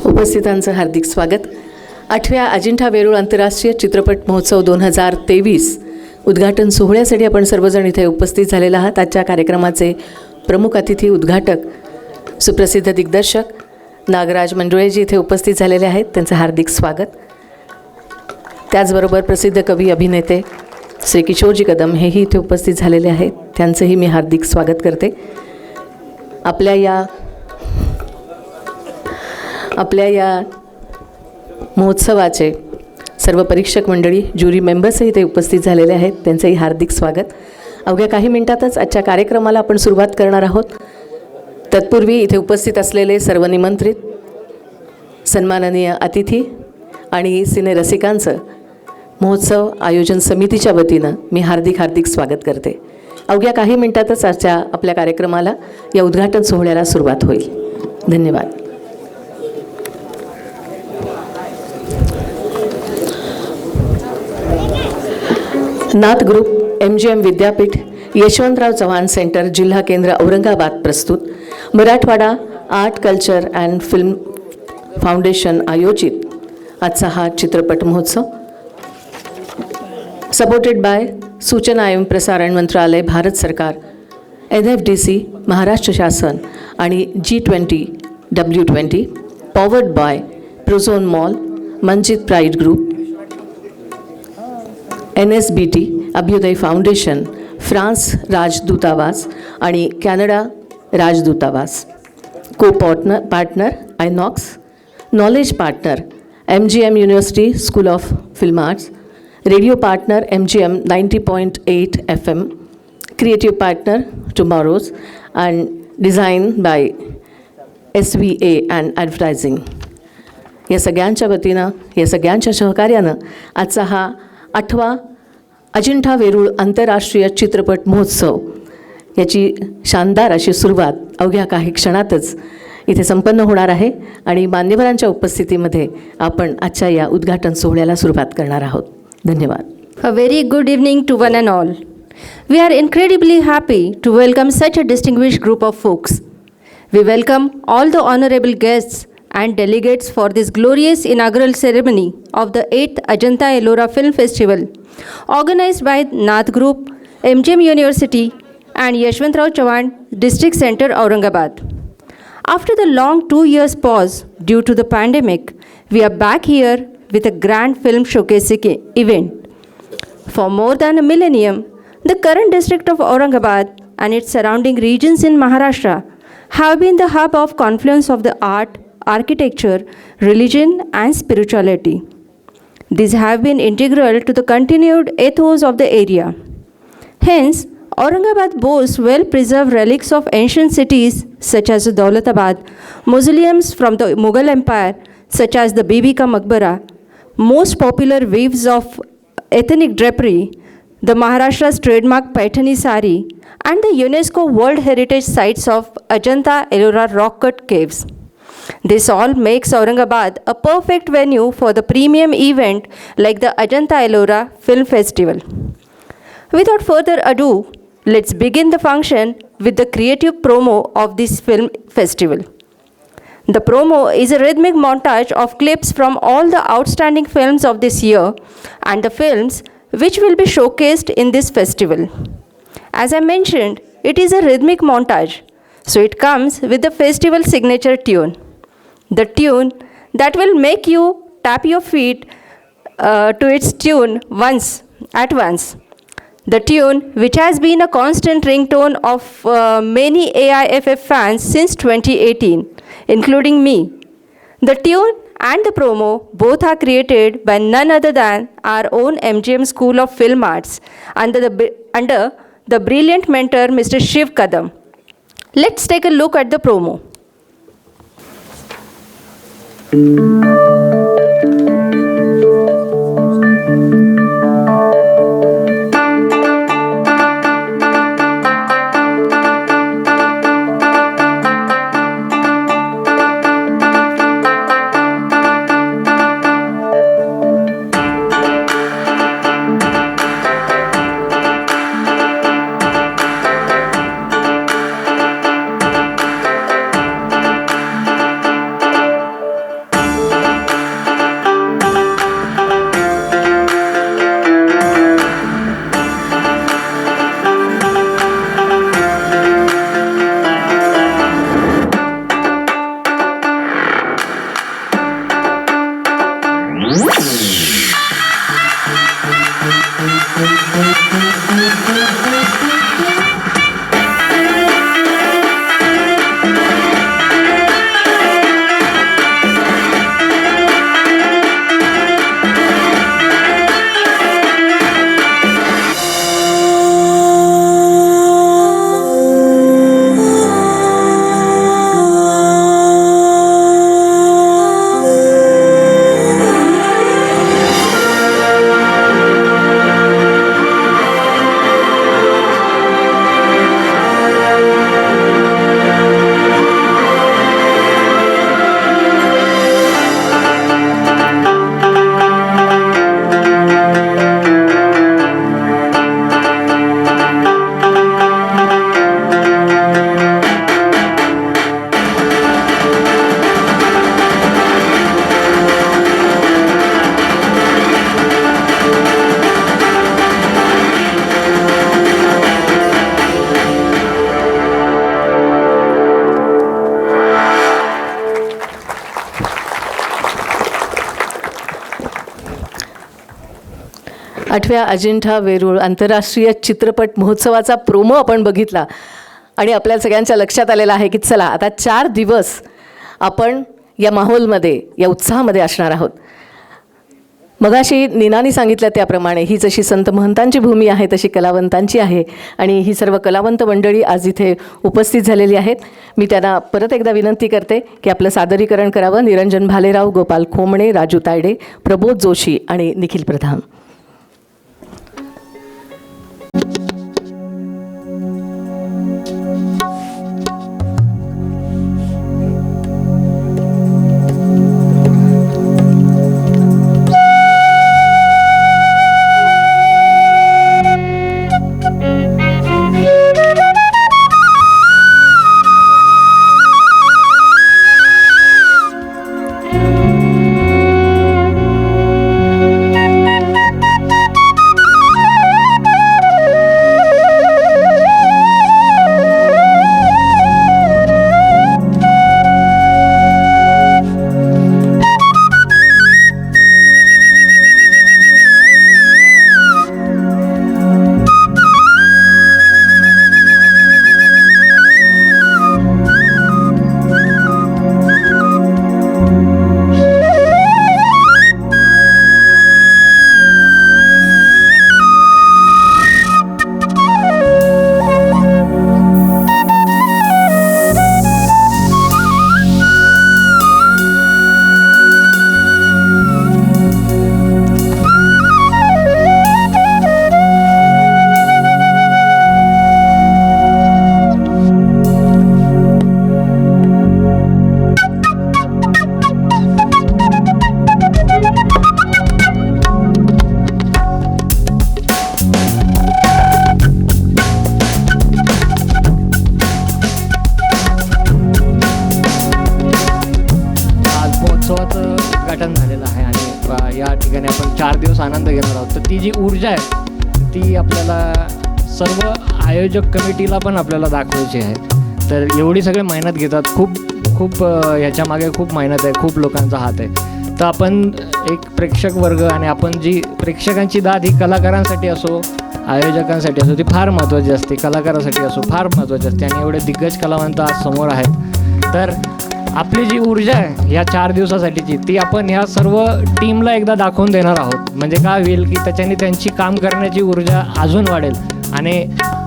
उपस्थितांचं हार्दिक स्वागत. 8व्या अजिंठा वेरूळ आंतरराष्ट्रीय चित्रपट महोत्सव 2023 उद्घाटन सोहळ्यासाठी आपण सर्वजण इथे उपस्थित झालेले आहात. आजच्या कार्यक्रमाचे प्रमुख अतिथी उद्घाटक सुप्रसिद्ध दिग्दर्शक नागराज मंडुळेजी इथे उपस्थित झालेले आहेत. त्यांचं हार्दिक स्वागत. त्याचबरोबर प्रसिद्ध कवी अभिनेते श्री किशोरजी कदम हेही इथे उपस्थित झालेले आहेत. त्यांचंही मी हार्दिक स्वागत करते. आपल्या या महोत्सवाचे सर्व परीक्षक मंडळी, ज्युरी मेंबर्सही इथे उपस्थित झालेले आहेत. त्यांचंही हार्दिक स्वागत. अवघ्या काही मिनिटातच आजच्या कार्यक्रमाला आपण सुरुवात करणार आहोत. तत्पूर्वी इथे उपस्थित असलेले सर्व निमंत्रित, सन्माननीय अतिथी आणि सिनेरसिकांचं महोत्सव आयोजन समितीच्या वतीनं मी हार्दिक स्वागत करते. अवघ्या काही मिनिटातच आजच्या आपल्या कार्यक्रमाला या उद्घाटन सोहळ्याला सुरुवात होईल. धन्यवाद. नाथ ग्रुप, MGM विद्यापीठ, यशवंतराव चव्हाण सेंटर, जिल्हा केंद्र औरंगाबाद प्रस्तुत Marathwada art culture and film foundation आयोजित आजचा हा चित्रपट महोत्सव सपोर्टेड बाय सूचना एवं प्रसारण मंत्रालय, भारत सरकार, NFDC, महाराष्ट्र शासन आणि G20 W20, powered by Prozone mall, Manjit pride group, NSBT, Abhyudaya foundation, France राजदूतावास आणि कॅनडा राजदूतावास, co partner Inox, knowledge partner MGM university school of film arts, radio partner MGM 90.8 FM, creative partner tomorrow's and design by SVA and advertising. या सगळ्यांच्या वतीनं, या सगळ्यांच्या सहकार्यानं आजचा हा 8वा अजिंठा वेरूळ आंतरराष्ट्रीय चित्रपट महोत्सव याची शानदार अशी सुरुवात अवघ्या काही क्षणातच इथे संपन्न होणार आहे आणि मान्यवरांच्या उपस्थितीमध्ये आपण आजच्या या उद्घाटन सोहळ्याला सुरुवात करणार आहोत. धन्यवाद. A very good evening to one and all. We are incredibly happy to welcome such a distinguished group of folks. We welcome all the honorable guests and delegates for this glorious inaugural ceremony of the 8th Ajanta Ellora Film Festival, organized by Nath Group, MGM University and Yashwantrao Chauhan District Center, Aurangabad. After the long 2 years pause due to the pandemic, we are back here with a grand film showcasing event. For more than a millennium, the current district of Aurangabad and its surrounding regions in Maharashtra have been the hub of confluence of the art, architecture, religion and spirituality. These have been integral to the continued ethos of the area. Hence, Aurangabad boasts well-preserved relics of ancient cities such as Daulatabad, mausoleums from the Mughal Empire such as the Bibi Ka Maqbara, most popular weaves of ethnic drapery, the Maharashtra's trademark Paithani sari, and the UNESCO World Heritage Sites of Ajanta Ellora Rock Cut Caves. This all makes Aurangabad a perfect venue for the premium event like the Ajanta Ellora Film Festival. Without further ado, let's begin the function with the creative promo of this film festival. The promo is a rhythmic montage of clips from all the outstanding films of this year and the films which will be showcased in this festival. As I mentioned, it is a rhythmic montage, so it comes with the festival signature tune. The tune that will make you tap your feet to its tune at once. The tune which has been a constant ringtone of many AIFF fans since 2018, including me. The tune and the promo both are created by none other than our own MGM School of Film Arts under the brilliant mentor Mr. Shiv Kadam. Let's take a look at the promo. 8व्या Ajanta Verul आंतरराष्ट्रीय चित्रपट महोत्सवाचा promo आपण बघितला आणि आपल्या सगळ्यांच्या लक्षात आलेलं आहे की चला आता 4 दिवस आपण या माहोलमध्ये, या उत्साहामध्ये असणार आहोत. मगाशी नीनानी सांगितलं त्याप्रमाणे ही जशी संत महंतांची भूमी आहे तशी कलावंतांची आहे आणि ही सर्व कलावंत मंडळी आज इथे उपस्थित झालेली आहेत. मी त्यांना परत एकदा विनंती करते की आपलं सादरीकरण करावं. निरंजन भालेराव, गोपाल खोमणे, राजू तायडे, प्रबोध जोशी आणि निखिल प्रधान. उद्घाटन झालेलं आहे आणि या ठिकाणी आपण 4 दिवस आनंद घेणार आहोत. तर ती जी ऊर्जा आहे ती आपल्याला सर्व आयोजक कमिटीला पण आपल्याला दाखवायची आहे. तर एवढी सगळे मेहनत घेतात, खूप ह्याच्यामागे खूप मेहनत आहे, खूप लोकांचा हात आहे. तर आपण एक प्रेक्षक वर्ग आणि आपण जी प्रेक्षकांची दाद ही कलाकारांसाठी असो, आयोजकांसाठी असो, ती फार महत्त्वाची असते. कलाकारासाठी असो फार महत्त्वाची असते आणि एवढे दिग्गज कलावंत आज समोर आहेत. तर आपली जी ऊर्जा आहे ह्या 4 दिवसासाठीची ती आपण ह्या सर्व टीमला एकदा दाखवून देणार आहोत. म्हणजे काय होईल की त्याच्याने त्यांची काम करण्याची ऊर्जा अजून वाढेल आणि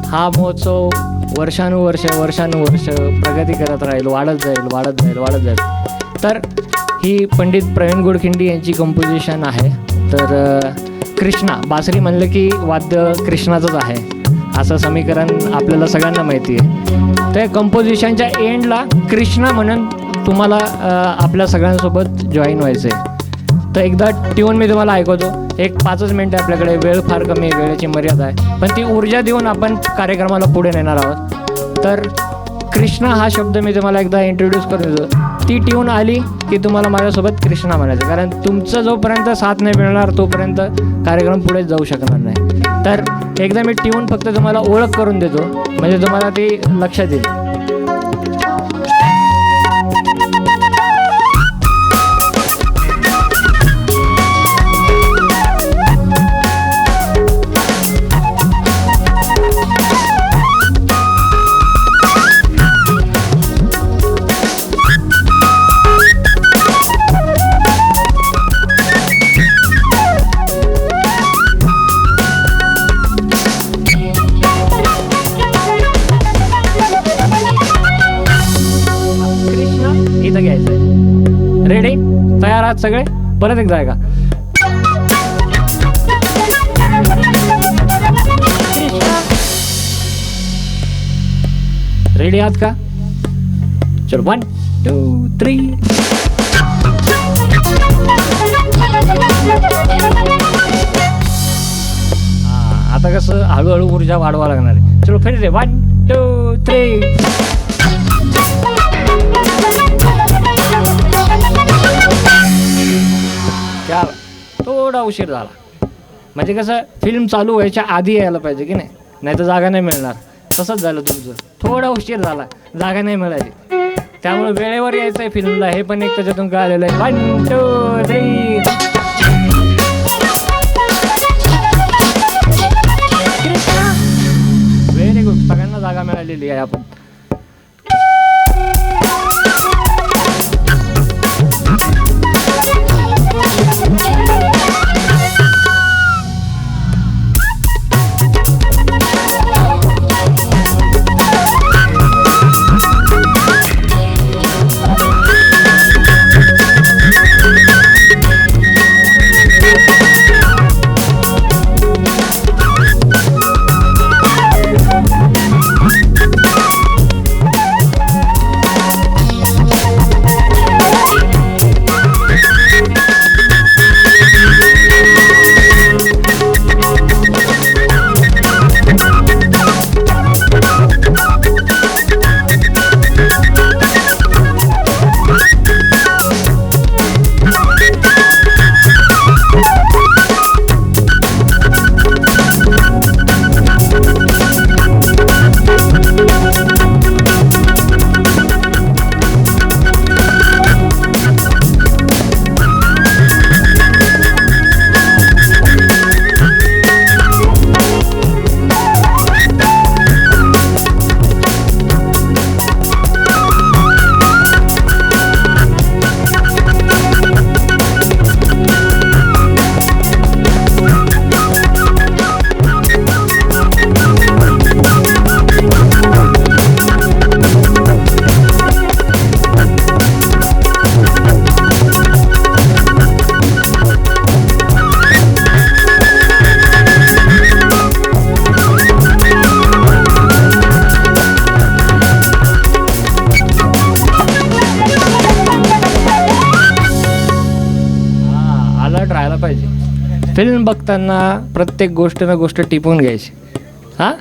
हा महोत्सव वर्षानुवर्ष प्रगती करत राहील, वाढत जाईल. तर ही पंडित प्रवीण गोडखिंडी यांची कंपोजिशन आहे. तर कृष्णा, बासरी म्हणलं की वाद्य कृष्णाचंच आहे असं समीकरण आपल्याला सगळ्यांना माहिती आहे. त्या कंपोजिशनच्या एंडला कृष्णा म्हणून तुम्हाला आपल्या सगळ्यांसोबत जॉईन व्हायचं आहे. तर एकदा ट्यून मी तुम्हाला ऐकवतो. एक 5च मिनटं आपल्याकडे, वेळ फार कमी आहे, वेळेची मर्यादा आहे, पण ती ऊर्जा देऊन आपण कार्यक्रमाला पुढे नेणार आहोत. तर कृष्णा हा शब्द मी तुम्हाला एकदा इंट्रोड्यूस करून देतो. ती ट्यून आली की तुम्हाला माझ्यासोबत कृष्णा म्हणायचं, कारण तुमचं जोपर्यंत साथ नाही मिळणार तोपर्यंत कार्यक्रम पुढे जाऊ शकणार नाही. तर एकदा मी ट्यून फक्त तुम्हाला ओळख करून देतो म्हणजे तुम्हाला ती लक्षात येईल. रेडी? तयार आहात सगळे? परत एकदा आहे का? रेडी आहात का? चलो 1 2 3. आता कसं हळूहळू ऊर्जा वाढवा लागणार आहे. चलो फिर 1 2 3. थोडा उशीर झाला म्हणजे कसं फिल्म चालू व्हायच्या आधी यायला पाहिजे की नाही तर जागा नाही मिळणार. तसंच झालं तुमचं, थोडा उशीर झाला, जागा नाही मिळाली. त्यामुळे वेळेवर यायचं आहे फिल्मला, हे पण एक त्याच्यातून कळालेलं आहे. 1 2 3. जागा मिळालेली आहे आपण. राहायला पाहिजे. फिल्म बघताना प्रत्येक गोष्ट ना गोष्ट टिपून घ्यायची. हां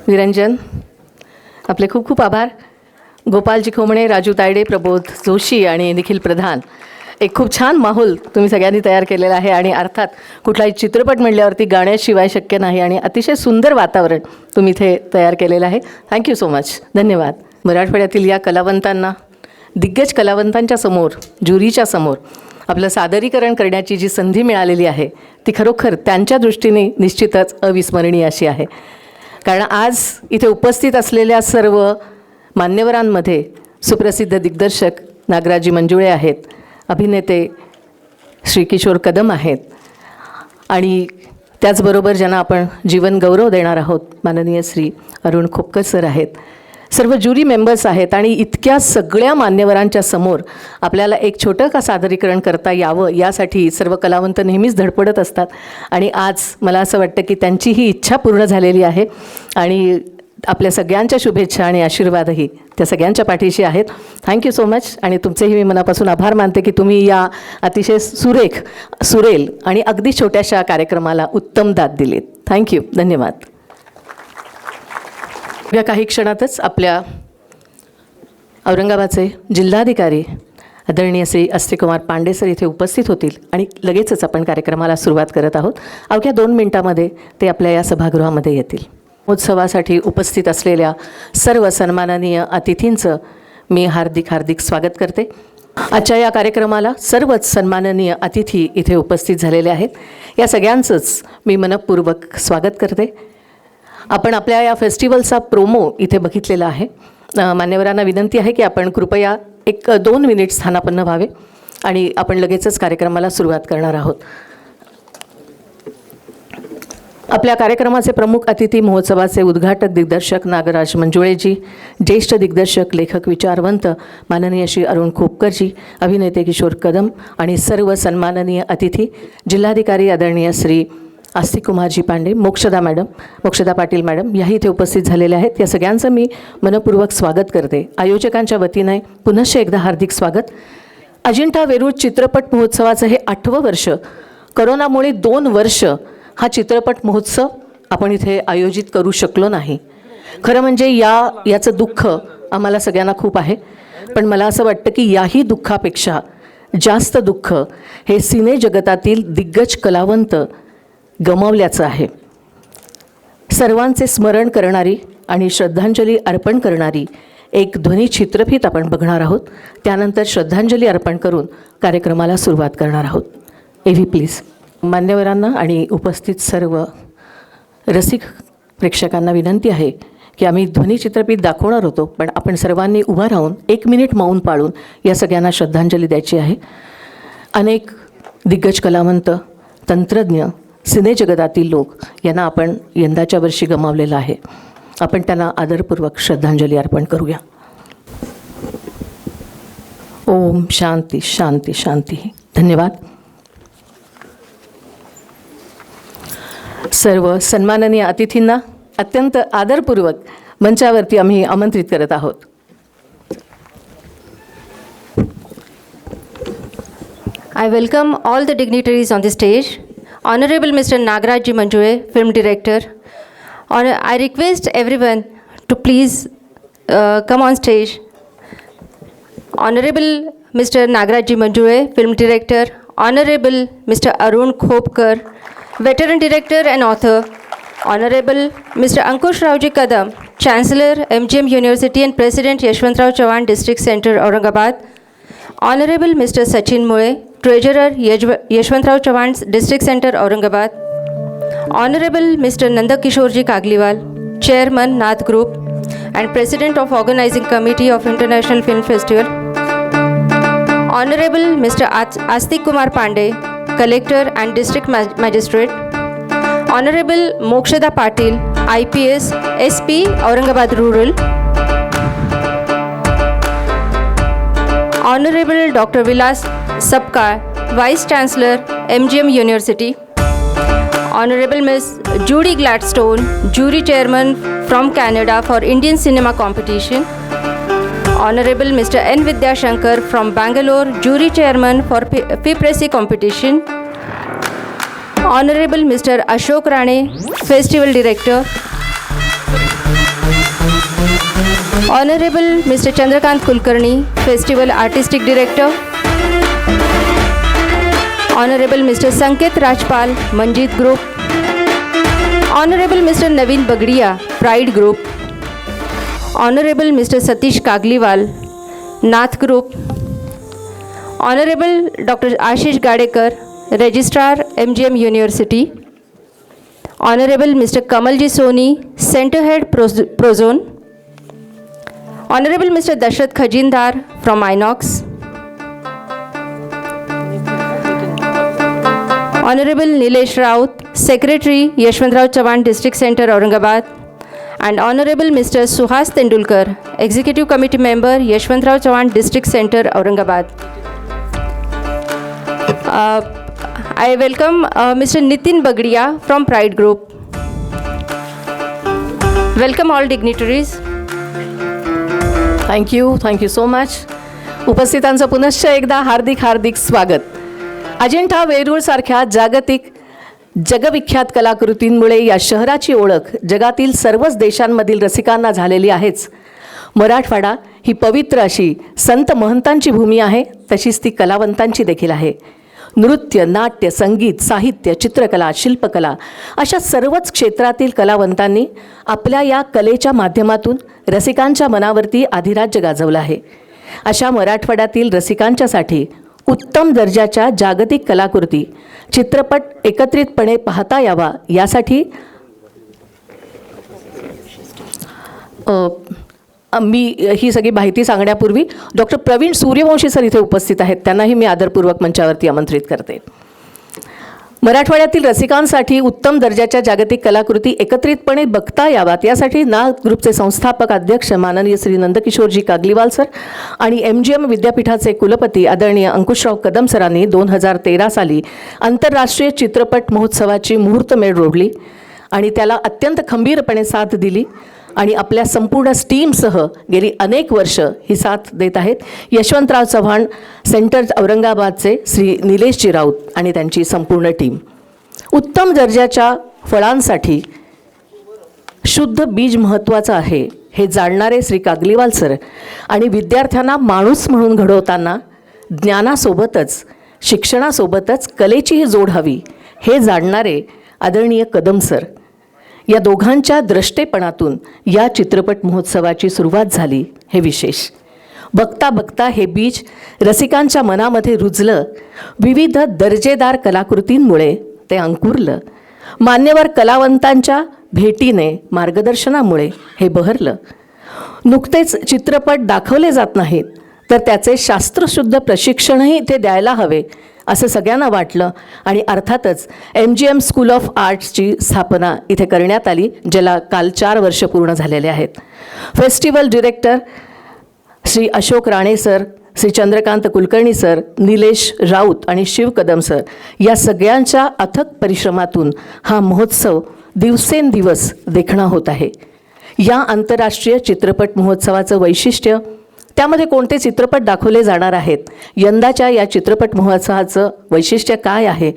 निरंजन, आपले खूप खूप आभार. गोपालजी खोमणे, राजू तायडे, प्रबोध जोशी आणि निखिल प्रधान. एक खूप छान माहोल तुम्ही सगळ्यांनी तयार केलेला आहे आणि अर्थात कुठलाही चित्रपट म्हणल्यावरती गाण्याशिवाय शक्य नाही आणि अतिशय सुंदर वातावरण तुम्ही इथे तयार केलेलं आहे. Thank you so much. धन्यवाद. मराठवाड्यातील या कलावंतांना, दिग्गज कलावंतांच्या समोर, ज्युरीच्या समोर आपलं सादरीकरण करण्याची जी संधी मिळालेली आहे ती खरोखर त्यांच्या दृष्टीने निश्चितच अविस्मरणीय अशी आहे. कारण आज इथे उपस्थित असलेल्या सर्व मान्यवरांमध्ये सुप्रसिद्ध दिग्दर्शक नागराजी मंजुळे आहेत, अभिनेते श्री किशोर कदम आहेत आणि त्याचबरोबर ज्यांना आपण जीवन गौरव देणार आहोत माननीय श्री अरुण खोपकर सर आहेत. सर्व ज्युरी मेंबर्स आहेत आणि इतक्या सगळ्या मान्यवरांच्या समोर आपल्याला एक छोटं का सादरीकरण करता यावं यासाठी सर्व कलावंत नेहमीच धडपडत असतात आणि आज मला असं वाटतं की त्यांची ही इच्छा पूर्ण झालेली आहे आणि आपल्या सगळ्यांच्या शुभेच्छा आणि आशीर्वादही त्या सगळ्यांच्या पाठीशी आहेत. Thank you so much. आणि तुमचेही मी मनापासून आभार मानते की तुम्ही या अतिशय सुरेल आणि अगदी छोट्याशा कार्यक्रमाला उत्तम दाद दिलीत. थँक्यू. धन्यवाद. या काही क्षणातच आपल्या औरंगाबादचे जिल्हाधिकारी आदरणीय श्री अस्तिकुमार पांडे सर इथे उपस्थित होतील आणि लगेचच आपण कार्यक्रमाला सुरुवात करत आहोत. अवघ्या 2 मिनिटांमध्ये ते आपल्या या सभागृहामध्ये येतील. महोत्सवासाठी उपस्थित असलेल्या सर्व सन्माननीय अतिथींचं मी हार्दिक स्वागत करते. आजच्या या कार्यक्रमाला सर्वच सन्माननीय अतिथी इथे उपस्थित झालेले आहेत. या सगळ्यांचंच मी मनःपूर्वक स्वागत करते. आपण आपल्या या फेस्टिवलचा प्रोमो इथे बघितलेला आहे. मान्यवरांना विनंती आहे की आपण कृपया 1-2 मिनिट स्थानापन्न व्हावे आणि आपण लगेचच कार्यक्रमाला सुरुवात करणार आहोत. आपल्या कार्यक्रमाचे प्रमुख अतिथी महोत्सवाचे उद्घाटक दिग्दर्शक नागराज मंजुळेजी, ज्येष्ठ दिग्दर्शक लेखक विचारवंत माननीय श्री अरुण खोपकरजी, अभिनेते किशोर कदम आणि सर्व सन्माननीय अतिथी जिल्हाधिकारी आदरणीय श्री आस्तिकुमारजी पांडे, मोक्षदा पाटील मॅडम याही इथे उपस्थित झालेल्या आहेत. या सगळ्यांचं मी मनपूर्वक स्वागत करते. आयोजकांच्या वतीने पुनश्च एकदा हार्दिक स्वागत. अजिंठा वेरूळ चित्रपट महोत्सवाचं हे 8वं वर्ष. कोरोनामुळे 2 वर्ष हा चित्रपट महोत्सव आपण इथे आयोजित करू शकलो नाही. खरं म्हणजे याचं दुःख आम्हाला सगळ्यांना खूप आहे. पण मला असं वाटतं की याही दुःखापेक्षा जास्त दुःख हे सिने जगतातील दिग्गज कलावंत गमावल्याचं आहे. सर्वांचे स्मरण करणारी आणि श्रद्धांजली अर्पण करणारी एक ध्वनी चित्रफित आपण बघणार आहोत. त्यानंतर श्रद्धांजली अर्पण करून कार्यक्रमाला सुरुवात करणार आहोत. एव्ही प्लीज. मान्यवरांना आणि उपस्थित सर्व रसिक प्रेक्षकांना विनंती आहे की आम्ही ध्वनी चित्रफित दाखवणार होतो पण आपण सर्वांनी उभं राहून 1 मिनिट मौन पाळून या सगळ्यांना श्रद्धांजली द्यायची आहे. अनेक दिग्गज कलावंत, तंत्रज्ञ, सिनेजगतातील लोक यांना आपण यंदाच्या वर्षी गमावलेलं आहे. आपण त्यांना आदरपूर्वक श्रद्धांजली अर्पण करूया. ओम शांती शांती शांती. धन्यवाद. सर्व सन्माननीय अतिथींना अत्यंत आदरपूर्वक मंचावरती आम्ही आमंत्रित करत आहोत. I welcome all the dignitaries on the stage. Honorable Mr. Nagaraj Manjule, Film Director. I request everyone to please come on stage. Honorable Mr. Nagaraj Manjule, Film Director. Honorable Mr. Arun Khopkar, Veteran Director and Author. Honorable Mr. Ankush Rawji Kadam, Chancellor, MGM University and President Yashwantrao Chavan District Center, Aurangabad. Honorable Mr. Sachin Mule, Treasurer, Yashwantrao Chavan District Center, Aurangabad. Honorable Mr. Nandakishorji Kagliwal, Chairman, Nath Group and President of Organizing Committee of International Film Festival. Honorable Mr. Astik Kumar Pandey, Collector and District Magistrate. Honorable Mokshada Patil, IPS, SP, Aurangabad Rural. Honorable Dr. Vilas Sabkar, Vice Chancellor, MGM University. Honorable Ms. Judy Gladstone, Jury Chairman from Canada for Indian Cinema Competition. Honorable Mr. N. Vidyashankar from Bangalore, Jury Chairman for FIPRESI Competition. Honorable Mr. Ashok Rane, Festival Director. Honorable Mr. Chandrakant Kulkarni, Festival Artistic Director. Honorable Mr. Sanket Rajpal, Manjit Group. Honorable Mr. Naveen Bagdiya, Pride Group. Honorable Mr. Satish Kagliwal, Nath Group. Honorable Dr. Ashish Gadekar, Registrar, MGM University. Honorable Mr. Kamalji Soni, Center Head Prozone. Honorable Mr. Dashrath Khajindar from INOX. Honorable Nilesh Raut, Secretary, Yashwantrao Chavan District Center, Aurangabad. And Honorable Mr. Suhas Tendulkar, Executive Committee Member, Yashwantrao Chavan District Center, Aurangabad. I welcome Mr. Nitin Bagdiya from Pride Group. Welcome all dignitaries. Thank you so much. उपस्थितांचं पुनश्च एकदा हार्दिक स्वागत. अजिंठा वेरूळसारख्या जागतिक जगविख्यात कलाकृतींमुळे या शहराची ओळख जगातील सर्वच देशांमधील रसिकांना झालेली आहेच. मराठवाडा ही पवित्र अशी संत महंतांची भूमी आहे, तशीच ती कलावंतांची देखील आहे. नृत्य, नाट्य, संगीत, साहित्य, चित्रकला, शिल्पकला अशा सर्वच क्षेत्रातील कलावंतांनी आपल्या या कलेच्या माध्यमातून रसिकांच्या मनावरती अधिराज्य गाजवलं आहे. अशा मराठवाड्यातील रसिकांच्यासाठी उत्तम दर्जाच्या जागतिक कलाकृती, चित्रपट एकत्रितपणे पाहता यावा यासाठी मी ही सगळी माहिती सांगण्यापूर्वी डॉक्टर प्रवीण सूर्यवंशी सर इथे उपस्थित आहेत, त्यांनाही मी आदरपूर्वक मंचावरती आमंत्रित करते. मराठवाड्यातील रसिकांसाठी उत्तम दर्जाच्या जागतिक कलाकृती एकत्रितपणे बघता याव्यात यासाठी नाथ ग्रुपचे संस्थापक अध्यक्ष माननीय श्री नंदकिशोरजी कागलीवाल सर आणि MGM विद्यापीठाचे कुलपती आदरणीय अंकुशराव कदम सरांनी 2013 साली आंतरराष्ट्रीय चित्रपट महोत्सवाची मुहूर्तमेढ रोवली आणि त्याला अत्यंत खंबीरपणे साथ दिली आणि आपल्या संपूर्ण टीमसह गेली अनेक वर्ष ही साथ देत आहेत यशवंतराव चव्हाण सेंटर औरंगाबादचे श्री निलेशजी राऊत आणि त्यांची संपूर्ण टीम. उत्तम दर्जाच्या फळांसाठी शुद्ध बीज महत्त्वाचं आहे हे जाणणारे श्री कागलीवाल सर आणि विद्यार्थ्यांना माणूस म्हणून घडवताना ज्ञानासोबतच शिक्षणासोबतच कलेचीही जोड हवी हे जाणणारे आदरणीय कदम सर, या दोघांच्या द्रष्टेपणातून या चित्रपट महोत्सवाची सुरुवात झाली हे विशेष. बघता बघता हे बीज रसिकांच्या मनामध्ये रुजलं. विविध दर्जेदार कलाकृतींमुळे ते अंकुरलं. मान्यवर कलावंतांच्या भेटीने मार्गदर्शनामुळे हे बहरलं. नुकतेच चित्रपट दाखवले जात नाहीत तर त्याचे शास्त्रशुद्ध प्रशिक्षणही इथे द्यायला हवे असं सगळ्यांना वाटलं आणि अर्थातच MGM स्कूल ऑफ आर्ट्सची स्थापना इथे करण्यात आली, ज्याला काल 4 वर्ष पूर्ण झालेले आहेत. Festival director Shri Ashok Rane sir, Shri Chandrakant Kulkarni sir, Nilesh Raut आणि शिव कदम सर या सगळ्यांच्या अथक परिश्रमातून हा महोत्सव दिवसेंदिवस देखणा होत आहे. या आंतरराष्ट्रीय चित्रपट महोत्सवाचं वैशिष्ट्य, त्यामध्ये कोणते चित्रपट दाखवले जाणार आहेत, यंदाच्या या चित्रपट महोत्सवाचं वैशिष्ट्य काय आहे,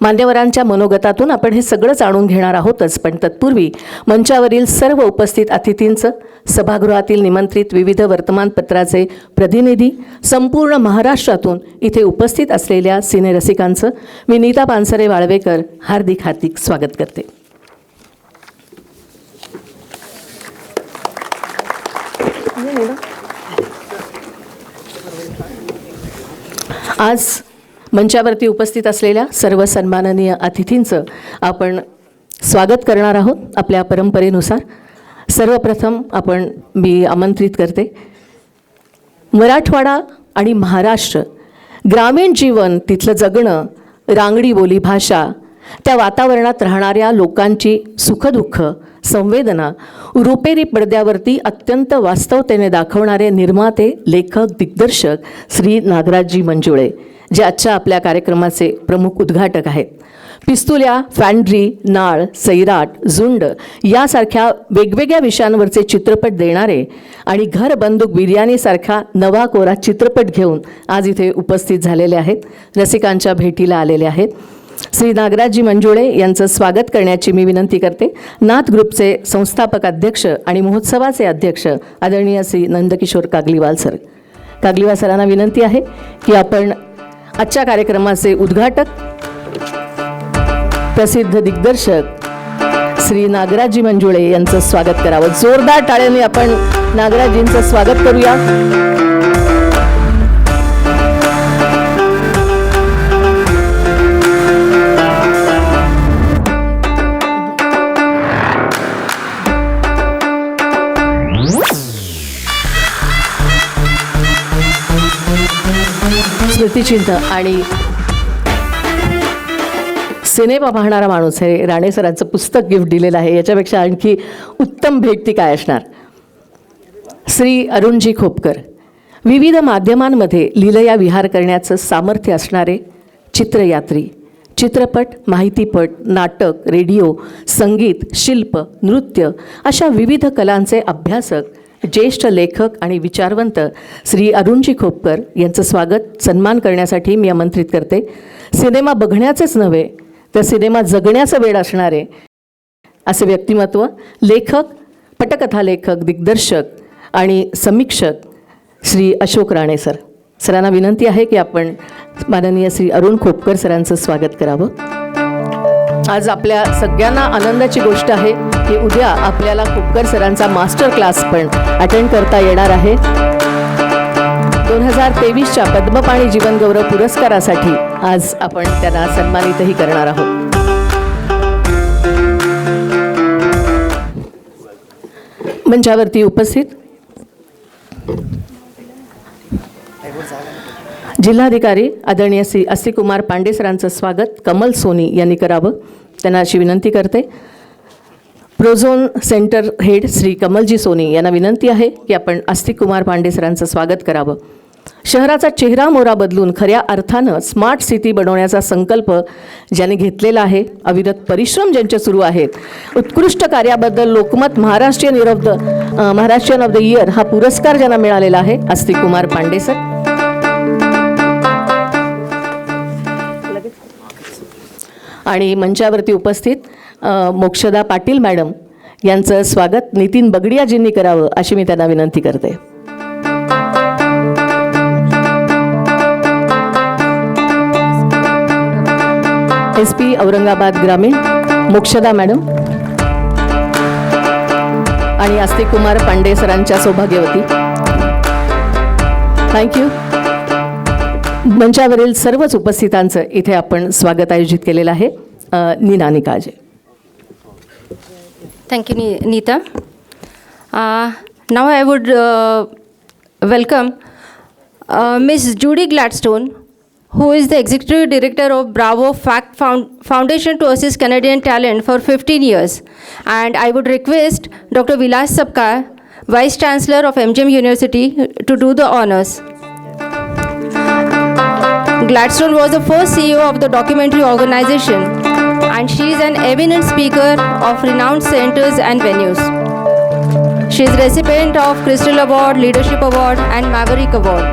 मान्यवरांच्या मनोगतातून आपण हे सगळं जाणून घेणार आहोतच. पण तत्पूर्वी मंचावरील सर्व उपस्थित अतिथींचं, सभागृहातील निमंत्रित विविध वर्तमानपत्राचे प्रतिनिधी, संपूर्ण महाराष्ट्रातून इथे उपस्थित असलेल्या सिनेरसिकांचं मी नीता पानसरे वाळवेकर हार्दिक स्वागत करते. आज मंचावरती उपस्थित असलेल्या सर्व सन्माननीय अतिथींचं आपण स्वागत करणार आहोत आपल्या परंपरेनुसार. सर्वप्रथम मी आमंत्रित करते मराठवाडा आणि महाराष्ट्र, ग्रामीण जीवन, तिथलं जगणं, रांगडी बोली भाषा, त्या वातावरणात राहणाऱ्या लोकांची सुखदुःख, संवेदना रुपेरी पडद्यावरती अत्यंत वास्तवतेने दाखवणारे निर्माते, लेखक, दिग्दर्शक श्री नागराजजी मंजुळे, जे आजच्या आपल्या कार्यक्रमाचे प्रमुख उद्घाटक आहेत. पिस्तुल्या, फॅन्ड्री, नाळ, सैराट, झुंड यासारख्या वेगवेगळ्या विषयांवरचे चित्रपट देणारे आणि घर बंदूक बिर्याणीसारखा नवा कोरा चित्रपट घेऊन आज इथे उपस्थित झालेले आहेत, रसिकांच्या भेटीला आलेले आहेत. श्री नागराजजी मंजुळे यांचं स्वागत करण्याची मी विनंती करते. नाथ ग्रुपचे संस्थापक अध्यक्ष आणि महोत्सवाचे अध्यक्ष आदरणीय श्री नंदकिशोर कागलीवाल सर. कागलीवाल सरांना विनंती आहे की आपण आजच्या कार्यक्रमाचे उद्घाटक प्रसिद्ध दिग्दर्शक श्री नागराजजी मंजुळे यांचं स्वागत करावं. जोरदार टाळ्यांनी आपण नागराजजींचं स्वागत करूया. स्मृतिचिन्ह आणि सिनेमा पाहणारा माणूस हे राणे सरांचं पुस्तक गिफ्ट दिलेलं आहे. याच्यापेक्षा आणखी उत्तम भेट ती काय असणार. श्री अरुणजी खोपकर विविध माध्यमांमध्ये लीलया विहार करण्याचं सामर्थ्य असणारे चित्रयात्री, चित्रपट, माहितीपट, नाटक, रेडिओ, संगीत, शिल्प, नृत्य अशा विविध कलांचे अभ्यासक, ज्येष्ठ लेखक आणि विचारवंत श्री अरुणजी खोपकर यांचं स्वागत सन्मान करण्यासाठी मी आमंत्रित करते. सिनेमा बघण्याचंच नव्हे तर सिनेमा जगण्याचं वेळ असणारे असे व्यक्तिमत्व, लेखक, पटकथा लेखक, दिग्दर्शक आणि समीक्षक श्री अशोक राणे सर. सरांना विनंती आहे की आपण माननीय श्री अरुण खोपकर सरांचं स्वागत करावं. आज आपल्या सगळ्यांना आनंदाची गोष्ट आहे की उद्या आपल्याला खोपकर सरांचा मास्टर क्लास पण अटेंड करता येणार आहे. 2023च्या पद्मपाणी जीवनगौरव पुरस्कारासाठी आज आपण त्यांना सन्मानितही करणार आहोत. मंचावरती उपस्थित जिल्हाधिकारी आदरणीय श्री अस्तिकुमार पांडे सरांचं स्वागत कमल सोनी यांनी करावं. त्यांना अशी विनंती करते. Prozone centre head Shri Kamal ji Soni यांना विनंती आहे की आपण अस्तिकुमार पांडे सरांचं स्वागत करावं. शहराचा चेहरा मोहरा बदलून खऱ्या अर्थानं स्मार्ट सिटी बनवण्याचा संकल्प ज्यांनी घेतलेला आहे, अविरत परिश्रम ज्यांचे सुरू आहेत, उत्कृष्ट कार्याबद्दल Lokmat Maharashtrian of the year हा पुरस्कार ज्यांना मिळालेला आहे, अस्तिकुमार पांडे सर. आणि मंचावरती उपस्थित मोक्षदा पाटील मॅडम यांचं स्वागत नितीन बगडियाजींनी करावं अशी मी त्यांना विनंती करते. SP औरंगाबाद ग्रामीण मोक्षदा मॅडम आणि अस्तिकुमार पांडे सरांच्या सौभाग्यवती. थँक्यू. मंचावरील सर्वच उपस्थितांचं इथे आपण स्वागत आयोजित केलेलं आहे. Neena Nikalje. Thank you, Neeta. Now I would welcome Ms. Judy Gladstone, who is the Executive Director of Bravo Fact Foundation to assist Canadian talent for 15 years. And I would request Dr. Vilas Sapkar, Vice Chancellor of MGM University, to do the honors. Gladstone was the first CEO of the documentary organization, and she is an eminent speaker of renowned centers and venues. She is recipient of Crystal Award, Leadership Award, and Maverick Award.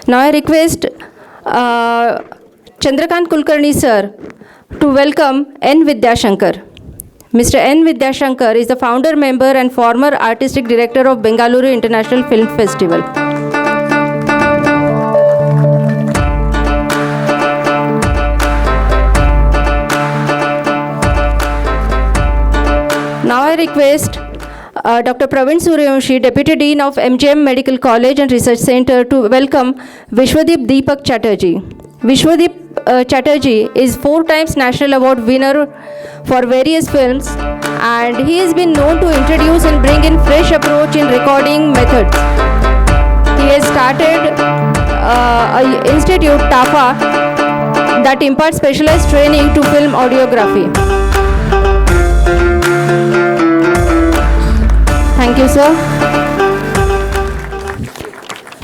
Now I request Chandrakant Kulkarni sir to welcome N. Vidyashankar. Mr. N. Vidyashankar is the founder, member, and former artistic director of Bengaluru International Film Festival. Now I request Dr. Praveen Suryavanshi, Deputy Dean of MGM Medical College and Research Center, to welcome Vishwadeep Deepak Chatterjee. Vishwadeep Chatterjee is 4 times National Award winner for various films, and he has been known to introduce and bring in fresh approach in recording methods. He has started an institute, TAFA, that imparts specialized training to film audiography. Thank you, sir.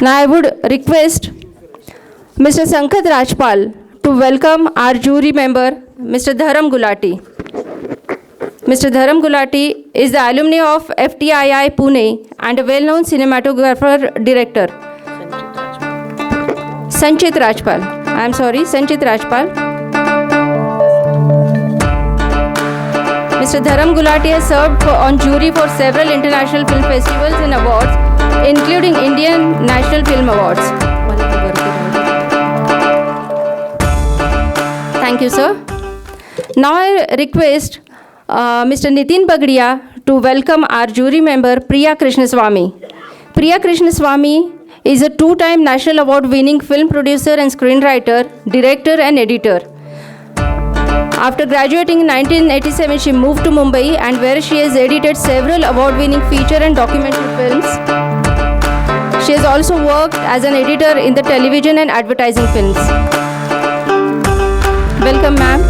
Now I would request Mr. Sankat Rajpal to welcome our jury member, Mr. Dharam Gulati. Mr. Dharam Gulati is the alumni of FTII Pune and a well-known cinematographer director. Sanchit Rajpal. I am sorry, Sanchit Rajpal. Mr. Dharam Gulati has served on jury for several international film festivals and awards, including Indian National Film Awards. Thank you, sir. Now I request Mr. Nitin Bagdiya to welcome our jury member Priya Krishnaswamy. Priya Krishnaswamy is a two-time National Award-winning film producer and screenwriter, director and editor. After graduating in 1987, she moved to Mumbai, and where she has edited several award-winning feature and documentary films. She has also worked as an editor in the television and advertising films. Welcome, ma'am.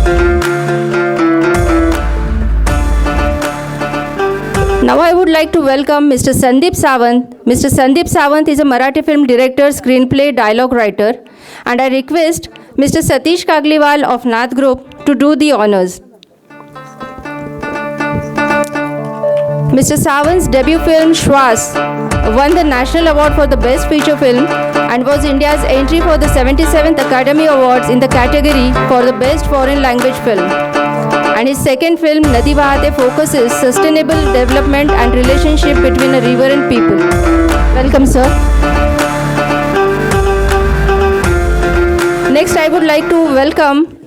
Now I would like to welcome Mr. Sandeep Sawant. Mr. Sandeep Sawant is a Marathi film director, screenplay, dialogue writer, and I request Mr. Satish Kagliwal of Nath Group to do the honors. Mr. Sawant's debut film Shwas won the National Award for the Best Feature Film and was India's entry for the 77th Academy Awards in the category for the Best Foreign Language Film. And his second film, Nadi Bahate, focuses sustainable development and relationship between a river and people. Welcome, sir. Next, I would like to welcome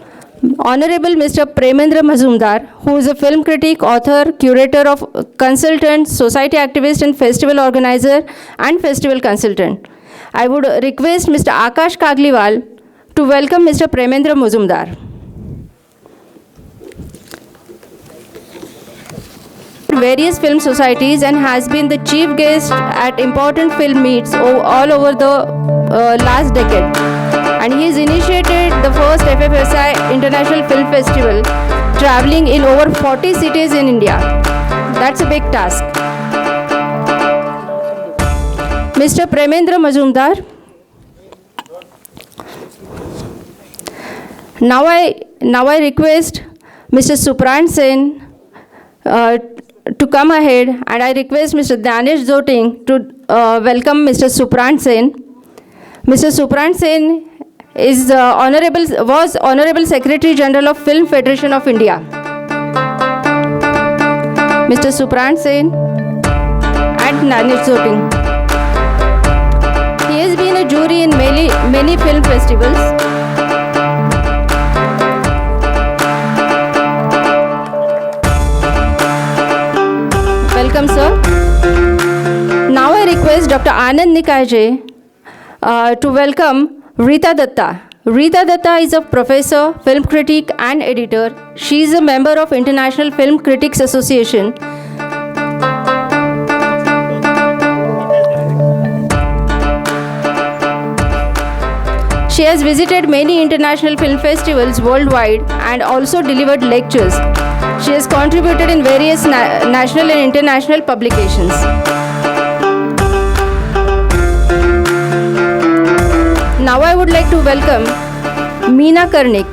Honorable Mr. Premendra Mazumdar, who is a film critic, author, curator of consultant, society activist and festival organizer and festival consultant. I would request Mr. Akash Kagliwal to welcome Mr. Premendra Mazumdar. Various film societies and has been the chief guest at important film meets all over the last decade. And he has initiated the first FFSI International Film Festival, traveling in over 40 cities in India. That's a big task. Mr. Premendra Mazumdar. Now I request Mr. Supran Sen to come ahead, and I request Mr. Danesh Zoting to welcome Mr. Supran Sen. Mr. Supran Sen is was Honorable Secretary General of Film Federation of India. Mr. Supran Sen and Danesh Zoting. He has been a jury in many film festivals. Welcome, sir. Now I request Dr. Anand Nikayje to welcome Rita Datta. Rita Datta is a professor, film critic and editor. She is a member of International Film Critics Association. She has visited many international film festivals worldwide and also delivered lectures. She has contributed in various national and international publications. Now I would like to welcome Meena Karnik.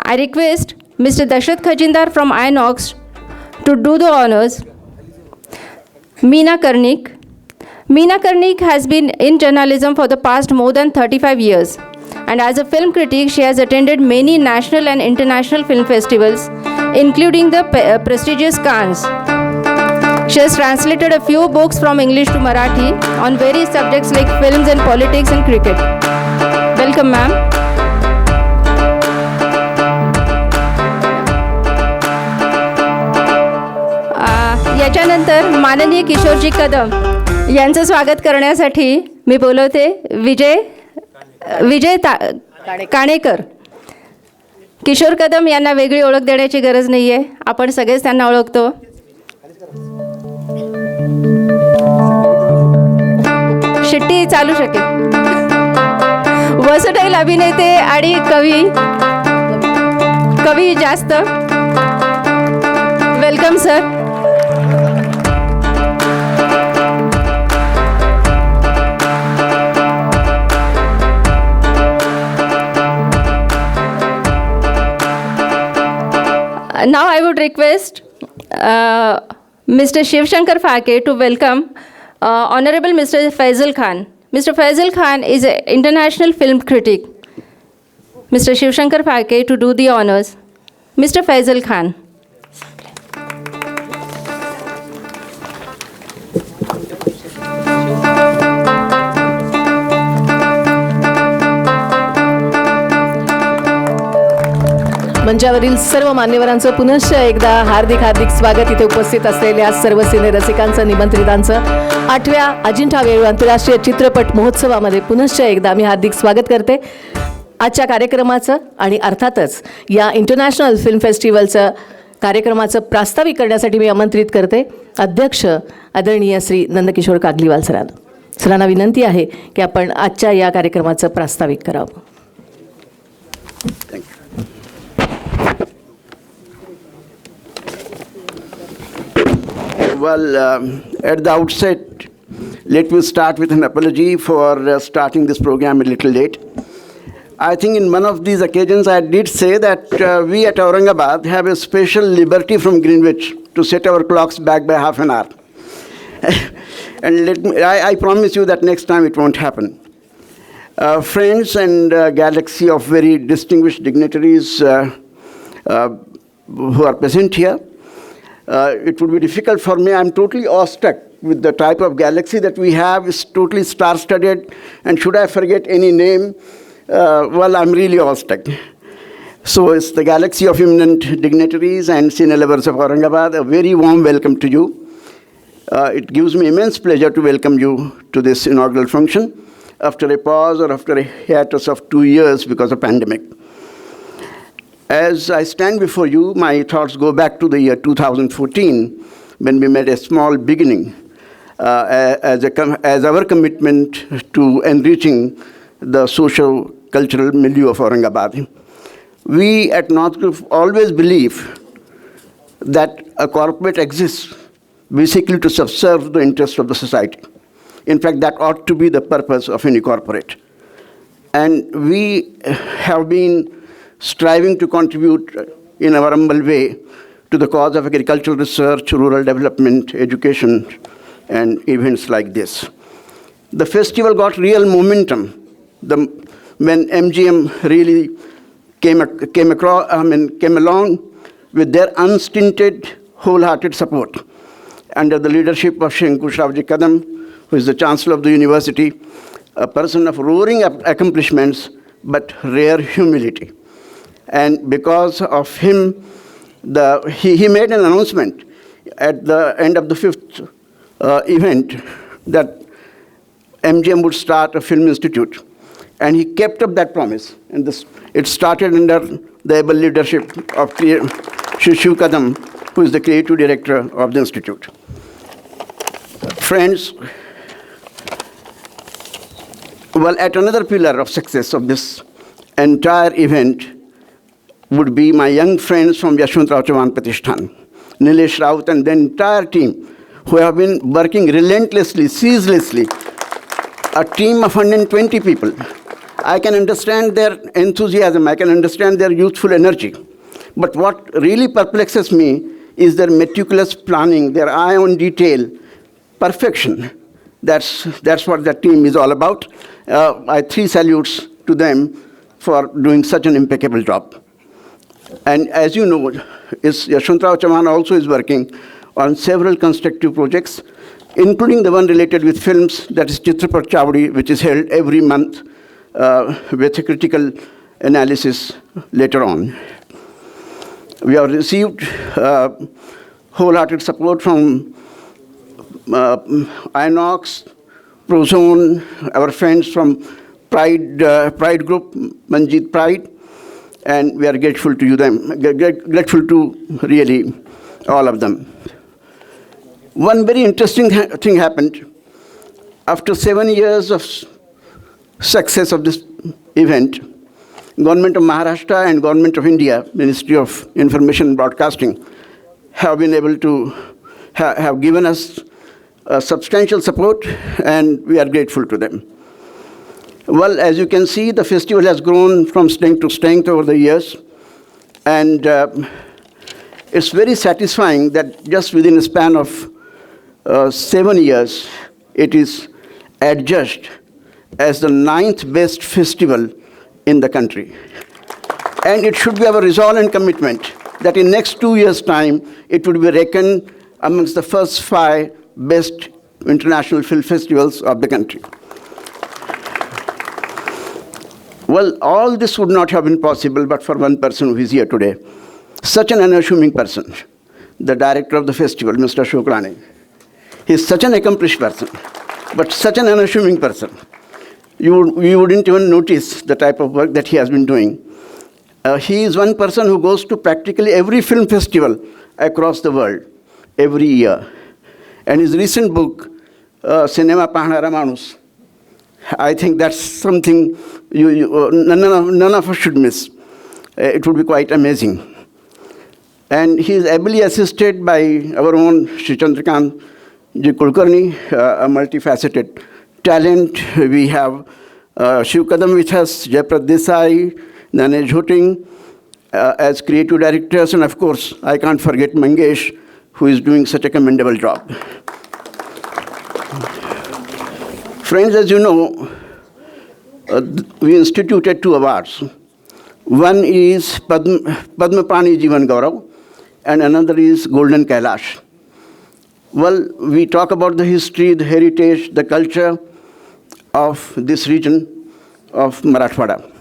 I request Mr. Dashrath Khajindar from INOX to do the honors. Meena Karnik. Meena Karnik has been in journalism for the past more than 35 years. And as a film critic, she has attended many national and international film festivals, including the prestigious Cannes. She has translated a few books from English to Marathi on various subjects like films and politics and cricket. Welcome, ma'am. याच्यानंतर माननीय किशोरजी कदम यांचं स्वागत करण्यासाठी मी बोलवते विजय काणेकर. किशोर कदम यांना वेगळी ओळख देण्याची गरज नाही आहे, आपण सगळेच त्यांना ओळखतो. शिट्टी चालू शकेल. वसटाईल अभिनेते आणि कवी जास्त. Welcome sir. Now I would request Mr. Shiv Shankar Phake to welcome Honorable Mr. Faisal Khan. Mr. Faisal Khan is an international film critic. Mr. Shivshankar Phake to do the honors. Mr. Faisal Khan. मंचावरील सर्व मान्यवरांचं पुनश्च एकदा हार्दिक हार्दिक स्वागत. इथे उपस्थित असलेल्या सर्व सिने रसिकांचं निमंत्रितांचं 8व्या अजिंठा वेरूळ आंतरराष्ट्रीय चित्रपट महोत्सवामध्ये पुनश्च एकदा मी हार्दिक स्वागत करते. आजच्या कार्यक्रमाचं आणि अर्थातच या इंटरनॅशनल फिल्म फेस्टिवलचं कार्यक्रमाचं प्रास्ताविक करण्यासाठी मी आमंत्रित करते अध्यक्ष आदरणीय श्री नंदकिशोर कागलीवाल सरांना. सरांना विनंती आहे की आपण आजच्या या कार्यक्रमाचं प्रास्ताविक करावं. Well, at the outset, let me start with an apology for starting this program a little late. I think in one of these occasions I did say that we at Aurangabad have a special liberty from Greenwich to set our clocks back by half an hour. And I promise you that next time it won't happen. Friends and galaxy of very distinguished dignitaries who are present here, it would be difficult for me. I'm totally awestruck with the type of galaxy that we have. It's totally star-studded. And should I forget any name, well, I'm really awestruck. So it's the galaxy of eminent dignitaries and cine lovers of Aurangabad. A very warm welcome to you. It gives me immense pleasure to welcome you to this inaugural function after a pause or after a hiatus of 2 years because of pandemic. As I stand before you, my thoughts go back to the year 2014 when we made a small beginning as our commitment to enriching the socio-cultural milieu of Aurangabad. We at North Group always believe that a corporate exists basically to subserve the interests of the society. In fact, that ought to be the purpose of any corporate. And we have been striving to contribute in our humble way to the cause of agricultural research, rural development, education, and events like this. The festival got real momentum when MGM really came along with their unstinted, wholehearted support under the leadership of Shri Ankush Ravji Kadam, who is the Chancellor of the University, a person of roaring accomplishments but rare humility. And because of him, he made an announcement at the end of the 5th event that MGM would start a film institute. And he kept up that promise. And it started under the able leadership of Shri Shiv Kadam, who is the creative director of the institute. Friends, well, at another pillar of success of this entire event would be my young friends from Yashwantrao Chauhan Pratishthan, Nilesh Raut and the entire team who have been working relentlessly, ceaselessly, a team of 120 people. I can understand their enthusiasm, I can understand their youthful energy. But what really perplexes me is their meticulous planning, their eye on detail, perfection. That's what that team is all about. I 3 salutes to them for doing such an impeccable job. And as you know, Yashwantrao Chauhan also is working on several constructive projects, including the one related with films, that is Chitrapat Chavdi, which is held every month with a critical analysis later on. We have received wholehearted support from INOX, Prozone, our friends from Pride Group, Manjeet Pride, and we are grateful to grateful to really all of them. One very interesting thing happened. After 7 years of success of this event, Government of Maharashtra and Government of India, Ministry of Information and Broadcasting, have been able to have given us substantial support, and we are grateful to them. Well, as you can see, the festival has grown from strength to strength over the years, and it's very satisfying that just within a span of 7 years, it is adjudged as the 9th best festival in the country. And it should be our resolve and commitment that in next 2 years' time, it would be reckoned amongst the first 5 best international film festivals of the country. Well, all this would not have been possible but for one person who is here today. Such an unassuming person, the director of the festival, Mr. Ashok Rane. He is such an accomplished person, but such an unassuming person. You wouldn't even notice the type of work that he has been doing. He is one person who goes to practically every film festival across the world every year. And his recent book, Cinema Pahnara Manus, I think that's something none of us should miss. It would be quite amazing. And he is ably assisted by our own Shri Chandrakant Ji Kulkarni, a multifaceted talent. We have Shiv Kadam with us, Jayprad Desai, Nanej Jhoting as creative directors, and of course, I can't forget Mangesh, who is doing such a commendable job. Friends, as you know, we instituted 2 awards. One is Padma Pani Jivan Gaurav, and another is Golden Kailash. Well, we talk about the history, the heritage, the culture of this region of Marathwada.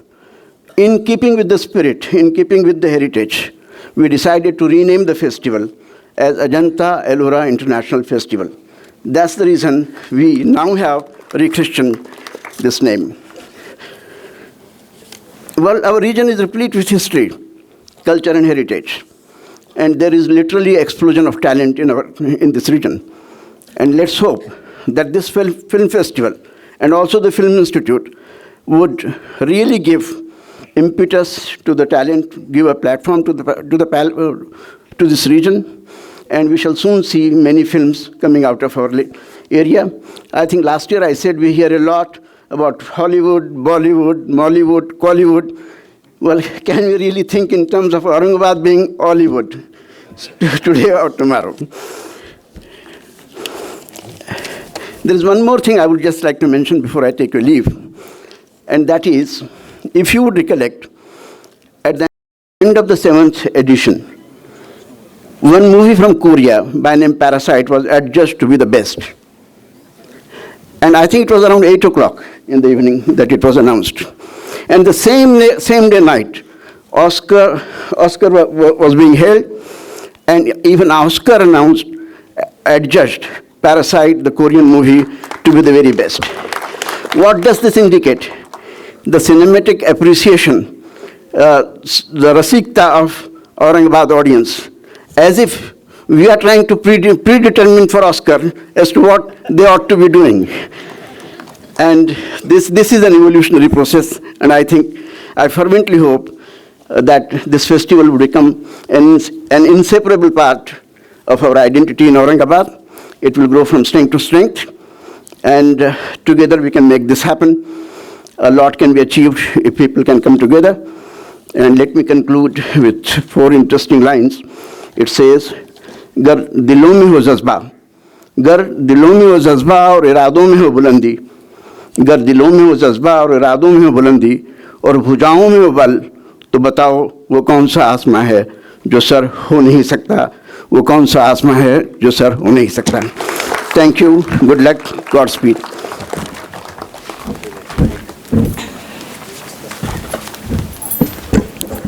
In keeping with the spirit, in keeping with the heritage, we decided to rename the festival as Ajanta Ellora International Festival. That's the reason we now have rechristened this name. Well, our region is replete with history, culture, and heritage. And there is literally an explosion of talent in this region. And let's hope that this film festival and also the Film Institute would really give impetus to the talent, give a platform to this region, and we shall soon see many films coming out of our area. I think last year I said we hear a lot about Hollywood, Bollywood, Mollywood, Collywood. Well, can we really think in terms of Aurangabad being Hollywood today or tomorrow? There is one more thing I would just like to mention before I take your leave, and that is, if you would recollect, at the end of the 7th edition, one movie from Korea by name Parasite was adjudged to be the best. And I think it was around 8 o'clock in the evening that it was announced. And the same day night, Oscar was being held, and even Oscar announced, adjudged Parasite, the Korean movie, to be the very best. What does this indicate? The cinematic appreciation, the rasikta of Aurangabad audience, as if we are trying to predetermine for Oscar as to what they ought to be doing. And this is an evolutionary process, and I fervently hope that this festival will become an inseparable part of our identity in Aurangabad. It will grow from strength to strength, and together we can make this happen. A lot can be achieved if people can come together. And let me conclude with 4 interesting lines. It says, गर दिलों में हो जज्बा, गर दिलों में हो जज्बा और इरादों में हो बुलंदी, गर दिलों में हो जज्बा और इरादों में हो बुलंदी और भुजाओं में हो बल, तो बताओ वो कौन सा आसमां है जो सर हो नहीं सकता, वो कौन सा आसमां है जो सर हो नहीं सकता. Thank you, good luck, Godspeed.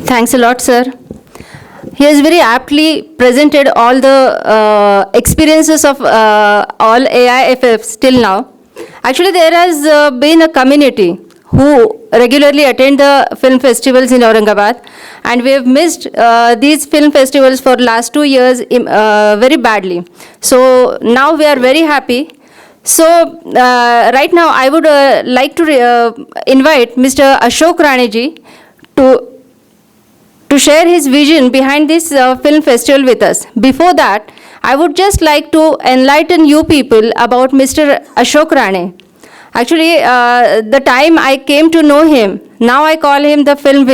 Thanks a lot, sir. He has very aptly presented all the experiences of all AIFFs till now. Actually, there has been a community who regularly attend the film festivals in Aurangabad, and we have missed these film festivals for last 2 years very badly. So now we are very happy. So right now I would like to invite Mr. Ashok Rane ji to share his vision behind this film festival with us. Before that, I would just like to enlighten you people about Mr. Ashok Rane. Actually, the time I came to know him, now I call him the film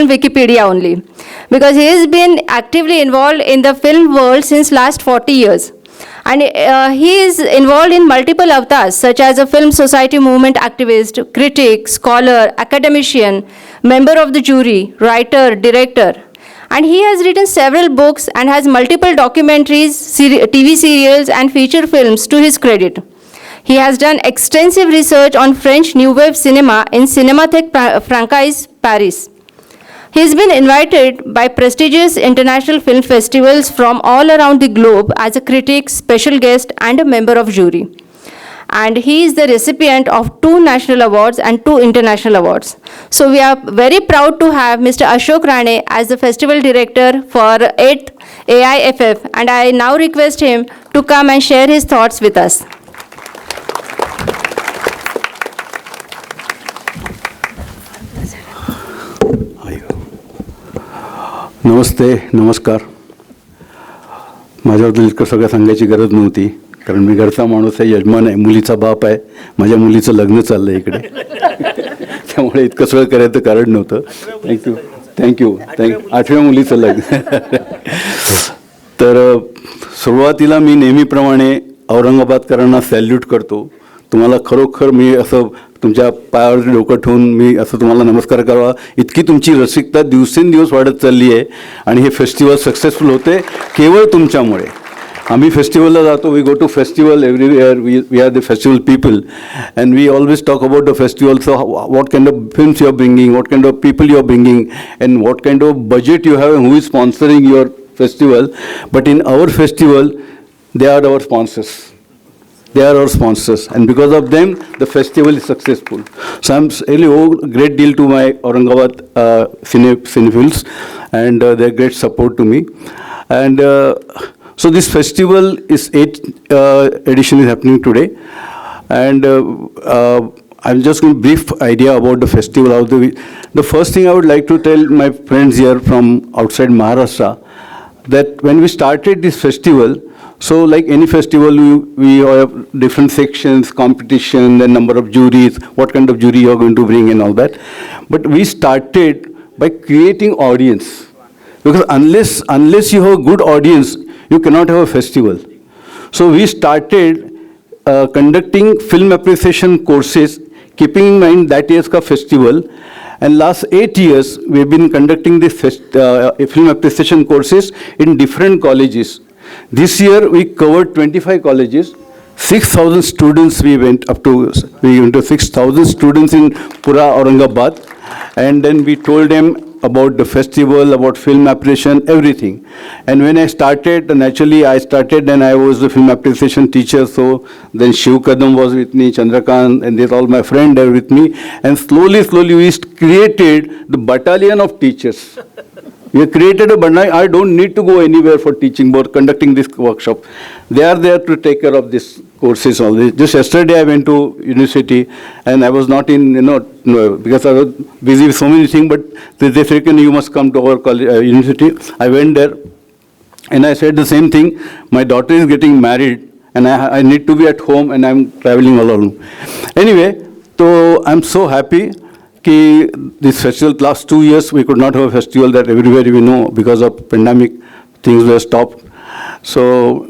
Wikipedia only, because he has been actively involved in the film world since last 40 years. And he is involved in multiple avatars, such as a film society movement activist, critic, scholar, academician, member of the jury, writer, director. And he has written several books and has multiple documentaries, TV serials, and feature films to his credit. He has done extensive research on French New Wave cinema in Cinémathèque Francaise, Paris. He has been invited by prestigious international film festivals from all around the globe as a critic, special guest, and a member of jury. And he is the recipient of 2 national awards and 2 international awards. So we are very proud to have Mr. Ashok Rane as the festival director for 8th AIFF, and I now request him to come and share his thoughts with us. नमस्ते, नमस्कार. माझ्याबद्दल इतकं सगळं सांगायची गरज नव्हती, कारण मी घरचा माणूस आहे, यजमान आहे, मुलीचा बाप आहे, माझ्या मुलीचं लग्न चाललं आहे इकडे. त्यामुळे इतकं सगळं करायचं कारण नव्हतं. थँक्यू. 8व्या मुलीचं लग्न. तर सुरुवातीला मी नेहमीप्रमाणे औरंगाबादकरांना सॅल्यूट करतो. तुम्हाला खरोखर मी असं तुमच्या पायावरती डोकं ठेवून मी असं तुम्हाला नमस्कार करावा. इतकी तुमची रसिकता दिवसेंदिवस वाढत चालली आहे आणि हे फेस्टिवल सक्सेसफुल होते केवळ तुमच्यामुळे. आम्ही फेस्टिवलला जातो, we go to festival everywhere, we are the festival people and we always talk about the festival. So what kind of films you are bringing, what kind of people you are bringing, and what kind of budget you have, who is sponsoring your festival. But in our festival, they are our sponsors. They are our sponsors, and because of them, the festival is successful. So I'm really owe a great deal to my Aurangabad cinephiles, and their great support to me. And so this festival is 8th edition is happening today, and I'm just going to brief idea about the festival. The first thing I would like to tell my friends here from outside Maharashtra, that when we started this festival, so like any festival, we have different sections, competition, the number of juries, what kind of jury you are going to bring and all that. But we started by creating audience, because unless you have a good audience, you cannot have a festival. So we started conducting film appreciation courses, keeping in mind that year's festival. And last 8 years, we've been conducting this film appreciation courses in different colleges. This year, we covered 25 colleges. 6,000 students we went to 6,000 students in Pura, Aurangabad. And then we told them about the festival, about film appreciation, everything. And when I started, naturally I started and I was the film appreciation teacher. So then Shiv Kadam was with me, Chandrakant, and they're all my friends there with me. And slowly we created the battalion of teachers. We created a battalion. I don't need to go anywhere for teaching or conducting this workshop. They are there to take care of this courses only. Just yesterday I went to university and I was not in, because I was busy with so many things, but they said, you must come to our college, university. I went there and I said the same thing. My daughter is getting married and I need to be at home and I'm traveling alone. Anyway, so I'm so happy this festival, last 2 years we could not have a festival, that everywhere we know because of pandemic things were stopped. So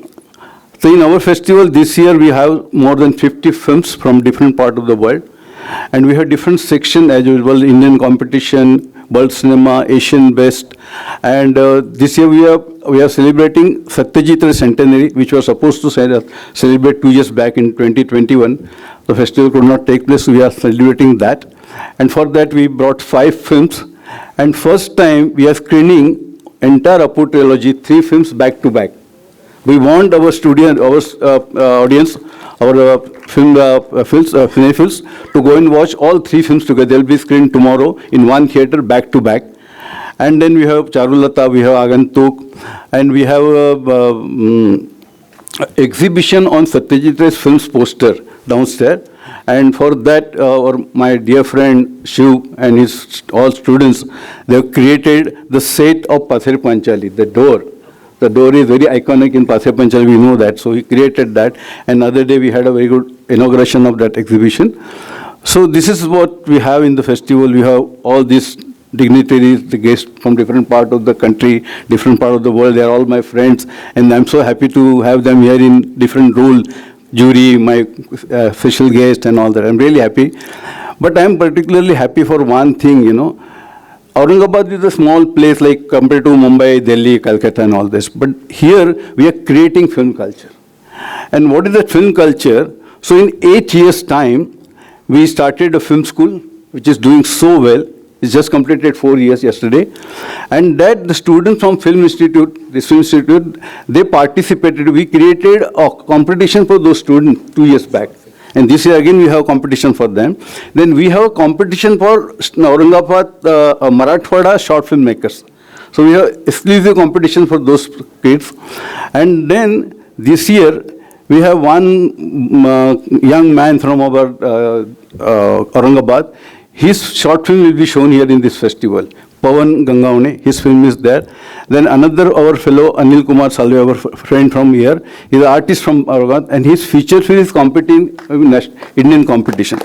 in our festival this year we have more than 50 films from different parts of the world, and we have different sections as usual: Indian competition, world cinema, Asian best, and this year we are celebrating Satyajit Ray centenary, which was supposed to celebrate 2 years back in 2021. The festival could not take place, so we are celebrating that. And for that we brought 5 films, and first time we are screening entire Apu trilogy, 3 films back to back. We want our audience, our cinephiles to go and watch all 3 films together. They'll be screened tomorrow in one theater back to back. And then we have Charulata, we have Agantuk, and we have exhibition on Satyajit Ray's films poster downstairs. And for that, my dear friend Shiv and his all students, they have created the set of Pasir Panchali, the door. The door is very iconic in Pasir Panchali, we know that. So he created that. And other day we had a very good inauguration of that exhibition. So this is what we have in the festival. We have all these dignitaries, the guests from different part of the country, different part of the world. They are all my friends, and I'm so happy to have them here in different role, jury, my special guest and all that. I'm really happy. But I'm particularly happy for one thing, you know. Aurangabad is a small place like compared to Mumbai, Delhi, Calcutta and all this. But here we are creating film culture. And what is the film culture? So in 8 years' time, we started a film school, which is doing so well. It's just completed 4 years yesterday. And that the students from Film Institute, this Film Institute, they participated. We created a competition for those students 2 years back. And this year again we have competition for them. Then we have a competition for Aurangabad Marathwada short film makers. So we have exclusive competition for those kids. And then this year we have one young man from our Aurangabad. His short film will be shown here in this festival. Pawan Gangaone, his film is there. Then another, our fellow Anil Kumar Salve, our friend from here, he's an artist from Aurangabad, and his feature film is competing in Indian competition.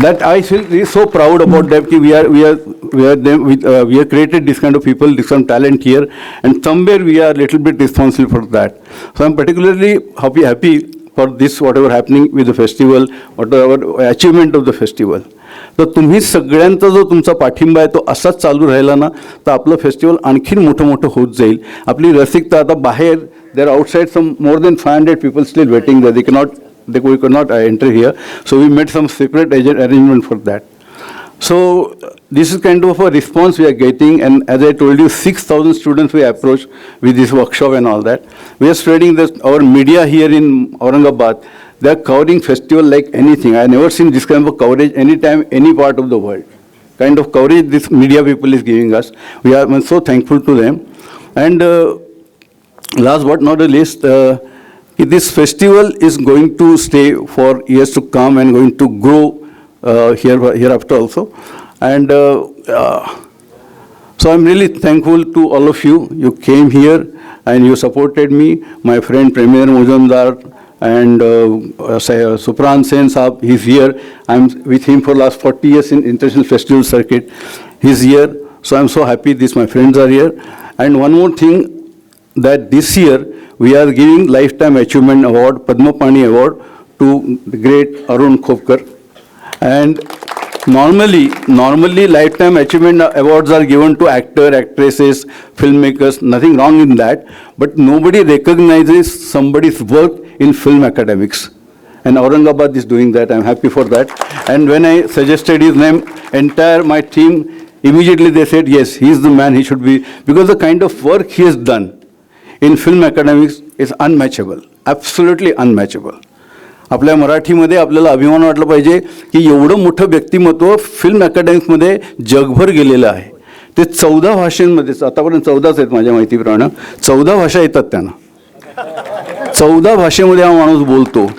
That I feel really so proud about that. We have created this kind of people, this kind of talent here, and somewhere we are a little bit responsible for that. So I'm particularly happy for this, whatever happening with the festival, whatever achievement of the festival. तर तुम्ही सगळ्यांचा जो तुमचा पाठिंबा आहे तो असाच चालू राहिला ना तर आपलं फेस्टिवल आणखीन मोठं मोठं होत जाईल. आपली रसिकता आता बाहेर there outside some more than 500 people still waiting they could not enter here. So we made some separate arrangement for that. So this is kind of a response we are getting, and as I told you, 6,000 students we approached with this workshop and all that. We are spreading our media here in Aurangabad. They are covering festival like anything. I have never seen this kind of coverage anytime, any part of the world. Kind of coverage this media people is giving us. We are so thankful to them. And last but not the least, this festival is going to stay for years to come and going to grow hereafter also. And so I'm really thankful to all of you. You came here and you supported me. My friend Premier Mujumdar and Supran Sen Saab, he's here. I'm with him for last 40 years in International Festival Circuit. He's here. So I'm so happy these my friends are here. And one more thing, that this year we are giving Lifetime Achievement Award, Padma Pani Award to the great Arun Khopkar. And normally Lifetime Achievement Awards are given to actors, actresses, filmmakers, nothing wrong in that. But nobody recognizes somebody's work in film academics. And Aurangabad is doing that. I'm happy for that. And when I suggested his name, my team, immediately they said, yes, he's the man, he should be. Because the kind of work he has done in film academics is unmatchable, absolutely unmatchable. आपल्या मराठीमध्ये आपल्याला अभिमान वाटला पाहिजे की एवढं मोठं व्यक्तिमत्व फिल्म अकॅडमिक्समध्ये जगभर गेलेलं आहे. ते 14 भाषांमध्ये, आतापर्यंत 14च आहेत माझ्या माहितीप्रमाणे, 14 भाषा येतात त्यांना. 14 भाषेमध्ये हा माणूस बोलतो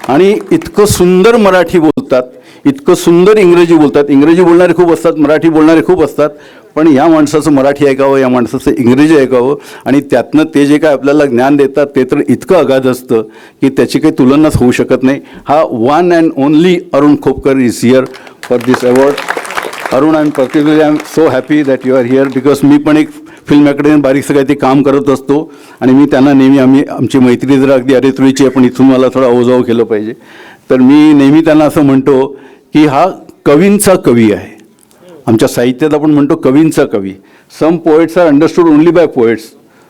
आणि इतकं सुंदर मराठी बोलतात, इतकं सुंदर इंग्रजी बोलतात. इंग्रजी बोलणारे खूप असतात, मराठी बोलणारे खूप असतात, पण या माणसाचं मराठी ऐकावं, या माणसाचं इंग्रजी ऐकावं आणि त्यातनं ते जे काय आपल्याला ज्ञान देतात ते तर इतकं अगाध असतं की त्याची काही तुलनाच होऊ शकत नाही. हा one and only Arun Khopkar is here for this award. Arun, I am so happy that you are here, because मी पण एक फिल्म अकॅडमी बारीकचं काही ते काम करत असतो आणि मी त्यांना नेहमी आमची मैत्री जर अगदी अरेतुरीची आहे पण इथून मला थोडं अवजाव केलं पाहिजे, तर मी नेहमी त्यांना असं म्हणतो की हा कवींचा कवी आहे. आमच्या साहित्यात आपण म्हणतो कवींचा कवी. Some poets are understood only by poets,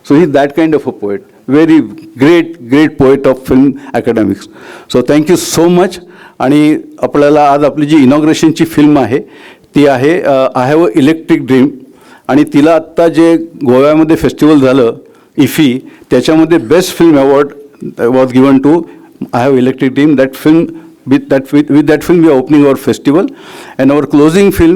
so he that kind of a poet, very great poet of film academics. So thank you so much. आणि आपल्याला आज आपली जी इनॉग्रेशनची फिल्म आहे ती आहे I have a electric dream, आणि तिला आत्ता जे गोव्यामध्ये फेस्टिवल झालं इफी, त्याच्यामध्ये best film award was given to I have electric dream. That film with that film we are opening our festival, and our closing film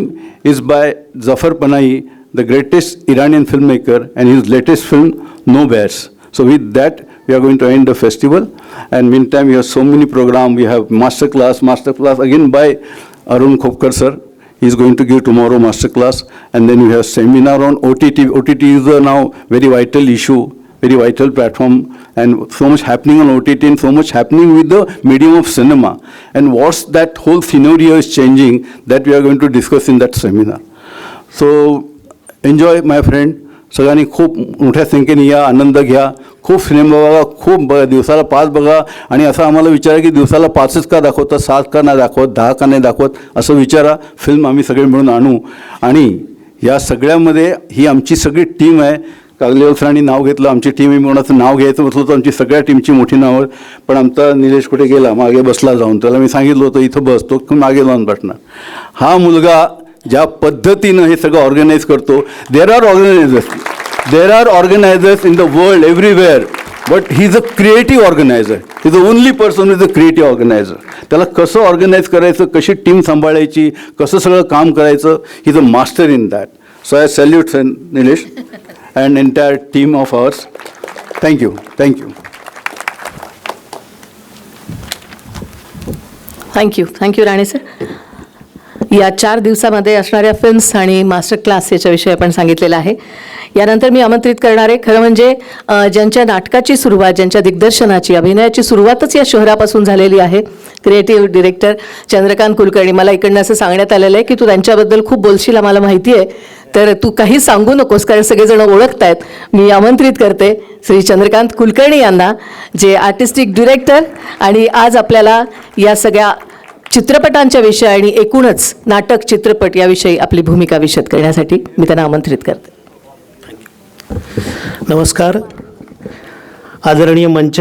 is by Zafar Panahi, the greatest Iranian filmmaker, and his latest film No Bears. So with that we are going to end the festival, and meantime we have so many programs. We have master class again by Arun Khopkar sir. He is going to give tomorrow master class, and then we have seminar on OTT. OTT is now very vital issue, very vital platform, and so much happening on OTT and so much happening with the medium of cinema, and what's that whole scenario is changing, that we are going to discuss in that seminar. So enjoy my friend. सगळ्यांनी खूप मोठ्या संख्येने या, आनंद घ्या, खूप cinema बघा, खूप बघा, दिवसाला 5 बघा. आणि असं आम्हाला विचारा की दिवसाला 5च का दाखवता, 7 का नाही दाखवत, 10 का नाही दाखवत, असं विचारा. फिल्म आम्ही सगळे मिळून आणू. आणि या सगळ्यामध्ये ही आमची सगळी टीम आहे. कागलेवाल सरांनी नाव घेतलं, आमची टीम आहे म्हणून असं नाव घ्यायचं म्हटलं तर आमची सगळ्या टीमची मोठी नावं. पण आमचा निलेश कुठे गेला, मागे बसला जाऊन. त्याला मी सांगितलं होतं इथं बस, तो मागे जाऊन बसणार. हा मुलगा ज्या पद्धतीनं हे सगळं ऑर्गनाईज करतो, देर are organisers in the world everywhere, but he is a creative organiser. He is the only person is a creative organiser. त्याला कसं ऑर्गनाईज करायचं, कशी टीम सांभाळायची, कसं सगळं काम करायचं, he is a master in that. So I salute Nilesh and entire team of ours. Thank you. Thank you Rane sir. या 4 दिवसामध्ये असणाऱ्या फिल्म्स आणि मास्टर क्लास याच्याविषयी आपण सांगितलेलं आहे. यानंतर मी आमंत्रित करणारे, खरं म्हणजे ज्यांच्या नाटकाची सुरुवात, ज्यांच्या दिग्दर्शनाची, अभिनयाची सुरुवातच या शहरापासून झालेली आहे, क्रिएटिव्ह डिरेक्टर चंद्रकांत कुलकर्णी. मला इकडनं असं सांगण्यात आलेलं आहे की तू त्यांच्याबद्दल खूप बोलशील, आम्हाला माहिती आहे, तर तू काही सांगू नकोस कारण सगळेजण ओळखत आहेत. मी आमंत्रित करते श्री चंद्रकांत कुलकर्णी यांना, जे आर्टिस्टिक डिरेक्टर आणि आज आपल्याला या सगळ्या चित्रपटांच्या विषयी आणि एकूणच नाटक, चित्रपट याविषयी आपली भूमिका विशद करण्यासाठी मी त्यांना आमंत्रित करते. नमस्कार. आदरणीय मंच,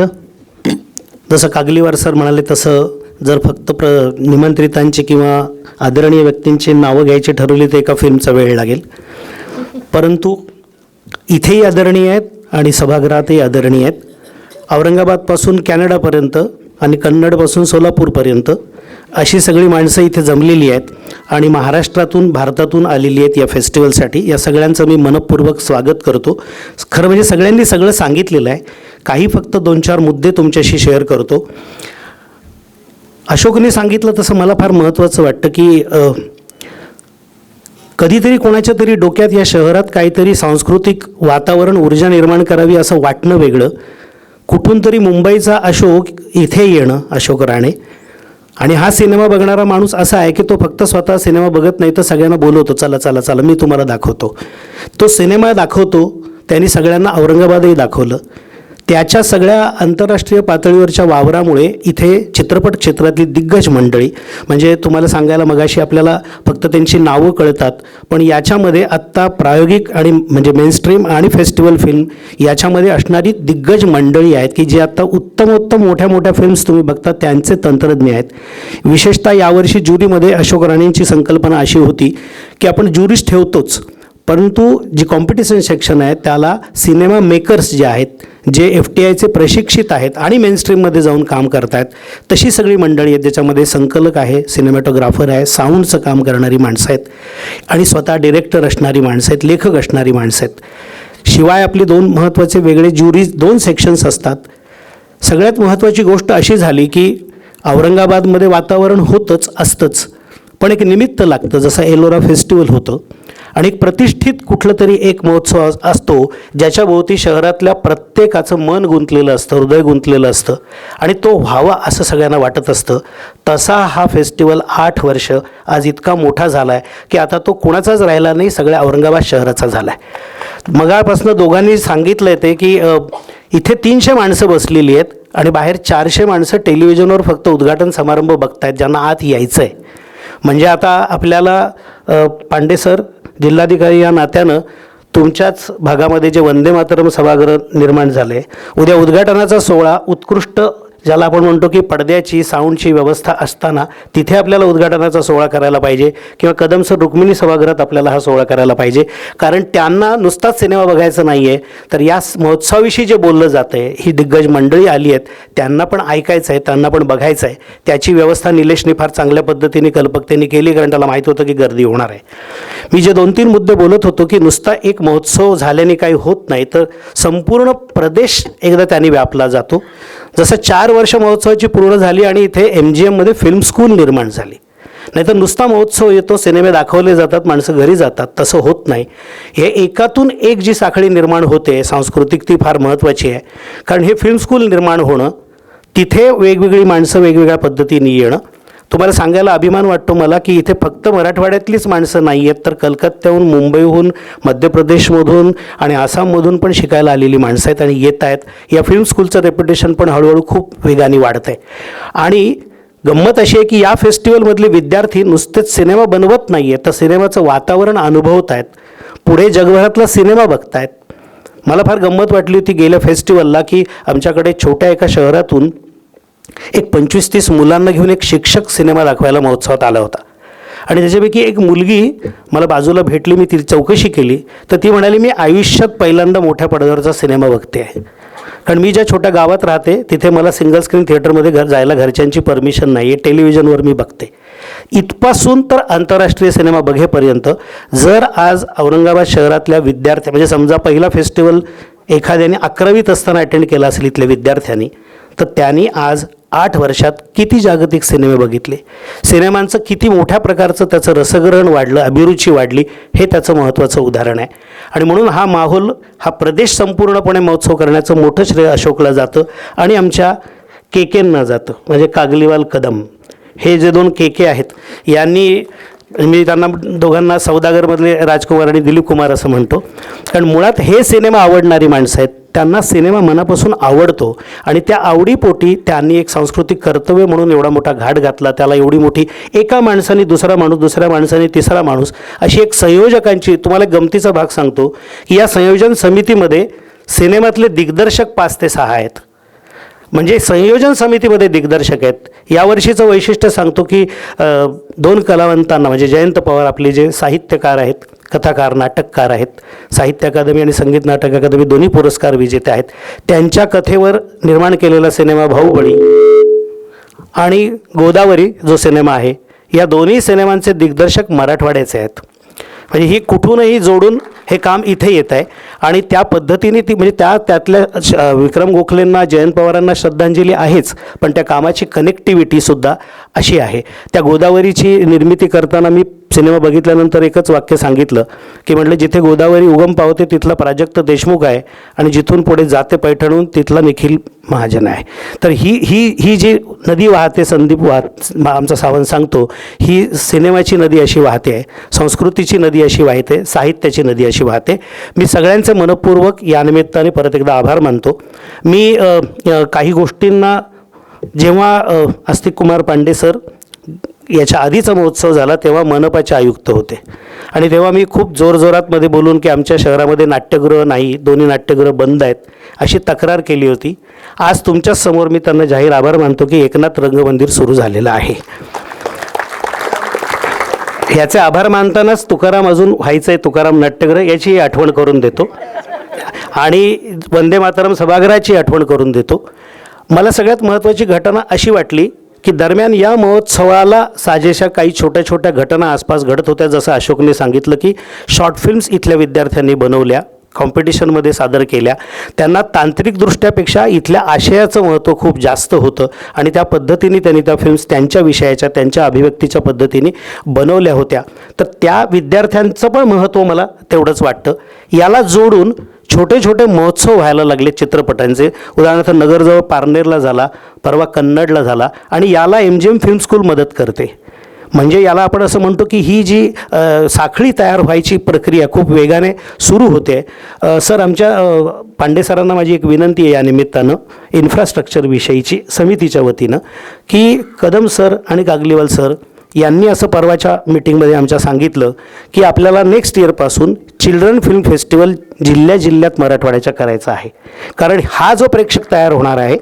जसं कागलीवार सर म्हणाले तसं जर फक्त निमंत्रितांची किंवा आदरणीय व्यक्तींची नावं घ्यायची ठरवली तर एका फिल्मचा वेळ लागेल. परंतु इथेही आदरणीय आहेत आणि सभागृहातही आदरणीय आहेत. औरंगाबादपासून कॅनडापर्यंत आणि कन्नडपासून सोलापूरपर्यंत अशी सगळी माणसं इथे जमलेली आहेत आणि महाराष्ट्रातून, भारतातून आलेली आहेत या फेस्टिवलसाठी. या सगळ्यांचं मी मनपूर्वक स्वागत करतो. खरं म्हणजे सगळ्यांनी सगळं सांगितलेलं आहे, काही फक्त 2-4 मुद्दे तुमच्याशी शेअर करतो. अशोकने सांगितलं तसं मला फार महत्त्वाचं वाटतं की कधीतरी कोणाच्या तरी डोक्यात या शहरात काहीतरी सांस्कृतिक वातावरण, ऊर्जा निर्माण करावी असं वाटणं वेगळं. कुठून तरी मुंबईचा अशोक इथे येणं, अशोक राणे. आणि हा सिनेमा बघणारा माणूस असा आहे की तो फक्त स्वतः सिनेमा बघत नाही तर सगळ्यांना बोलवतो, चला चला चला मी तुम्हाला दाखवतो. तो सिनेमा दाखवतो, त्यांनी सगळ्यांना औरंगाबादही दाखवलं. त्याच्या सगळ्या आंतरराष्ट्रीय पातळीवरच्या वावरामुळे इथे चित्रपट क्षेत्रातली दिग्गज मंडळी, म्हणजे तुम्हाला सांगायला मगाशी आपल्याला फक्त त्यांची नावं कळतात, पण याच्यामध्ये आत्ता प्रायोगिक आणि म्हणजे मेनस्ट्रीम आणि फेस्टिवल फिल्म याच्यामध्ये असणारी दिग्गज मंडळी आहेत की जी आत्ता उत्तमोत्तम मोठ्या मोठ्या फिल्म्स तुम्ही बघता त्यांचे तंत्रज्ञ आहेत. विशेषतः यावर्षी ज्युरीमध्ये अशोक राणेंची संकल्पना अशी होती की आपण ज्युरीज ठेवतोच, परंतु जी कॉम्पिटिशन सेक्शन आहे त्याला सिनेमा मेकर्स जे आहेत, जे FTIचे प्रशिक्षित आहेत आणि मेनस्ट्रीममध्ये जाऊन काम करत आहेत, तशी सगळी मंडळी आहेत. ज्याच्यामध्ये संकलक आहे, सिनेमॅटोग्राफर आहे, साऊंडचं काम करणारी माणसं आहेत आणि स्वतः डिरेक्टर असणारी माणसं आहेत, लेखक असणारी माणसं आहेत. शिवाय आपली 2 महत्त्वाचे वेगळे ज्युरीज, 2 सेक्शन्स असतात. सगळ्यात महत्त्वाची गोष्ट अशी झाली की औरंगाबादमध्ये वातावरण होतंच, असतंच, पण एक निमित्त लागतं. जसं एलोरा फेस्टिवल होतं आणि एक प्रतिष्ठित कुठलं तरी एक महोत्सव असतो ज्याच्याभोवती शहरातल्या प्रत्येकाचं मन गुंतलेलं असतं, हृदय गुंतलेलं असतं आणि तो व्हावा असं सगळ्यांना वाटत असतं. तसा हा फेस्टिवल 8 वर्ष आज इतका मोठा झाला आहे की आता तो कोणाचाच राहिला नाही, सगळ्या औरंगाबाद शहराचा झाला आहे. मगापासून दोघांनी सांगितलं आहे ते की इथे 300 माणसं बसलेली आहेत आणि बाहेर 400 माणसं टेलिव्हिजनवर फक्त उद्घाटन समारंभ बघतायत, ज्यांना आत यायचं आहे. म्हणजे आता आपल्याला पांडे सर, जिल्हाधिकारी या नात्यानं तुमच्याच भागामध्ये जे वंदे मातरम सभागृह निर्माण झाले, उद्या उद्घाटनाचा सोहळा उत्कृष्ट, ज्याला आपण म्हणतो की पडद्याची, साऊंडची व्यवस्था असताना तिथे आपल्याला उद्घाटनाचा सोहळा करायला पाहिजे किंवा कदम सर रुक्मिणी सभागृहात आपल्याला हा सोहळा करायला पाहिजे. कारण त्यांना नुसताच सिनेमा बघायचा नाही आहे, तर या महोत्सवाविषयी जे बोललं जातं आहे, ही दिग्गज मंडळी आली आहेत, त्यांना पण ऐकायचं आहे, त्यांना पण बघायचं आहे. त्याची व्यवस्था निलेशने फार चांगल्या पद्धतीने, कल्पकतेने केली, कारण त्याला माहीत होतं की गर्दी होणार आहे. मी जे 2-3 मुद्दे बोलत होतो की नुसता एक महोत्सव झाल्याने काही होत नाही, तर संपूर्ण प्रदेश एकदा त्यांनी व्यापला जातो. जसं 4 वर्ष महोत्सवाची पूर्ण झाली आणि इथे MGMमध्ये फिल्म स्कूल निर्माण झाली. नाहीतर नुसता महोत्सव येतो, सिनेमे दाखवले जातात, माणसं घरी जातात, तसं होत नाही. हे एकातून एक जी साखळी निर्माण होते सांस्कृतिक, ती फार महत्त्वाची आहे. कारण हे फिल्म स्कूल निर्माण होणं, तिथे वेगवेगळी माणसं वेगवेगळ्या पद्धतीने येणं, तुम्हाला सांगायला अभिमान वाटतो मला की इथे फक्त मराठवाड्यातलीच माणसं नाही आहेत, तर कलकत्त्याहून, मुंबईहून, मध्य प्रदेशमधून आणि आसाममधून पण शिकायला आलेली माणसं आहेत आणि येत आहेत. या फिल्म स्कूलचं रेप्युटेशन पण हळूहळू खूप वेगाने वाढतं आहे. आणि गंमत अशी आहे की या फेस्टिवलमधले विद्यार्थी नुसतेच सिनेमा बनवत नाही आहेत, तर सिनेमाचं वातावरण अनुभवत आहेत, पुढे जगभरातला सिनेमा बघत आहेत. मला फार गंमत वाटली होती गेल्या फेस्टिवलला की आमच्याकडे छोट्या एका शहरातून एक 25-30 मुलांना घेऊन एक शिक्षक सिनेमा दाखवायला महोत्सवात आला होता. आणि त्याच्यापैकी एक मुलगी मला बाजूला भेटली, मी तिची चौकशी केली तर ती म्हणाली, मी आयुष्यात पहिल्यांदा मोठ्या पडद्यावरचा सिनेमा बघते आहे. कारण मी ज्या छोट्या गावात राहते तिथे मला सिंगल स्क्रीन थिएटरमध्ये जायला घरच्यांची परमिशन नाही आहे, टेलिव्हिजनवर मी बघते. इथपासून तर आंतरराष्ट्रीय सिनेमा बघेपर्यंत जर आज औरंगाबाद शहरातल्या विद्यार्थ्या, म्हणजे समजा पहिला फेस्टिवल एखाद्याने 11वीत असताना अटेंड केला असेल इथल्या विद्यार्थ्यांनी, तर त्यांनी आज 8 वर्षात किती जागतिक सिनेमे बघितले, सिनेमांचं किती मोठ्या प्रकारचं त्याचं रसग्रहण वाढलं, अभिरुची वाढली, हे त्याचं महत्त्वाचं उदाहरण आहे. आणि म्हणून हा माहोल, हा प्रदेश संपूर्णपणे महोत्सव करण्याचं मोठं श्रेय अशोकला जातं आणि आमच्या केकेंना जातं. म्हणजे कागलीवाल कदम हे जे 2 केके आहेत, यांनी, मी त्यांना दोघांना सौदागरमधले राजकुमार आणि दिलीप कुमार असं म्हणतो, कारण मुळात हे सिनेमा आवडणारी माणसं आहेत, त्यांना सिनेमा मनापासून आवडतो आणि त्या आवडीपोटी त्यांनी एक सांस्कृतिक कर्तव्य म्हणून एवढा मोठा घाट घातला, त्याला एवढी मोठी, एका माणसाने दुसरा माणूस, दुसऱ्या माणसाने तिसरा माणूस, अशी एक संयोजकांची, तुम्हाला गमतीचा भाग सांगतो की या संयोजन समितीमध्ये सिनेमातले दिग्दर्शक 5 ते 6 आहेत. म्हणजे संयोजन समितीमध्ये दिग्दर्शक आहेत. यावर्षीचं वैशिष्ट्य सांगतो की 2 कलावंतांना, म्हणजे जयंत पवार आपले जे साहित्यकार आहेत, कथाकार, नाटककार आहेत, साहित्य अकादमी आणि संगीत नाटक अकादमी दोन्ही पुरस्कार विजेते आहेत, त्यांच्या कथेवर निर्माण केलेला सिनेमा बाहुबली आणि गोदावरी जो सिनेमा आहे, या दोन्ही सिनेमांचे दिग्दर्शक मराठवाड्याचे आहेत. म्हणजे ही कुठूनही जोडून हे काम इथे येत आहे आणि त्या पद्धतीने ती, म्हणजे त्यातल्या विक्रम गोखलेंना, जयंत पवारांना श्रद्धांजली आहेच, पण त्या कामाची कनेक्टिव्हिटीसुद्धा अशी आहे. त्या गोदावरीची निर्मिती करताना मी सिनेमा बघितल्यानंतर एकच वाक्य सांगितलं की म्हटलं, जिथे गोदावरी उगम पावते तिथला प्राजक्त देशमुख आहे आणि जिथून पुढे जाते पैठणहून तिथला निखिल महाजन आहे. तर ही जी नदी वाहते, संदीप आमचा सावंत सांगतो, ही सिनेमाची नदी अशी वाहते आहे, संस्कृतीची नदी अशी वाहते, साहित्याची नदी अशी वाहते. मी सगळ्यांचे मनपूर्वक या निमित्ताने परत एकदा आभार मानतो. मी काही गोष्टींना, जेव्हा आस्तिक कुमार पांडे सर याच्या आधीचा महोत्सव झाला तेव्हा मनपाचे आयुक्त होते आणि तेव्हा मी खूप जोरजोरात मध्ये बोलून की आमच्या शहरामध्ये नाट्यगृह नाही, 2 नाट्यगृह बंद आहेत, अशी तक्रार केली होती. आज तुमच्याच समोर मी त्यांना जाहीर आभार मानतो की एकनाथ रंगमंदिर सुरू झालेलं आहे. ह्याचे आभार मानतानाच तुकाराम अजून व्हायचं आहे, तुकाराम नाट्यगृह, याची आठवण करून देतो आणि वंदे मातरम सभागृहाची आठवण करून देतो. मला सगळ्यात महत्त्वाची घटना अशी वाटली की दरम्यान या महोत्सवाला साजेशा काही छोट्या छोट्या घटना आसपास घडत होत्या. जसं अशोकने सांगितलं की शॉर्ट फिल्म्स इथल्या विद्यार्थ्यांनी बनवल्या, कॉम्पिटिशनमध्ये सादर केल्या, त्यांना तांत्रिकदृष्ट्यापेक्षा इथल्या आशयाचं महत्त्व खूप जास्त होतं आणि त्या पद्धतीने त्यांनी त्या फिल्म्स त्यांच्या विषयाच्या, त्यांच्या अभिव्यक्तीच्या पद्धतीने बनवल्या होत्या. तर त्या विद्यार्थ्यांचं पण महत्त्व मला तेवढंच वाटतं. याला जोडून छोटे छोटे महोत्सव व्हायला लागले चित्रपटांचे. उदाहरणार्थ नगरजवळ पारनेरला झाला, परवा कन्नडला झाला आणि याला MGM फिल्म स्कूल मदत करते. म्हणजे याला आपण असं म्हणतो की ही जी साखळी तयार व्हायची प्रक्रिया खूप वेगाने सुरू होते. सर, आमच्या पांडे सरांना माझी एक विनंती आहे या निमित्तानं, इन्फ्रास्ट्रक्चरविषयीची समितीच्या वतीनं, की कदम सर आणि कागलीवाल सर यांनी असं परवाच्या मीटिंगमध्ये आमच्या सांगितलं की आपल्याला नेक्स्ट इयरपासून चिल्ड्रन फिल्म फेस्टिवल जिल्ह्यात मराठवाड्याच्या करायचा आहे. कारण हा जो प्रेक्षक तयार होणार आहे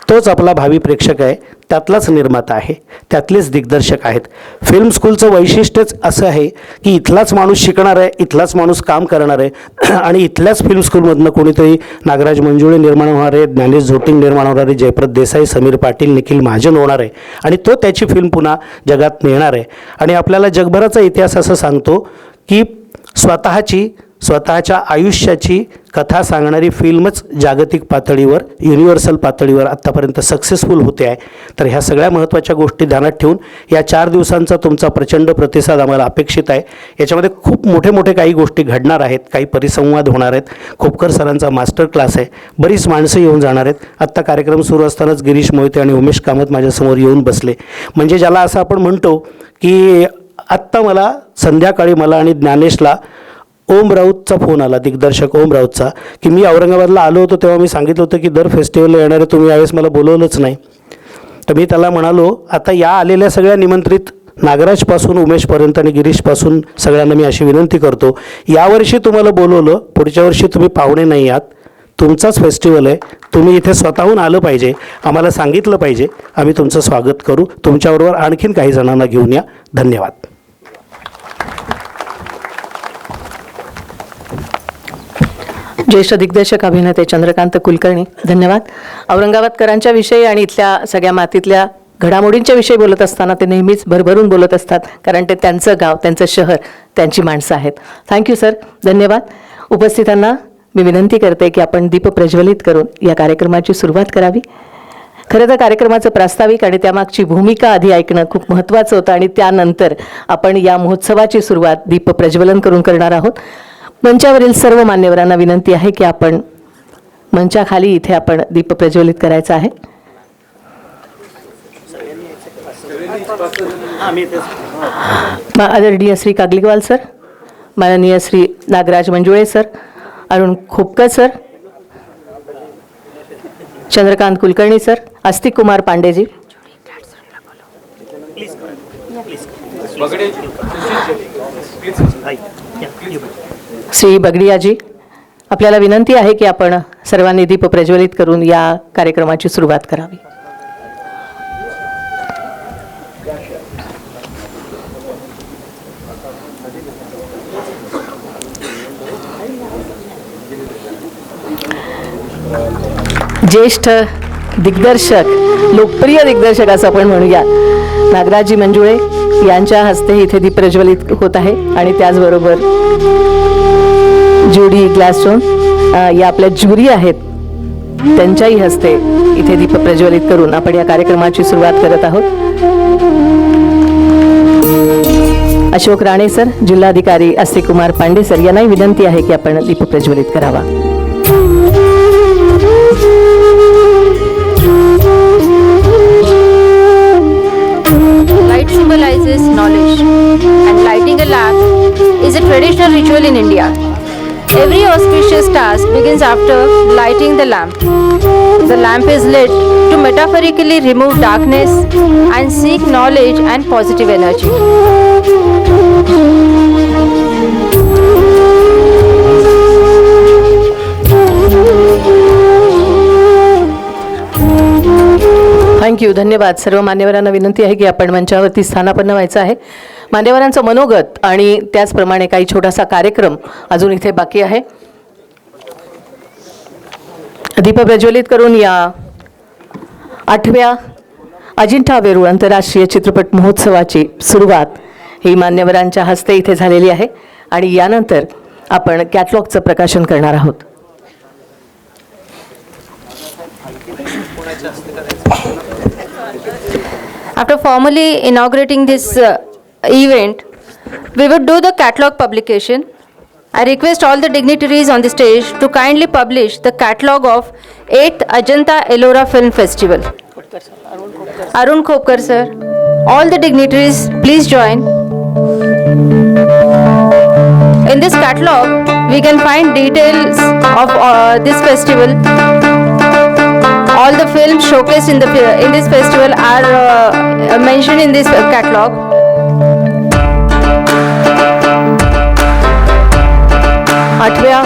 तोच आपला भावी प्रेक्षक आहे, त्यातलाच निर्माता आहे, त्यातलेच दिग्दर्शक आहेत. फिल्म स्कूलचं वैशिष्ट्यच असं आहे की इथलाच माणूस शिकणार आहे, इथलाच माणूस काम करणार आहे आणि इथल्याच फिल्म स्कूलमधनं कोणीतरी नागराज मंजुळे निर्माण होणार आहे, ज्ञानेश झोटिंग निर्माण होणार आहे, जयप्रद देसाई, समीर पाटील, निखिल महाजन होणार आहे आणि तो त्याची फिल्म पुन्हा जगात नेणार आहे. आणि आपल्याला जगभराचा इतिहास असं सांगतो की स्वतःची स्वतःच्या आयुष्याची कथा सांगणारी फिल्मच जागतिक पातळीवर युनिव्हर्सल पातळीवर आत्तापर्यंत सक्सेसफुल होते आहे. तर ह्या सगळ्या महत्त्वाच्या गोष्टी ध्यानात ठेवून या 4 दिवसांचा तुमचा प्रचंड प्रतिसाद आम्हाला अपेक्षित आहे. याच्यामध्ये खूप मोठे मोठे काही गोष्टी घडणार आहेत, काही परिसंवाद होणार आहेत. खोपकर सरांचा मास्टर क्लास आहे, बरीच माणसं येऊन जाणार आहेत. आत्ता कार्यक्रम सुरू असतानाच गिरीश मोहिते आणि उमेश कामत माझ्यासमोर येऊन बसले. म्हणजे ज्याला असं आपण म्हणतो की आत्ता मला संध्याकाळी मला आणि ज्ञानेशला ओम राऊतचा फोन आला, दिग्दर्शक ओम राऊतचा, की मी औरंगाबादला आलो होतो तेव्हा मी सांगितलं होतं की दर फेस्टिवलला येणारे तुम्ही यावेळेस मला बोलवलंच नाही. तर मी त्याला म्हणालो आता या आलेल्या सगळ्या निमंत्रित नागराजपासून उमेशपर्यंत आणि गिरीशपासून सगळ्यांना मी अशी विनंती करतो, यावर्षी तुम्हाला बोलवलं, पुढच्या वर्षी तुम्ही पाहुणे नाही आहात, तुमचाच फेस्टिवल आहे, तुम्ही इथे स्वतःहून आलं पाहिजे, आम्हाला सांगितलं पाहिजे, आम्ही तुमचं स्वागत करू. तुमच्याबरोबर आणखीन काही जणांना घेऊन या. धन्यवाद. ज्येष्ठ दिग्दर्शक अभिनेते चंद्रकांत कुलकर्णी, धन्यवाद. औरंगाबादकरांच्या विषयी आणि इथल्या सगळ्या मातीतल्या घडामोडींच्या विषयी बोलत असताना ते नेहमीच भरभरून बोलत असतात, कारण ते त्यांचं गाव, त्यांचं शहर, त्यांची माणसं आहेत. थँक्यू सर, धन्यवाद. उपस्थितांना मी विनंती करते की आपण दीप प्रज्वलित करून या कार्यक्रमाची सुरुवात करावी. खरं तर कार्यक्रमाचं प्रास्ताविक आणि त्यामागची भूमिका आधी ऐकणं खूप महत्त्वाचं होतं आणि त्यानंतर आपण या महोत्सवाची सुरुवात दीप प्रज्वलन करून करणार आहोत. मंचावरील सर्व मान्यवरांना विनंती आहे की आपण मंचाखाली इथे आपण दीप प्रज्वलित करायचा आहे. आदरणीय श्री कागलीवाल सर, माननीय Shri Nagraj Manjule sir, Arun Khopkar sir, Chandrakant Kulkarni sir, Astik Kumar पांडेजी, श्री बगडियाजी, आपल्याला विनंती आहे की आपण सर्वांनी दीप प्रज्वलित करून या कार्यक्रमाची सुरुवात करावी. ज्येष्ठ दिग्दर्शक, लोकप्रिय दिग्दर्शक असं आपण म्हणूया, नागराजी मंजुळे यांच्या हस्ते इथे दीप प्रज्वलित होत आहे आणि त्याचबरोबर ज्युडी ग्लासस्टोन या आपल्या ज्युरी आहेत, त्यांच्याही हस्ते इथे दीप प्रज्वलित करून आपण या कार्यक्रमाची सुरुवात करत आहोत. अशोक राणे सर, जिल्हाधिकारी अस्तिक कुमार पांडे सर यांनाही विनंती आहे की आपण दीप प्रज्वलित करावा. Light symbolizes knowledge, and lighting a lamp is a traditional ritual in India. Every auspicious task begins after lighting the lamp. The lamp is lit to metaphorically remove darkness and seek knowledge and positive energy. Thank you, धन्यवाद. सर्व मान्यवरांना विनंती आहे की आपण मंचावरती स्थानापन्न व्हायचं आहे. मान्यवरांचं मनोगत आणि त्याचप्रमाणे काही छोटासा कार्यक्रम अजून इथे बाकी आहे. दीप प्रज्वलित करून या 8व्या अजिंठा वेरूळ आंतरराष्ट्रीय चित्रपट महोत्सवाची सुरुवात ही मान्यवरांच्या हस्ते इथे झालेली आहे आणि यानंतर आपण कॅटलॉगचं प्रकाशन करणार आहोत. After formally inaugurating this event, we would do the catalog publication. I request all the dignitaries on the stage to kindly publish the catalog of 8th Ajanta Ellora Film Festival. Arun Khopkar sir, all the dignitaries please join. In this catalog, we can find details of this festival. All the films showcased in this festival are mentioned in this catalog. आठव्या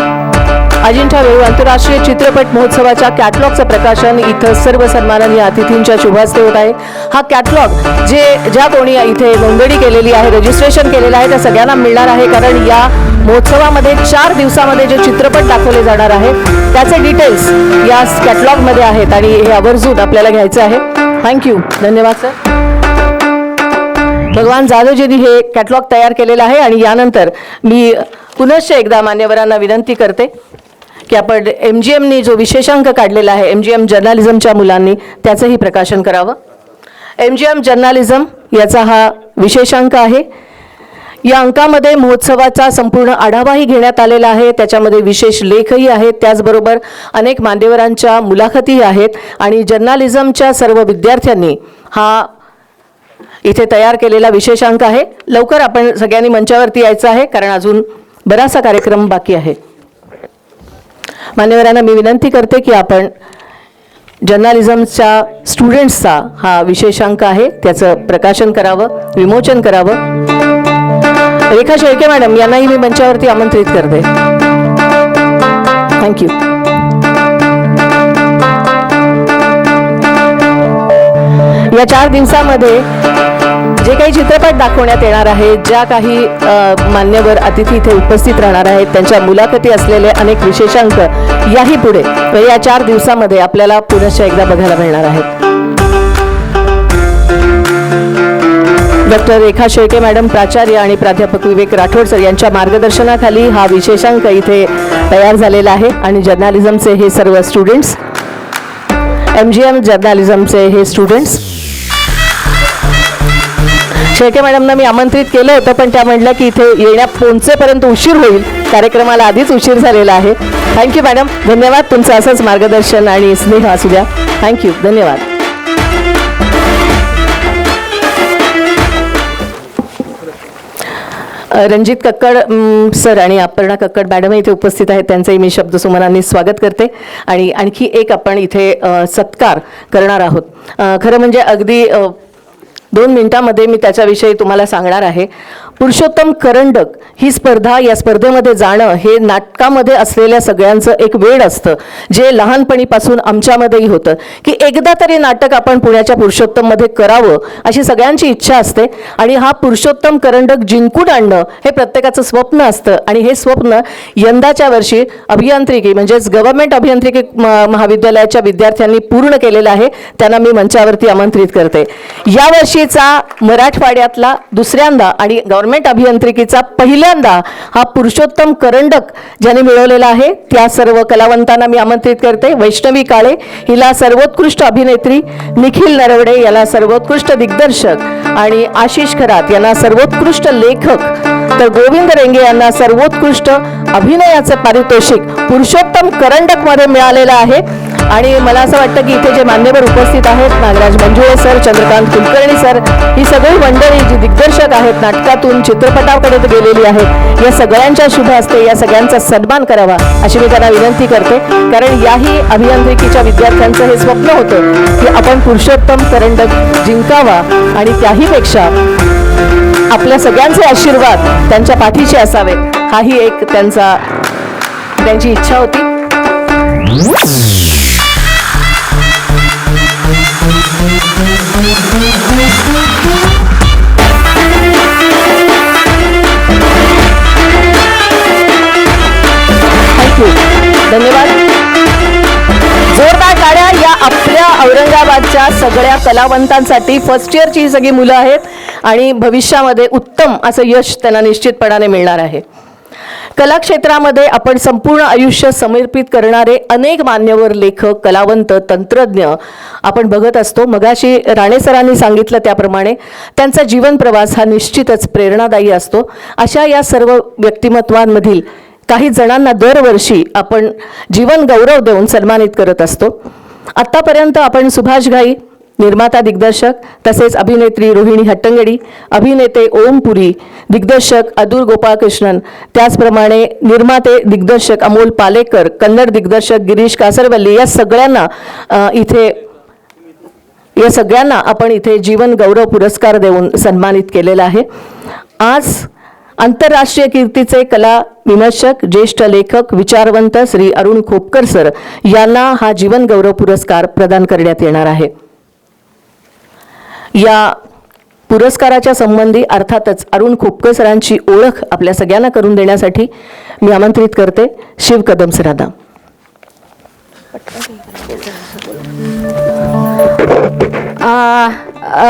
अजिंठा वेरूळ आंतरराष्ट्रीय चित्रपट महोत्सवाच्या कॅटलॉगचं प्रकाशन इथं सर्व सन्माननीय अतिथींच्या शुभहस्ते होत आहे. हा कॅटलॉग ज्या कोणी इथे नोंदणी केलेली आहे, रजिस्ट्रेशन केलेलं आहे, त्या सगळ्यांना मिळणार आहे, कारण या महोत्सवामध्ये 4 दिवसामध्ये जे चित्रपट दाखवले जाणार आहेत त्याचे डिटेल्स या कॅटलॉगमध्ये आहेत आणि हे आवर्जून आपल्याला घ्यायचं आहे. थँक्यू, धन्यवाद सर. भगवान जाधवजींनी हे कॅटलॉग तयार केलेलं आहे आणि यानंतर मी पुनश्च एकदा मान्यवरांना विनंती करते की आपण MGMनी जो विशेषांक काढलेला आहे MGM जर्नलिझमच्या मुलांनी त्याचंही प्रकाशन करावं. MGM जर्नलिझम याचा हा विशेषांक आहे. या अंकामध्ये महोत्सवाचा संपूर्ण आढावाही घेण्यात आलेला आहे. त्याच्यामध्ये विशेष लेखही आहेत, त्याचबरोबर अनेक मान्यवरांच्या मुलाखतीही आहेत आणि जर्नलिझमच्या सर्व विद्यार्थ्यांनी हा इथे तयार केलेला विशेषांक आहे. लवकर आपण सगळ्यांनी मंचावरती यायचं आहे कारण अजून बराचसा कार्यक्रम बाकी आहे. मान्यवरांना मी विनंती करते की आपण जर्नलिझमच्या स्टुडंट्सचा हा विशेषांक आहे त्याचं प्रकाशन करावं, विमोचन करावं. रेखा शेळके मॅडम यांनाही मी मंचावरती आमंत्रित करते. थँक्यू. या 4 दिवसामध्ये जे काही चित्रपट दाखवण्यात येणार आहे, ज्या काही मान्यवर अतिथी इथे उपस्थित राहणार आहेत, त्यांच्या मुलाखती असलेले अनेक विशेषांक याही पुढे या 4 दिवसामध्ये आपल्याला पुनश्च एकदा बघायला मिळणार आहेत. डॉक्टर रेखा शेळके मॅडम प्राचार्य आणि प्राध्यापक विवेक राठोड सर यांच्या मार्गदर्शनाखाली हा विशेषांक इथे तयार झालेला आहे आणि जर्नलिझमचे हे सर्व स्टुडंट्स, MGM जर्नलिझमचे हे स्टुडंट्स. शेळके मॅडमना मी आमंत्रित केलं होतं पण त्या म्हटलं की इथे येण्या पोहोचेपर्यंत उशीर होईल, कार्यक्रमाला आधीच उशीर झालेला आहे. थँक्यू मॅडम, धन्यवाद. तुमचं असंच मार्गदर्शन आणि स्नेह असू द्या. थँक्यू, धन्यवाद. रणजित कक्कड सर आणि अपर्णा कक्कड मॅडम इथे उपस्थित आहेत, त्यांचंही मी शब्दसुमनांनी स्वागत करते. आणि आणखी एक आपण इथे सत्कार करणार आहोत. खरं म्हणजे अगदी 2 मिनिटांमध्ये मी त्याच्याविषयी तुम्हाला सांगणार आहे. पुरुषोत्तम करंडक ही स्पर्धा, या स्पर्धेमध्ये जाणं हे नाटकामध्ये असलेल्या सगळ्यांचं एक वेड असतं, जे लहानपणीपासून आमच्यामध्येही होतं की एकदा तरी नाटक आपण पुण्याच्या पुरुषोत्तममध्ये करावं अशी सगळ्यांची इच्छा असते. आणि हा पुरुषोत्तम करंडक जिंकून आणणं हे प्रत्येकाचं स्वप्न असतं आणि हे स्वप्न यंदाच्या वर्षी अभियांत्रिकी म्हणजेच गव्हर्नमेंट अभियांत्रिकी महाविद्यालयाच्या विद्यार्थ्यांनी पूर्ण केलेलं आहे. त्यांना मी मंचावरती आमंत्रित करते. यावर्षीचा मराठवाड्यातला दुसऱ्यांदा आणि गव्हर्नमेंट अभियांत्रिकीचा पहिल्यांदा हा पुरुषोत्तम करंडक ज्यांनी मिळवलेला आहे त्या सर्व कलावंतांना मी आमंत्रित करते. वैष्णवी काळे हिला सर्वोत्कृष्ट अभिनेत्री, निखिल नरवडे याला सर्वोत्कृष्ट दिग्दर्शक आणि आशिष खरात यांना सर्वोत्कृष्ट लेखक, तर गोविंद रेंगे यांना सर्वोत्कृष्ट अभिनयाचे पारितोषिक पुरुषोत्तम करंडक मध्ये मिळालेलं आहे. आणि मला असं वाटतं की इथे जे मान्यवर उपस्थित आहेत, नागराज मंजुळे सर, चंद्रकांत कुलकर्णी सर, ही सगळी मंडळी जी दिग्दर्शक आहेत, नाटकातून चित्रपटाकडे गेलेली आहेत, या सगळ्यांच्या शुभ हस्ते या सगळ्यांचा सन्मान करावा अशी मी त्यांना विनंती करते. कारण याही अभियांत्रिकीच्या विद्यार्थ्यांचं हे स्वप्न होतं की आपण पुरुषोत्तम करंडक जिंकावा आणि त्याहीपेक्षा आपल्या सगळ्यांचे आशीर्वाद त्यांच्या पाठीशी असावेत, हाही एक त्यांची इच्छा होती. थँक्यू, धन्यवाद. जोरदार टाळ्या या आपल्या औरंगाबादच्या सगळ्या कलावंतांसाठी. फर्स्ट इयरची ही सगळी मुलं आहेत आणि भविष्यामध्ये उत्तम असं यश त्यांना निश्चितपणाने मिळणार आहे. कला क्षेत्रामध्ये आपण संपूर्ण आयुष्य समर्पित करणारे अनेक मान्यवर, लेखक, कलावंत, तंत्रज्ञ आपण बघत असतो. मगाशी राणे सरांनी सांगितलं त्याप्रमाणे त्यांचा जीवन प्रवास हा निश्चितच प्रेरणादायी असतो. अशा या सर्व व्यक्तिमत्वांमधील काही जणांना दरवर्षी आपण जीवन गौरव देऊन सन्मानित करत असतो. आत्तापर्यंत आपण सुभाष घाई, निर्माता दिग्दर्शक, तसेच अभिनेत्री रोहिणी हट्टंगडी, अभिनेते ओम पुरी, दिग्दर्शक अदूर गोपाळकृष्णन, त्याचप्रमाणे निर्माते दिग्दर्शक अमोल पालेकर, कन्नड दिग्दर्शक गिरीश कासरवल्ली या सगळ्यांना आपण इथे जीवन गौरव पुरस्कार देऊन सन्मानित केलेला आहे. आज आंतरराष्ट्रीय कीर्तीचे कला विमर्शक, ज्येष्ठ लेखक, विचारवंत श्री अरुण खोपकर सर यांना हा जीवन गौरव पुरस्कार प्रदान करण्यात येणार आहे. या पुरस्काराच्या संबंधी अर्थातच अरुण खोपकर सरांची ओळख आपल्या सगळ्यांना करून देण्यासाठी मी आमंत्रित करते शिव कदम सरांना.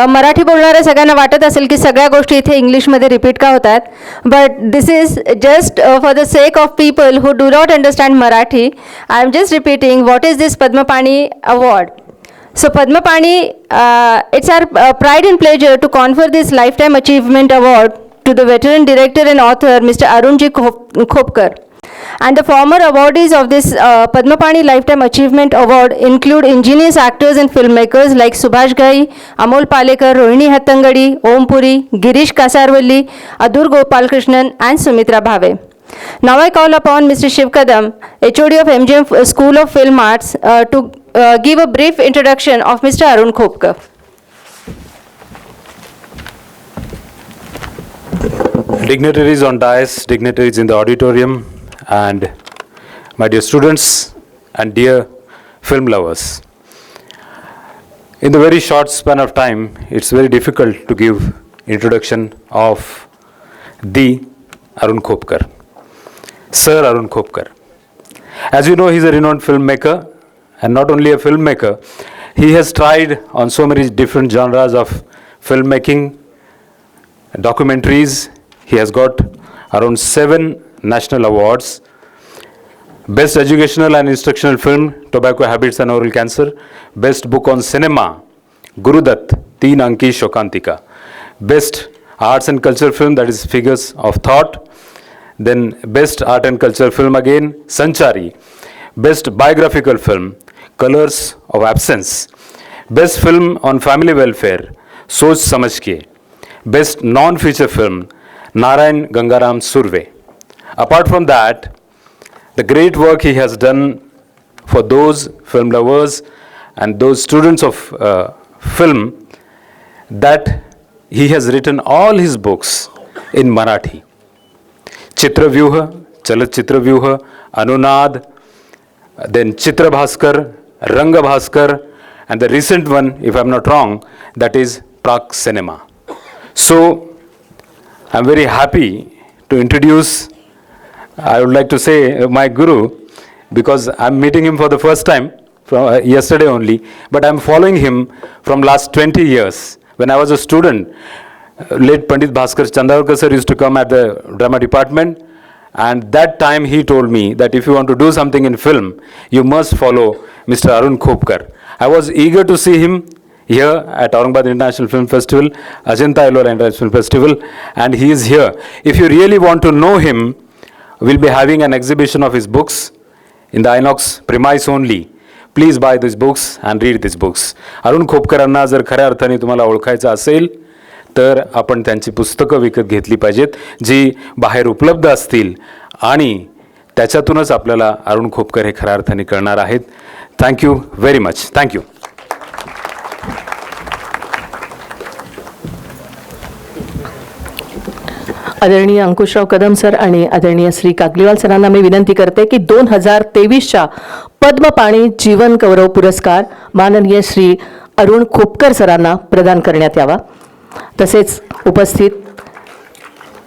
मराठी बोलणाऱ्या सगळ्यांना वाटत असेल की सगळ्या गोष्टी इथे इंग्लिशमध्ये रिपीट का होतात, but this is just for the sake of people who do not understand Marathi. I am just repeating what is this Padmapani award. So Padmapani, it's our pride and pleasure to confer this Lifetime Achievement Award to the veteran director and author, Mr. Arunji Khopkar. And the former awardees of this Padmapani Lifetime Achievement Award include ingenious actors and filmmakers like Subhash Ghai, Amol Palekar, Rohini Hattangadi, Om Puri, Girish Kasarvalli, Adur Gopalkrishnan, and Sumitra Bhave. Now I call upon Mr. Shiv Kadam, HOD of MGM School of Film Arts, to give a brief introduction of Mr. Arun Khopkar. Dignitaries on dais, dignitaries in the auditorium, and my dear students and dear film lovers. In the very short span of time, it's very difficult to give introduction of the Arun Khopkar. Sir Arun Khopkar. As you know, he's a renowned filmmaker, and not only a filmmaker, he has tried on so many different genres of filmmaking, documentaries. He has got around 7 national awards. Best Educational and Instructional Film, Tobacco Habits and Oral Cancer. Best Book on Cinema, Gurudutt, 3 Anki Shokantika. Best Arts and Culture Film, that is Figures of Thought. Then Best Art and Culture Film again, Sanchari. Best Biographical Film, Colors of Absence. Best Film on Family Welfare, Soch Samajh Ke. Best Non-Feature Film, Narayan Gangaram Surve. Apart from that, the great work he has done for those film lovers and those students of film, that he has written all his books in Marathi. Chitravyuha, Chalat Chitravyuha, Anunad, then Chitra Bhaskar, Ranga Bhaskar, and the recent one, if I'm not wrong, that is Prague Cinema. So, I'm very happy to introduce, I would like to say, my guru, because I'm meeting him for the first time, from yesterday only, but I'm following him from last 20 years. When I was a student, late Pandit Bhaskar Chandavarkar sir used to come at the drama department, and that time he told me that if you want to do something in film, you must follow Mr. Arun Khopkar. I was eager to see him here at Aurangabad International Film Festival, Ajanta Ellora International Film Festival, and he is here. If you really want to know him, we'll be having an exhibition of his books in the Inox premise only. Please buy these books and read these books. Arun Khopkaranna जर खऱ्या अर्थाने तुम्हाला ओळखायचं असेल तर आपण त्यांची पुस्तकं विकत घेतली पाहिजेत, जी बाहेर उपलब्ध असतील, आणि त्याच्यातूनच आपल्याला अरुण खोपकर हे खऱ्या अर्थाने कळणार आहेत. Thank you very much. थँक्यू. आदरणीय अंकुशराव कदम सर आणि आदरणीय श्री कागलीवाल सरांना मी विनंती करते की 2023च्या पद्मपाणी जीवन गौरव पुरस्कार माननीय श्री अरुण खोपकर सरांना प्रदान करण्यात यावा. तसेच उपस्थित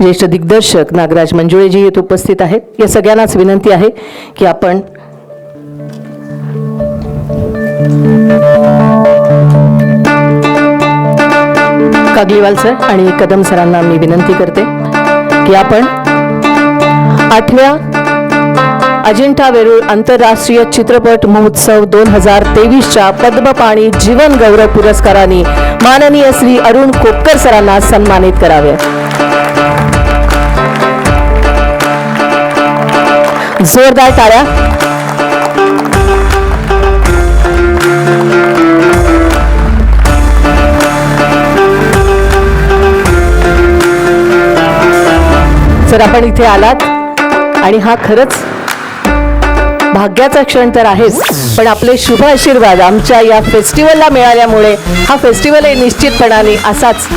ज्येष्ठ दिग्दर्शक नागराज मंजुळेजी येथे उपस्थित आहेत. या सगळ्यांनाच विनंती आहे की आपण कागलीवाल सर आणि कदम सरांना मी विनंती करते की आपण 8व्या अजिंठा वेरूळ आंतरराष्ट्रीय चित्रपट महोत्सव 2023च्या पद्मपाणी जीवन गौरव पुरस्काराने माननीय श्री अरुण खोपकर सरांना सन्मानित करावे. जोरदार टाळ्या. सर आपण इथे आलात आणि हा खरंच भाग्याचा क्षण तर आहेच, पण आपले शुभ आशीर्वाद आमच्या या फेस्टिवलला मिळाल्यामुळे हा फेस्टिवल निश्चितपणाने असाच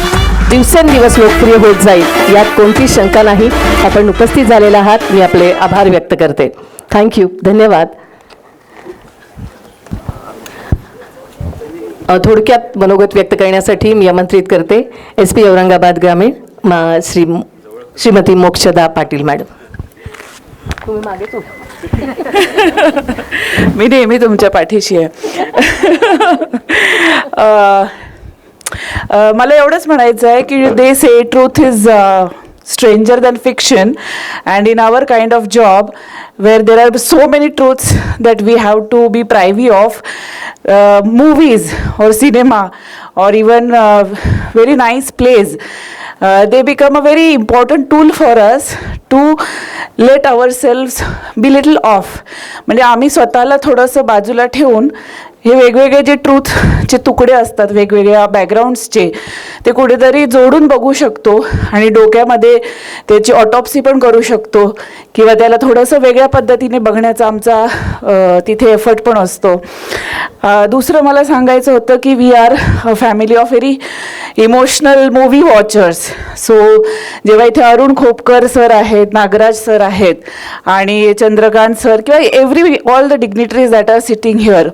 दिवसेंदिवस लोकप्रिय होत जाईल, यात कोणती शंका नाही. आपण उपस्थित झालेला आहात, मी आपले आभार व्यक्त करते. थँक्यू. धन्यवाद. थोडक्यात मनोगत व्यक्त करण्यासाठी मी आमंत्रित करते SP औरंगाबाद ग्रामीण श्रीमती मोक्षदा पाटील मॅडम. तुम्ही मागेच उभा. मी नेहमी तुमच्या पाठीशी आहे. मला एवढंच म्हणायचं आहे की they say truth is stranger than fiction, and in our kind of job where there are so many truths that we have to be privy of, movies or cinema or even very nice plays, they become a very important tool for us to let ourselves be little off. म्हणजे आम्ही स्वतःला थोडंसं बाजूला ठेवून हे वेगवेगळे जे ट्रूथचे तुकडे असतात वेगवेगळ्या बॅकग्राऊंड्सचे ते कुठेतरी जोडून बघू शकतो आणि डोक्यामध्ये त्याची ऑटोप्सी पण करू शकतो किंवा त्याला थोडंसं वेगळ्या पद्धतीने बघण्याचा आमचा तिथे एफर्ट पण असतो. दुसरं मला सांगायचं होतं की we are a family of very emotional movie watchers. So जेव्हा इथे अरुण खोपकर सर आहेत, नागराज सर आहेत आणि चंद्रकांत सर किंवा all the dignitaries that are sitting here,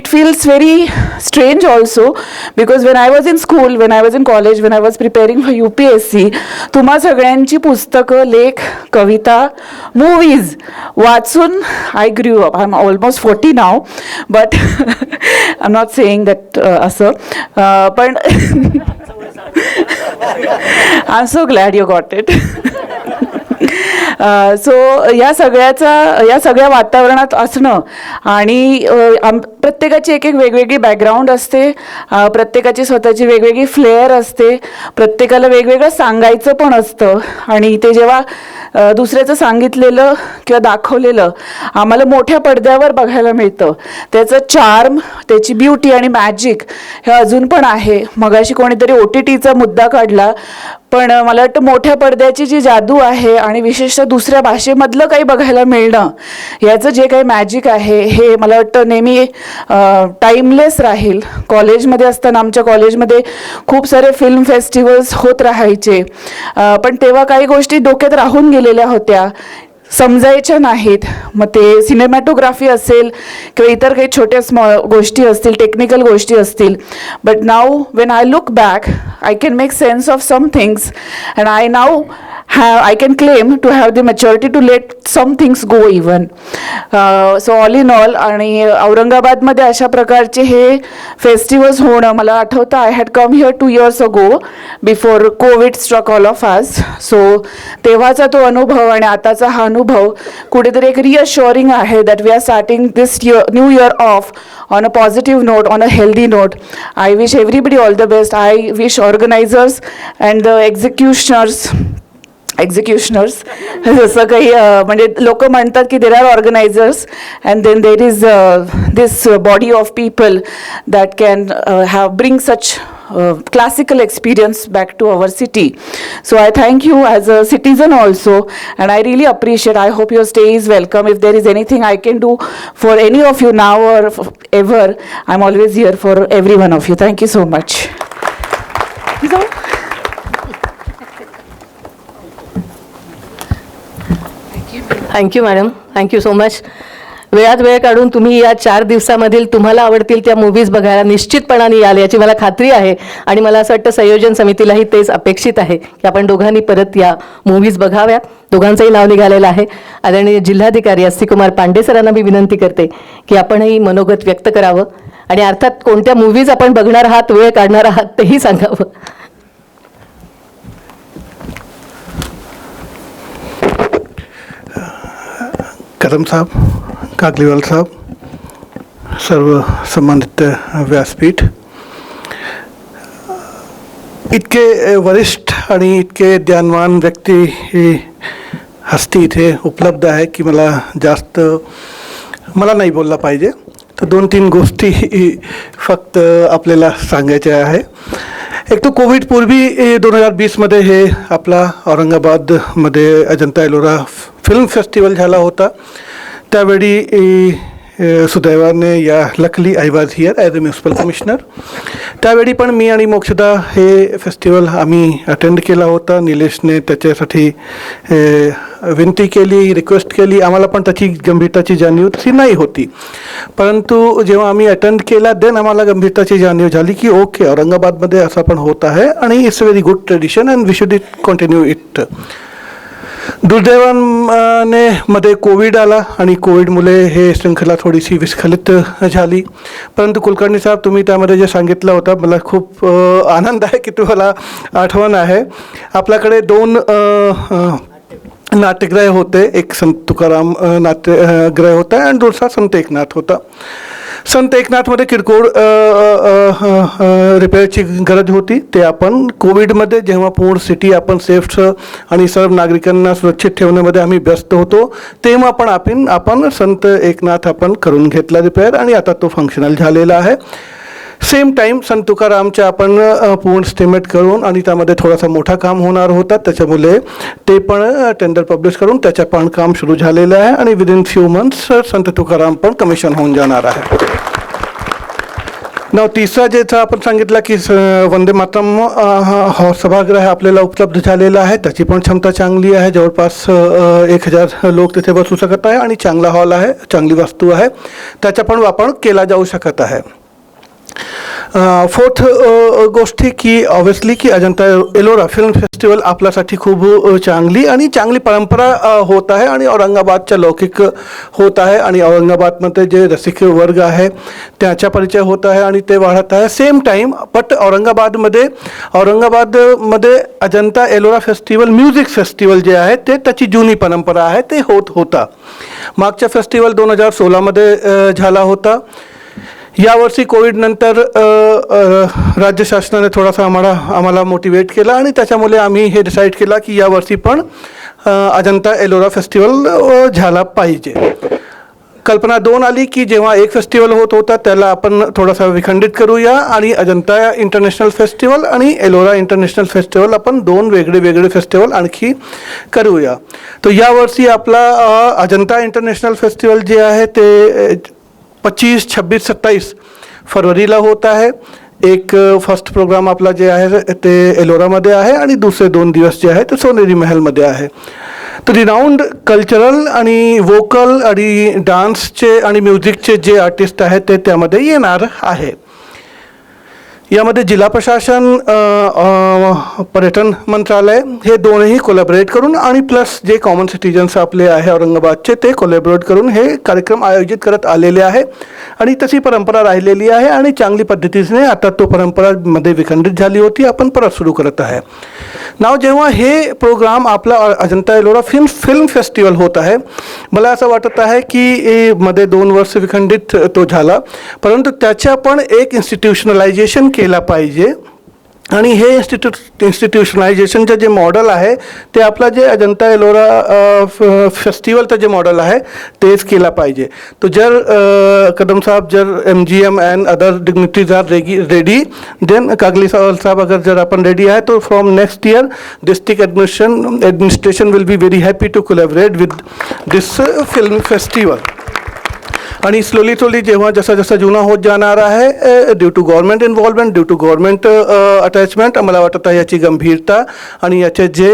it feels very strange also because when I was in school, when I was in college, when I was preparing for UPSC, तुम्हा सगळ्यांची पुस्तकं, लेख, कविता, movies वाचून I grew up. I'm almost 40 now, but I'm not saying that असं पण I'm so glad you got it. So या सगळ्या वातावरणात असणं आणि प्रत्येकाची एक वेगवेगळी बॅकग्राऊंड असते, प्रत्येकाची स्वतःची वेगवेगळी फ्लेअर असते, प्रत्येकाला वेगवेगळं सांगायचं पण असतं आणि ते जेव्हा दुसऱ्याचं सांगितलेलं किंवा दाखवलेलं आम्हाला मोठ्या पडद्यावर बघायला मिळतं त्याचं चार्म, त्याची ब्युटी आणि मॅजिक हे अजून पण आहे. मगाशी कोणीतरी OTTचा मुद्दा काढला, पण मला वाटतं मोठ्या पडद्याची जी जादू आहे आणि विशेषतः दुसऱ्या भाषेमधलं काही बघायला मिळणं याचं जे काही मॅजिक आहे हे मला वाटतं नेहमी टाईमलेस राहील. कॉलेजमध्ये असताना आमच्या कॉलेजमध्ये खूप सारे फिल्म फेस्टिवल्स होत राहायचे, पण तेव्हा काही गोष्टी डोक्यात राहून गेलेल्या होत्या, समजायच्या नाहीत. मग ते सिनेमॅटोग्राफी असेल किंवा इतर काही छोट्या गोष्टी असतील, टेक्निकल गोष्टी असतील. But now when I look back I can make sense of some things and I now I can claim to have the maturity to let some things go even. So all in all, आणि औरंगाबादमध्ये अशा प्रकारचे हे festivals होणं मला आठवतं. I had come here 2 years ago before covid struck all of us. So तेव्हाचा तो अनुभव आणि आताचा हा अनुभव कुठेतरी एक रिअश्युअरिंग आहे that we are starting this new year of on a positive note, on a healthy note. I wish everybody all the best. I wish organizers and the executioners जसं काही म्हणजे लोक म्हणतात की there are organisers and then there is this body of people that can have bring such classical experience back to our city. So I thank you as a citizen also, and I really appreciate. I hope your stay is welcome. If there is anything I can do for any of you now or ever, I'm always here for every one of you. Thank you so much. Thank you madam, thank you so much. वेळात वेळ काढून तुम्ही या 4 दिवसामधील तुम्हाला आवडतील त्या movies बघायला निश्चितपणाने याल याची मला खात्री आहे. आणि मला असं वाटतं संयोजन समितीलाही तेच अपेक्षित आहे की आपण दोघांनी परत या मूव्हीज बघाव्यात. दोघांचंही नाव निघालेलं आहे. आदरणीय जिल्हाधिकारी अस्तिकुमार पांडे सरांना मी विनंती करते की आपणही मनोगत व्यक्त करावं आणि अर्थात कोणत्या मूव्हीज आपण बघणार आहात, वेळ काढणार आहात तेही सांगावं. कदम साहब, कागलीवाल साहब, सर्व संबंधित व्यासपीठ, इतके वरिष्ठ आणि इतके ज्ञानवान व्यक्ती ही हस्ती इथे उपलब्ध आहे की मला नाही बोलला पाहिजे. तर 2-3 गोष्टी फक्त आपल्याला सांगायच्या आहे. एक तो कोविडपूर्वी 2020मध्ये हे आपला औरंगाबादमध्ये अजंता एलोरा फिल्म फेस्टिवल झाला होता. त्यावेळी सुदैवाने luckily I was here as a municipal commissioner. त्यावेळी पण मी आणि मोक्षदा हे फेस्टिवल आम्ही अटेंड केला होता. निलेशने त्याच्यासाठी विनंती केली, रिक्वेस्ट केली. आम्हाला पण त्याची गंभीरताची जाणीव तशी नाही होती, परंतु जेव्हा आम्ही अटेंड केला देन आम्हाला गंभीरताची जाणीव झाली की ओके, औरंगाबादमध्ये असं पण होत आहे आणि it's a very good tradition and we should continue it. दुर्दैवाने मध्ये कोविड आला आणि कोविडमुळे हे शृंखला थोडीशी विस्खलित झाली. परंतु कुलकर्णी साहेब, तुम्ही त्यामध्ये जे सांगितलं होतं, मला खूप आनंद आहे की तुम्हाला आठवण आहे. आपल्याकडे 2 नाट्यगृह होते. एक संत तुकाराम नाट्यगृह होता आणि दुसरा संत एकनाथ होता. संत एकनाथमध्ये किरकोळ रिपेअरची गरज होती. ते आपण कोविडमध्ये जेव्हा पूर्ण सिटी आपण सेफ आणि सर्व नागरिकांना सुरक्षित ठेवण्यामध्ये आम्ही व्यस्त होतो, तेव्हा आपण संत एकनाथ आपण करून घेतला रिपेअर आणि आता तो फंक्शनल झालेला आहे. सेम टाईम संत तुकारामच्या आपण पूर्ण स्टिमेट करून आणि त्यामध्ये थोडासा मोठा काम होणार होता, त्याच्यामुळे ते पण टेंडर पब्लिश करून त्याच्या पण काम सुरू झालेलं आहे आणि विदिन फ्यू मंथ्स संत तुकाराम पण कमिशन होऊन जाणार आहे. तिसरा ज्याचा आपण सांगितलं की वंदे मातरम सभागृह आपल्याला उपलब्ध झालेला आहे. त्याची पण क्षमता चांगली आहे. जवळपास 1000 लोक तिथे बसू शकत आहे आणि चांगला हॉल आहे, चांगली वस्तू आहे, त्याचा पण वापर केला जाऊ शकत आहे. फोर्थ गोष्टी की ऑब्वियसली की अजंता एलोरा फिल्म फेस्टिवल आपल्यासाठी खूप चांगली परंपरा होत आहे आणि औरंगाबादच्या लौकिक होत आहे आणि औरंगाबादमध्ये जे रसिक वर्ग आहे त्याचा परिचय होत आहे आणि ते वाढत आहे. सेम टाईम बट औरंगाबादमध्ये Ajanta Ellora festival, music festival जे आहे ते त्याची जुनी परंपरा आहे, ते होता. मागच्या फेस्टिवल 2016मध्ये झाला होता. यावर्षी कोविडनंतर राज्य शासनाने थोडासा आम्हाला मोटिवेट केला आणि त्याच्यामुळे आम्ही हे डिसाईड केला की यावर्षी पण अजंता एलोरा फेस्टिवल झाला पाहिजे. कल्पना 2 आली की जेव्हा एक फेस्टिवल होत होता त्याला आपण थोडासा विखंडित करूया आणि अजंता इंटरनॅशनल फेस्टिवल आणि एलोरा इंटरनॅशनल फेस्टिवल आपण 2 वेगळे फेस्टिवल आणखी करूया. तर यावर्षी आपला अजंता इंटरनॅशनल फेस्टिवल जे आहे ते 25, 26, 27 फरवरीला होत आहे. एक फर्स्ट प्रोग्राम आपला जे आहे ते एलोरामध्ये आहे आणि दुसरे 2 दिवस जे आहे ते सोनेरी महलमध्ये आहे. तर रिनाऊंड कल्चरल आणि वोकल आणि डान्सचे आणि म्युझिकचे जे आर्टिस्ट आहेत ते त्यामध्ये येणार आहे. यामध्ये जिल्हा प्रशासन, पर्यटन मंत्रालय हे दोनही कोलॅबरेट करून आणि प्लस जे कॉमन सिटीजन्स आपले आहे औरंगाबादचे ते कोलॅबरेट करून हे कार्यक्रम आयोजित करत आलेले आहे आणि तशी परंपरा राहिलेली आहे आणि चांगली पद्धतीने आता तो परंपरामध्ये विखंडित झाली होती, आपण परत सुरू करत आहे. नाव जेव्हा हे प्रोग्राम आपला अजंता एलोरा फिल्म फेस्टिवल होत आहे, मला असं वाटत आहे की मध्ये 2 वर्ष विखंडित तो झाला, परंतु त्याच्या पण एक इन्स्टिट्यूशनलायझेशन केला पाहिजे आणि हे इन्स्टिट्यूशनलायझेशनचं जे मॉडेल आहे ते आपला जे अजंता एलोरा फेस्टिवलचं जे मॉडेल आहे तेच केला पाहिजे. तो जर कदम साहब जर MGM and other dignities are ready, then Kagli साहब अगर जर आपण रेडी आहे तो from next year district administration will be very happy to collaborate with this film festival. आणि स्लोली जेव्हा जसा जुना होत जाणार आहे due to government involvement, due to government attachment, मला वाटत आहे याची गंभीरता आणि याचे जे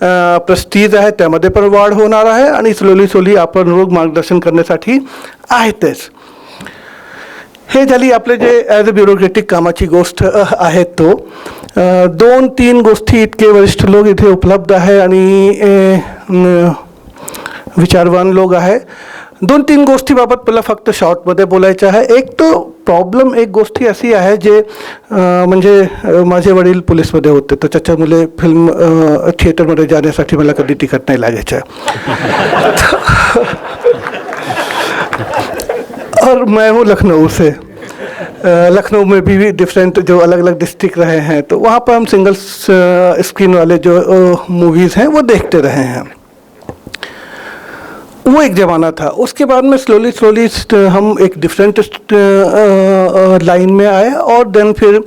प्रेस्टीज आहे त्यामध्ये पण वाढ होणार आहे आणि स्लोली आपण रोग मार्गदर्शन करण्यासाठी आहे तेच. हे झाली आपले जे ॲज अ ब्युरोक्रेटिक कामाची गोष्ट आहे तो. 2-3 गोष्टी इतके वरिष्ठ लोक इथे उपलब्ध आहे आणि विचारवान लोक आहे. 2-3 गोष्टीबाबत मला फक्त शॉर्टमध्ये बोलायचं आहे. एक तो प्रॉब्लेम, एक गोष्टी अशी आहे जे म्हणजे माझे वडील पोलीसमध्ये होते तर त्याच्यामुळे फिल्म थिएटरमध्ये जाण्यासाठी मला कधी तिकीट नाही लागायचं. और मैं हूँ लखनऊ से. लखनऊ में भी डिफरेंट जो अलग अलग डिस्ट्रिक्ट रहे हैं तो वहाँ पर हम सिंगल स्क्रीन वाले जो मूवीज़ हैं वो देखते रहे हैं. वो एक ज़माना था. उसके बाद में स्लोली हम एक डिफरेंट लाइन में आए और देन फिर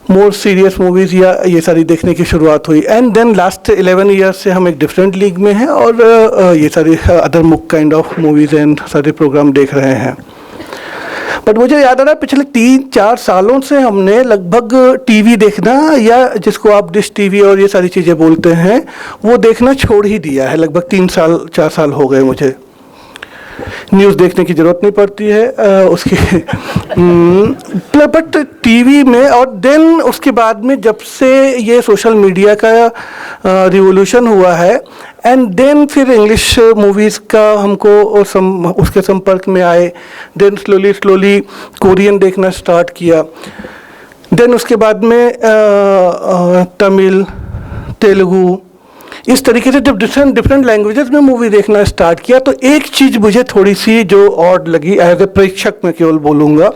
मोर सीरियस मूवीज़ या ये सारी देखने की शुरुआत हुई. एंड देन लास्ट 11 ईयर्स से हम एक डिफरेंट लीग में हैं और ये सारी अदर मुक काइंड ऑफ मूवीज़ एंड सारे प्रोग्राम देख रहे हैं. बट मुझे याद आ रहा है पिछले 3-4 सालों से हमने लगभग टीवी देखना या जिसको आप डिश टीवी और ये सारी चीज़ें बोलते हैं वो देखना छोड़ ही दिया है. लगभग 3-4 साल हो गए मुझे. न्यूज़ देखने की ज़रूरत नहीं पड़ती है उसकी बट टीवी में। और देन उसके बाद में जब से ये सोशल मीडिया का रिवोल्यूशन हुआ है, एंड देन फिर इंग्लिश मूवीज़ का हमको उसके संपर्क में आए। देन स्लोली कोरियन देखना स्टार्ट किया। देन उसके बाद में तमिल, तेलुगु, इस तरीके से जब डिफरेंट लैंग्वेजेस में मूवी देखना स्टार्ट किया तो एक चीज़ मुझे थोड़ी सी जो ऑड लगी, एज ए प्रेक्षक मैं केवल बोलूँगा,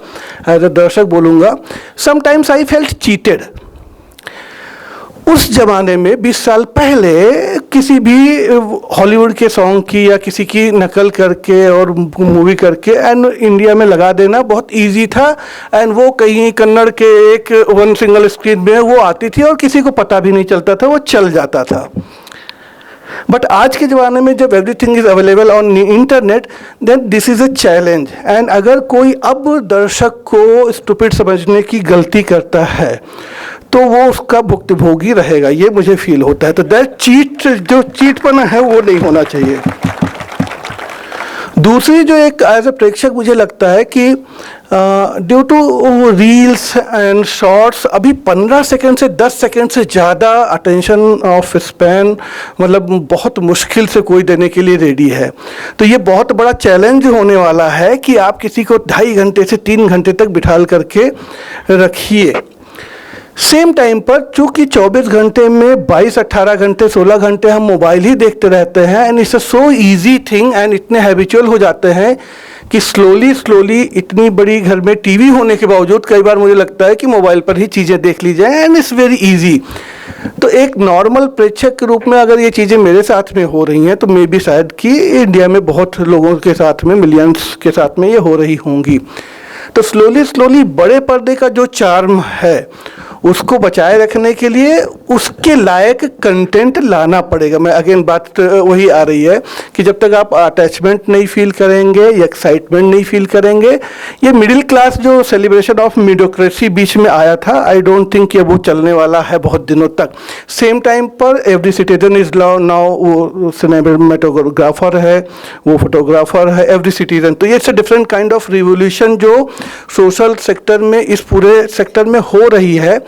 एज ए दर्शक बोलूँगा, समटाइम्स आई फेल्ट चीटेड। उस जमाने में 20 साल पहले किसी भी हॉलीवुड के सॉन्ग की या किसी की नकल करके और मूवी करके एंड इंडिया में लगा देना बहुत इजी था। एंड वो कहीं कन्नड़ के एक वन सिंगल स्क्रीन में वो आती थी और किसी को पता भी नहीं चलता था, वो चल जाता था। बट आज के ज़माने में जब everything is available on internet, then this is a challenge. And अगर कोई अब दर्शक को स्टूपिड समझने की गलती करता है तो वो उसका भुक्तभोगी रहेगा, ये मुझे फील होता है। तो दैट जो चीटपना है वो नहीं होना चाहिए। दूसरी जो एक एज ए प्रेक्षक मुझे लगता है कि due to reels and shorts अभी 15 सेकंड से 10 सेकंड से ज़्यादा अटेंशन ऑफ स्पैन मतलब बहुत मुश्किल से कोई देने के लिए रेडी है। तो ये बहुत बड़ा चैलेंज होने वाला है कि आप किसी को 2.5 घंटे से 3 घंटे तक बिठाल करके रखिए। सेम टाइम पर चूँकि 24 घंटे में 22, 18 घंटे, 16 घंटे हम मोबाइल ही देखते रहते हैं end it's a so easy thing end इतने हैबिचुअल हो जाते हैं कि स्लोली इतनी बड़ी घर में टीवी होने के बावजूद कई बार मुझे लगता है कि मोबाइल पर ही चीज़ें देख ली जाए एंड इट्स वेरी ईजी। तो एक नॉर्मल प्रेक्षक के रूप में अगर ये चीज़ें मेरे साथ में हो रही हैं तो मे बी शायद कि इंडिया में बहुत लोगों के साथ में, मिलियंस के साथ में ये हो रही होंगी। तो स्लोली बड़े पर्दे का जो चार्म है उसको बचाए रखने के लिए उसके लायक कंटेंट लाना पड़ेगा। मैं अगेन बात वही आ रही है कि जब तक आप अटैचमेंट नहीं फील करेंगे या एक्साइटमेंट नहीं फील करेंगे, ये मिडिल क्लास जो सेलिब्रेशन ऑफ मीडियोक्रेसी बीच में आया था, आई डोंट थिंक ये वो चलने वाला है बहुत दिनों तक। Same time per every citizen is now वो सिनेमेटोग्राफर है, वो फोटोग्राफर है, एवरी सिटीजन। तो ये it's a different kind of revolution जो सोशल सेक्टर में, इस पूरे सेक्टर में हो रही है।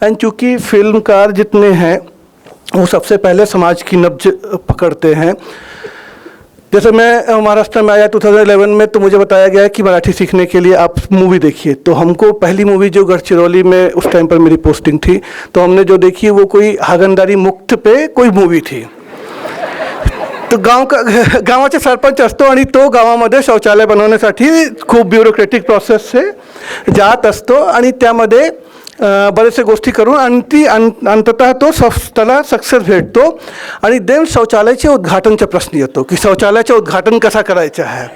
एंड चूँकि फिल्मकार जितने हैं वो सबसे पहले समाज की नब्ज पकड़ते हैं। जैसे मैं महाराष्ट्र में आया 2011 में, तो मुझे बताया गया कि मराठी सीखने के लिए आप मूवी देखिए। तो हमको पहली मूवी जो गढ़चिरौली में उस टाइम पर मेरी पोस्टिंग थी, तो हमने जो देखी वो कोई हागंदारी मुक्त पे कोई मूवी थी। तो गावाचे सरपंच असतो आणि तो गावामध्ये शौचालय बनवण्यासाठी खूप ब्युरोक्रेटिक प्रोसेसचे जात असतो आणि त्यामध्ये बरेचसे गोष्टी करून आणि ती अंततः तो त्याला सक्सेस भेटतो आणि देन शौचालयाचे उद्घाटनचा प्रश्न येतो की शौचालयाचे उद्घाटन कसा करायचं आहे।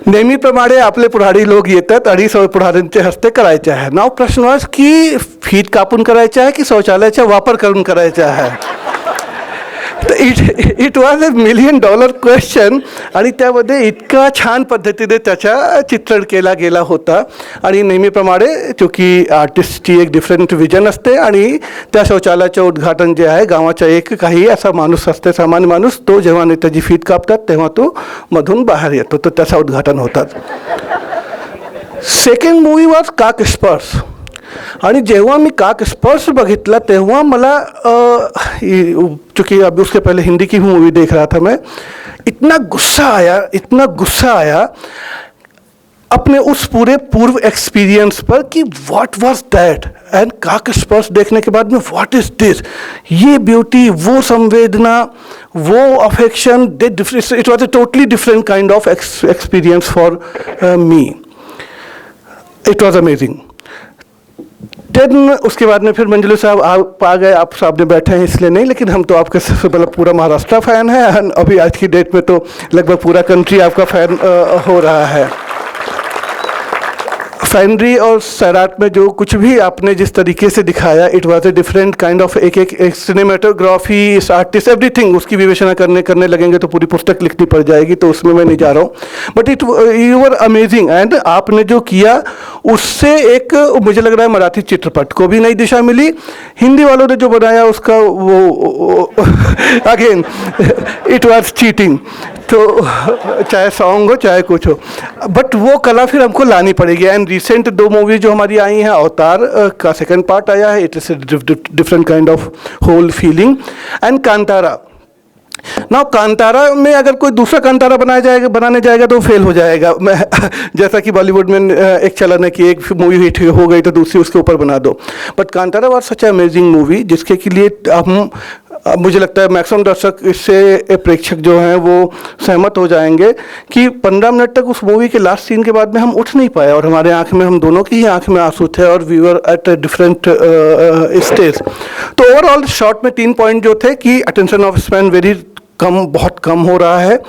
नेहमीप्रमाणे आपले पुढारी लोक येतात आणि पुढाऱ्यांचे हस्ते करायचे आहे। नाव प्रश्न वाज की फीत कापून करायचे आहे की शौचालयाचा वापर करून करायचा आहे। तर इट वॉज $1 मिलियन क्वेश्चन आणि त्यामध्ये इतका छान पद्धतीने त्याचा चित्रण केला गेला होता। आणि नेहमीप्रमाणे चूँकि आर्टिस्टची एक डिफरंट विजन असते आणि त्या शौचालयाचे उद्घाटन जे आहे गावाचा एक काही असा माणूस असते, सामान्य माणूस, तो जेव्हा नेत्याची फीत कापतात तेव्हा तो मधून बाहेर येतो, तर त्याचा उद्घाटन होतात। सेकंड मूवी वॉज काक स्पर्श। आणि जेव्हा मी काक स्पर्श बघितला तेव्हा मला चूँकि अभी उसके पहले हिंदी की मूवी देख रहा था मैं, इतना गुस्सा आया अपने उस पूरे पूर्व एक्सपीरियंस पर कि व्हाट वाज दैट। एंड काक स्पर्श देखने के बाद में व्हाट इज दिस, ये ब्यूटी, वो संवेदना, वो affection, it was a totally different kind of experience for me. It वाज अमेजिंग। देन उसके बाद में फिर मंजलू साहब आप आ गए, आप सामने बैठे हैं इसलिए नहीं, लेकिन हम तो आपके मतलब पूरा महाराष्ट्र फ़ैन है। अभी आज की डेट में तो लगभग पूरा कंट्री आपका फ़ैन हो रहा है। फैनरी और सैराट में जो कुछ भी आपने जिस तरीके से दिखाया, it was a different kind of एक सिनेमेटोग्राफी, आर्टिस्ट, एवरीथिंग, उसकी विवेचना करने लगेंगे तो पूरी पुस्तक लिखनी पड़ जाएगी, तो उसमें मैं नहीं जा रहा हूँ। But you were amazing. End आपने जो किया उससे एक मुझे लग रहा है मराठी चित्रपट को भी नई दिशा मिली। हिंदी वालों ने जो बनाया उसका वो अगेन इट वाज चीटिंग, तो चाहे सॉन्ग हो चाहे कुछ हो, बट वो कला फिर हमको लानी पड़ेगी। एंड रिसेंट 2 मूवी जो हमारी आई हैं, अवतार का सेकंड पार्ट आया है, it is different kind of whole feeling, and Kantara. Now Kantara में अगर कोई दूसरा कांतारा बनाने जाएगा तो फेल हो जाएगा। मैं जैसा कि बॉलीवुड में एक चलन है कि एक मूवी हिट हो गई तो दूसरी उसके ऊपर बना दो, but Kantara was such amazing movie जिसके के लिए हम मुझे लगता है मैक्सिमम दर्शक इससे प्रेक्षक जो हैं वो सहमत हो जाएंगे कि 15 मिनट तक उस मूवी के लास्ट सीन के बाद में हम उठ नहीं पाए, और हमारे आंख में, हम दोनों की ही आंख में आंसू थे, और we were at different stage. तो ओवरऑल शॉर्ट में 3 पॉइंट जो थे कि अटेंशन ऑफ स्पैन वेरी कम, बहुत कम हो रहा है।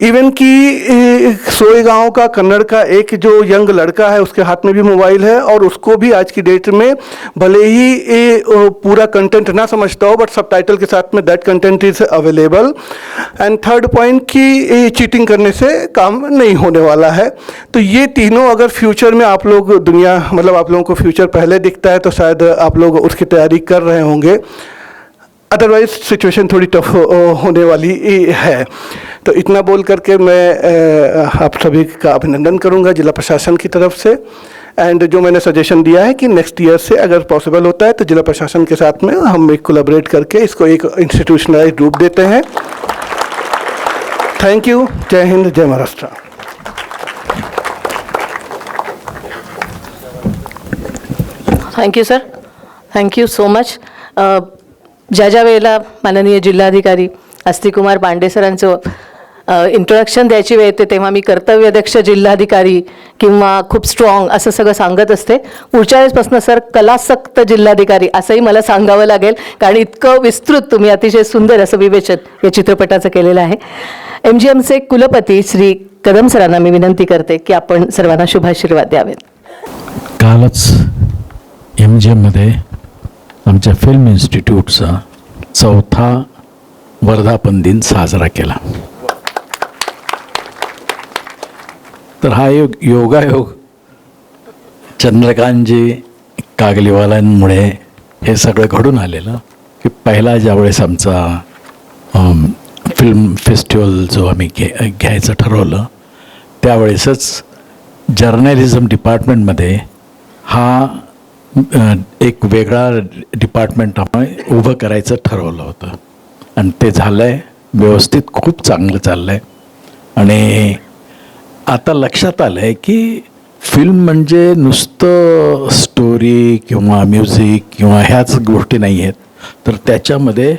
इवन कि सोएगांव का कन्नड़ का एक जो यंग लड़का है उसके हाथ में भी मोबाइल है, और उसको भी आज की डेट में भले ही पूरा कंटेंट ना समझता हो बट सबटाइटल के साथ में that content is available. End third point कि चीटिंग करने से काम नहीं होने वाला है। तो ये तीनों अगर फ्यूचर में आप लोग दुनिया, मतलब आप लोगों को फ्यूचर पहले दिखता है तो शायद आप लोग उसकी तैयारी कर रहे होंगे, अदरवाइज सिचुएशन थोड़ी टफ होने वाली है। तो इतना बोल करके मैं आप सभी का अभिनंदन करूंगा जिला प्रशासन की तरफ से। एंड जो मैंने सजेशन दिया है कि नेक्स्ट ईयर से अगर पॉसिबल होता है तो जिला प्रशासन के साथ में हम एक कोलैबोरेट करके इसको एक इंस्टीट्यूशनलाइज्ड रूप देते हैं। Thank you. जय हिंद, जय Maharashtra. Thank you sir, thank you so much. ज्या वेळेला माननीय जिल्हाधिकारी अस्तिकुमार पांडे सरांचं इंट्रोडक्शन द्यायची वेळ येते तेव्हा मी कर्तव्यदक्ष जिल्हाधिकारी किंवा खूप स्ट्रॉंग असं सगळं सांगत असते. पुढच्या वेळेसपासून सर कलासक्त जिल्हाधिकारी असंही मला सांगावं लागेल, कारण इतकं विस्तृत तुम्ही अतिशय सुंदर असं विवेचन या चित्रपटाचं केलेलं आहे. MGMचे कुलपती श्री कदम सरांना मी विनंती करते की आपण सर्वांना शुभाशीर्वाद द्यावेत. कालच MGMमध्ये आमच्या फिल्म इन्स्टिट्यूटचा 4था वर्धापन दिन साजरा केला. तर हा योगायोग चंद्रकांतजी कागलीवालांमुळे हे सगळं घडून आलेलं की पहिला ज्यावेळेस आमचा फिल्म फेस्टिवल जो आम्ही घ्यायचं ठरवलं त्यावेळेसच जर्नलिझम डिपार्टमेंटमध्ये हा एक वेगळा डिपार्टमेंट आपण उभं करायचं ठरवलं होतं आणि ते झालं आहे. व्यवस्थित खूप चांगलं चाललं आहे. आणि आता लक्षात आलं आहे की फिल्म म्हणजे नुसतं स्टोरी किंवा म्युझिक किंवा ह्याच गोष्टी नाही आहेत, तर त्याच्यामध्ये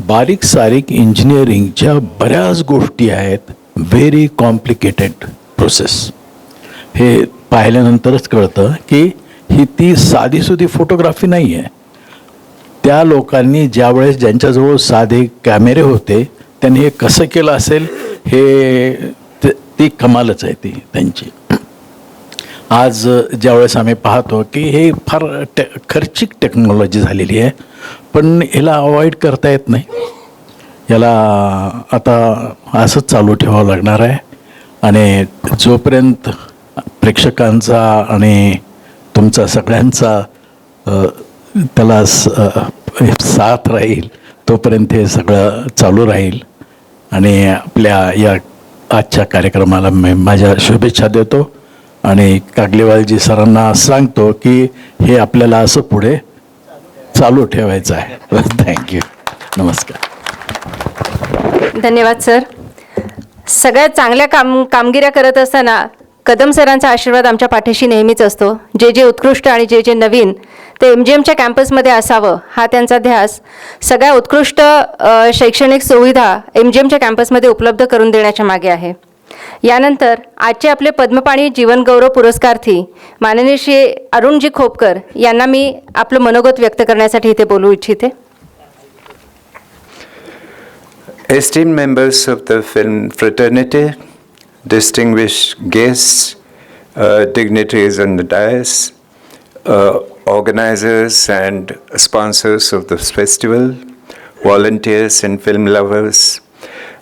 बारीक सारीक इंजिनिअरिंगच्या बऱ्याच गोष्टी आहेत. Very complicated process. हे पाहिल्यानंतरच कळतं की ही ती साधीसुधी फोटोग्राफी नाही आहे. त्या लोकांनी ज्यावेळेस ज्यांच्याजवळ साधे कॅमेरे होते त्यांनी हे कसं केलं असेल हे ती कमालच आहे ती त्यांची. आज ज्यावेळेस आम्ही पाहतो की हे फार खर्चिक टेक्नॉलॉजी झालेली आहे, पण याला अवॉइड करता येत नाही. याला आता असंच चालू ठेवावं लागणार आहे. आणि जोपर्यंत प्रेक्षकांचा आणि तुमचा सगळ्यांचा त्याला साथ राहील तोपर्यंत हे सगळं चालू राहील. आणि आपल्या या आजच्या कार्यक्रमाला मी माझ्या शुभेच्छा देतो आणि कागलेवालजी सरांना सांगतो की हे आपल्याला असं पुढे चालू ठेवायचं आहे. थँक्यू. नमस्कार. धन्यवाद सर. सगळ्यात चांगल्या कामगिऱ्या करत असताना कदम सरांचा आशीर्वाद आमच्या पाठीशी नेहमीच असतो. जे उत्कृष्ट आणि जे नवीन ते MGMच्या कॅम्पसमध्ये असावं हा त्यांचा ध्यास. सगळ्या उत्कृष्ट शैक्षणिक सुविधा MGMच्या कॅम्पसमध्ये उपलब्ध करून देण्याच्या मागे आहे. यानंतर आजचे आपले पद्मपाणी जीवनगौरव पुरस्कार्थी माननीय श्री अरुणजी खोपकर यांना मी आपलं मनोगत व्यक्त करण्यासाठी इथे बोलू इच्छिते. Esteemed members of the film fraternity, distinguished guests, dignitaries on the dais, organizers and sponsors of this festival, volunteers and film lovers,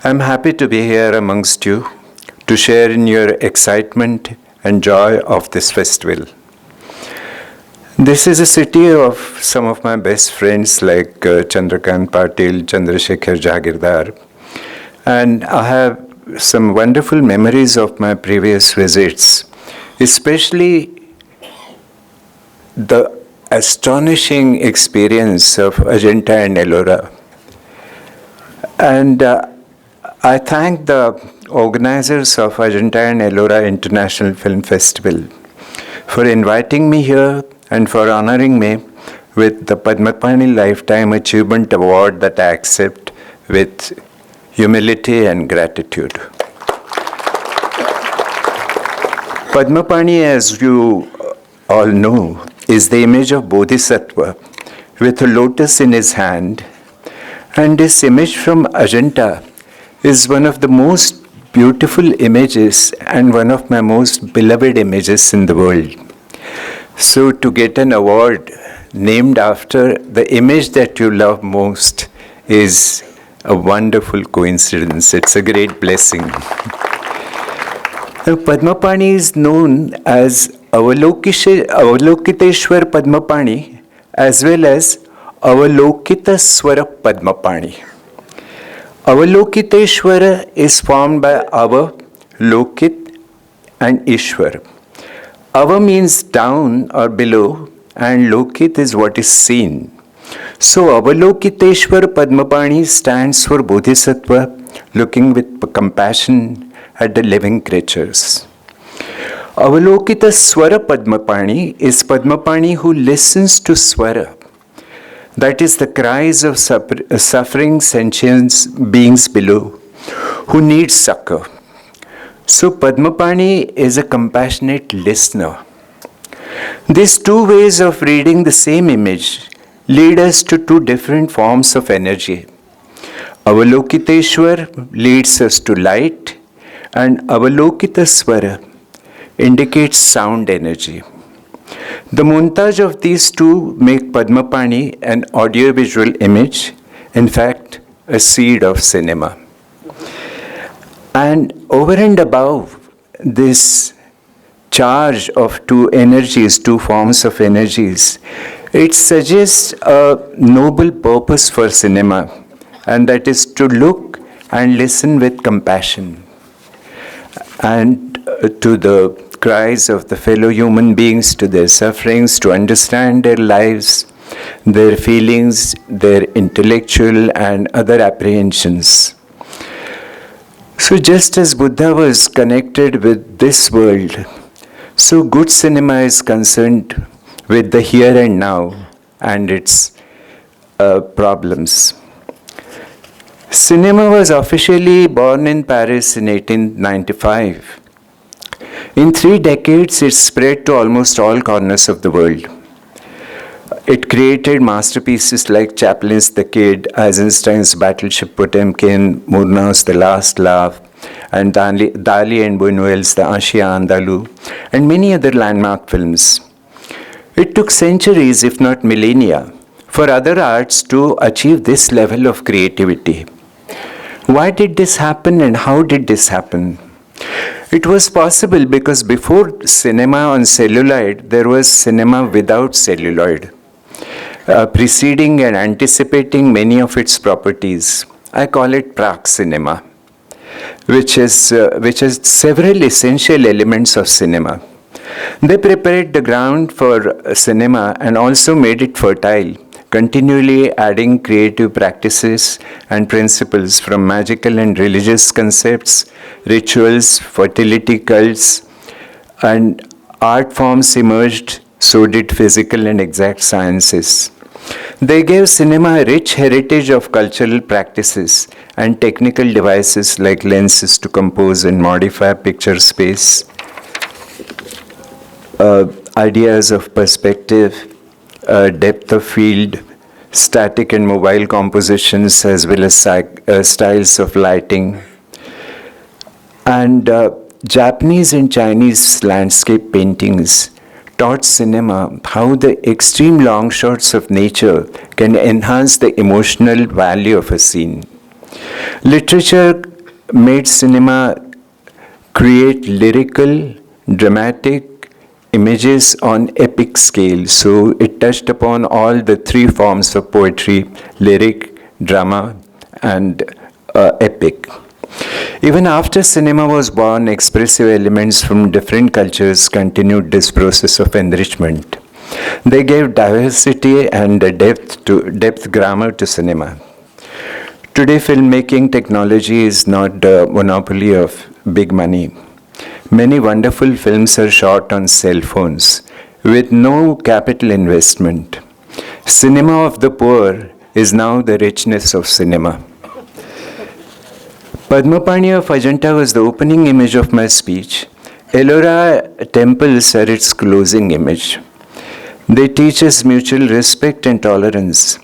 I'm happy to be here amongst you to share in your excitement and joy of this festival. This is a city of some of my best friends like Chandrakant Patil, Chandrasekhar Jagirdar, and I have some wonderful memories of my previous visits, especially the astonishing experience of Ajanta and Ellora. And I thank the organizers of Ajanta and Ellora International Film Festival for inviting me here and for honoring me with the Padmapani Lifetime Achievement Award that I accept with humility and gratitude. Padmapani, as you all know, is the image of Bodhisattva with a lotus in his hand. And this image from Ajanta is one of the most beautiful images and one of my most beloved images in the world. So to get an award named after the image that you love most is a wonderful coincidence. It's a great blessing. Now, Padmapani is known as Avalokiteshwar Padmapani as well as Avalokita Swara Padmapani. Avalokiteshwara is formed by Ava, Lokit and Ishwar. Ava means down or below and Lokit is what is seen. So Avalokiteshwar Padmapani stands for Bodhisattva looking with compassion at the living creatures. Avalokita Swara Padmapani is Padmapani who listens to Swara, that is the cries of suffering sentient beings below who need succor. So Padmapani is a compassionate listener. These two ways of reading the same image lead us to two different forms of energy. Avalokiteshwar leads us to light and Avalokita Swara indicates sound energy. The montage of these two make Padmapani an audiovisual image, in fact, a seed of cinema. And over and above this charge of two energies, two forms of energies, it suggests a noble purpose for cinema, and that is to look and listen with compassion and to the cries of the fellow human beings, to their sufferings, to understand their lives, their feelings, their intellectual and other apprehensions. So just as Buddha was connected with this world, so good cinema is concerned with the here and now and its problems. Cinema was officially born in Paris in 1895. In 3 decades, it spread to almost all corners of the world. It created masterpieces like Chaplin's The Kid, Eisenstein's Battleship Potemkin, Murnau's The Last Laugh, and Dali and Buñuel's The Ashia Andalu, and many other landmark films. It took centuries, if not millennia, for other arts to achieve this level of creativity. Why did this happen and how did this happen? It was possible because before cinema on celluloid, there was cinema without celluloid, preceding and anticipating many of its properties. I call it Prague cinema, which has several essential elements of cinema. They prepared the ground for cinema and also made it fertile, continually adding creative practices and principles from magical and religious concepts, rituals, fertility cults, and art forms emerged, so did physical and exact sciences. They gave cinema a rich heritage of cultural practices and technical devices like lenses to compose and modify picture space, ideas of perspective, depth of field, static and mobile compositions, as well as styles of lighting. And Japanese and Chinese landscape paintings taught cinema how the extreme long shots of nature can enhance the emotional value of a scene. Literature made cinema create lyrical, dramatic, images on epic scale. So it touched upon all the three forms of poetry: lyric, drama, and epic. Even after cinema was born, expressive elements from different cultures continued this process of enrichment. They gave diversity and depth grammar to cinema. Today, filmmaking technology is not the monopoly of big money. Many wonderful films are shot on cell phones with no capital investment. Cinema of the poor is now the richness of cinema. Padmapani of Ajanta was the opening image of my speech. Ellora temples are its closing image. They teach us mutual respect and tolerance.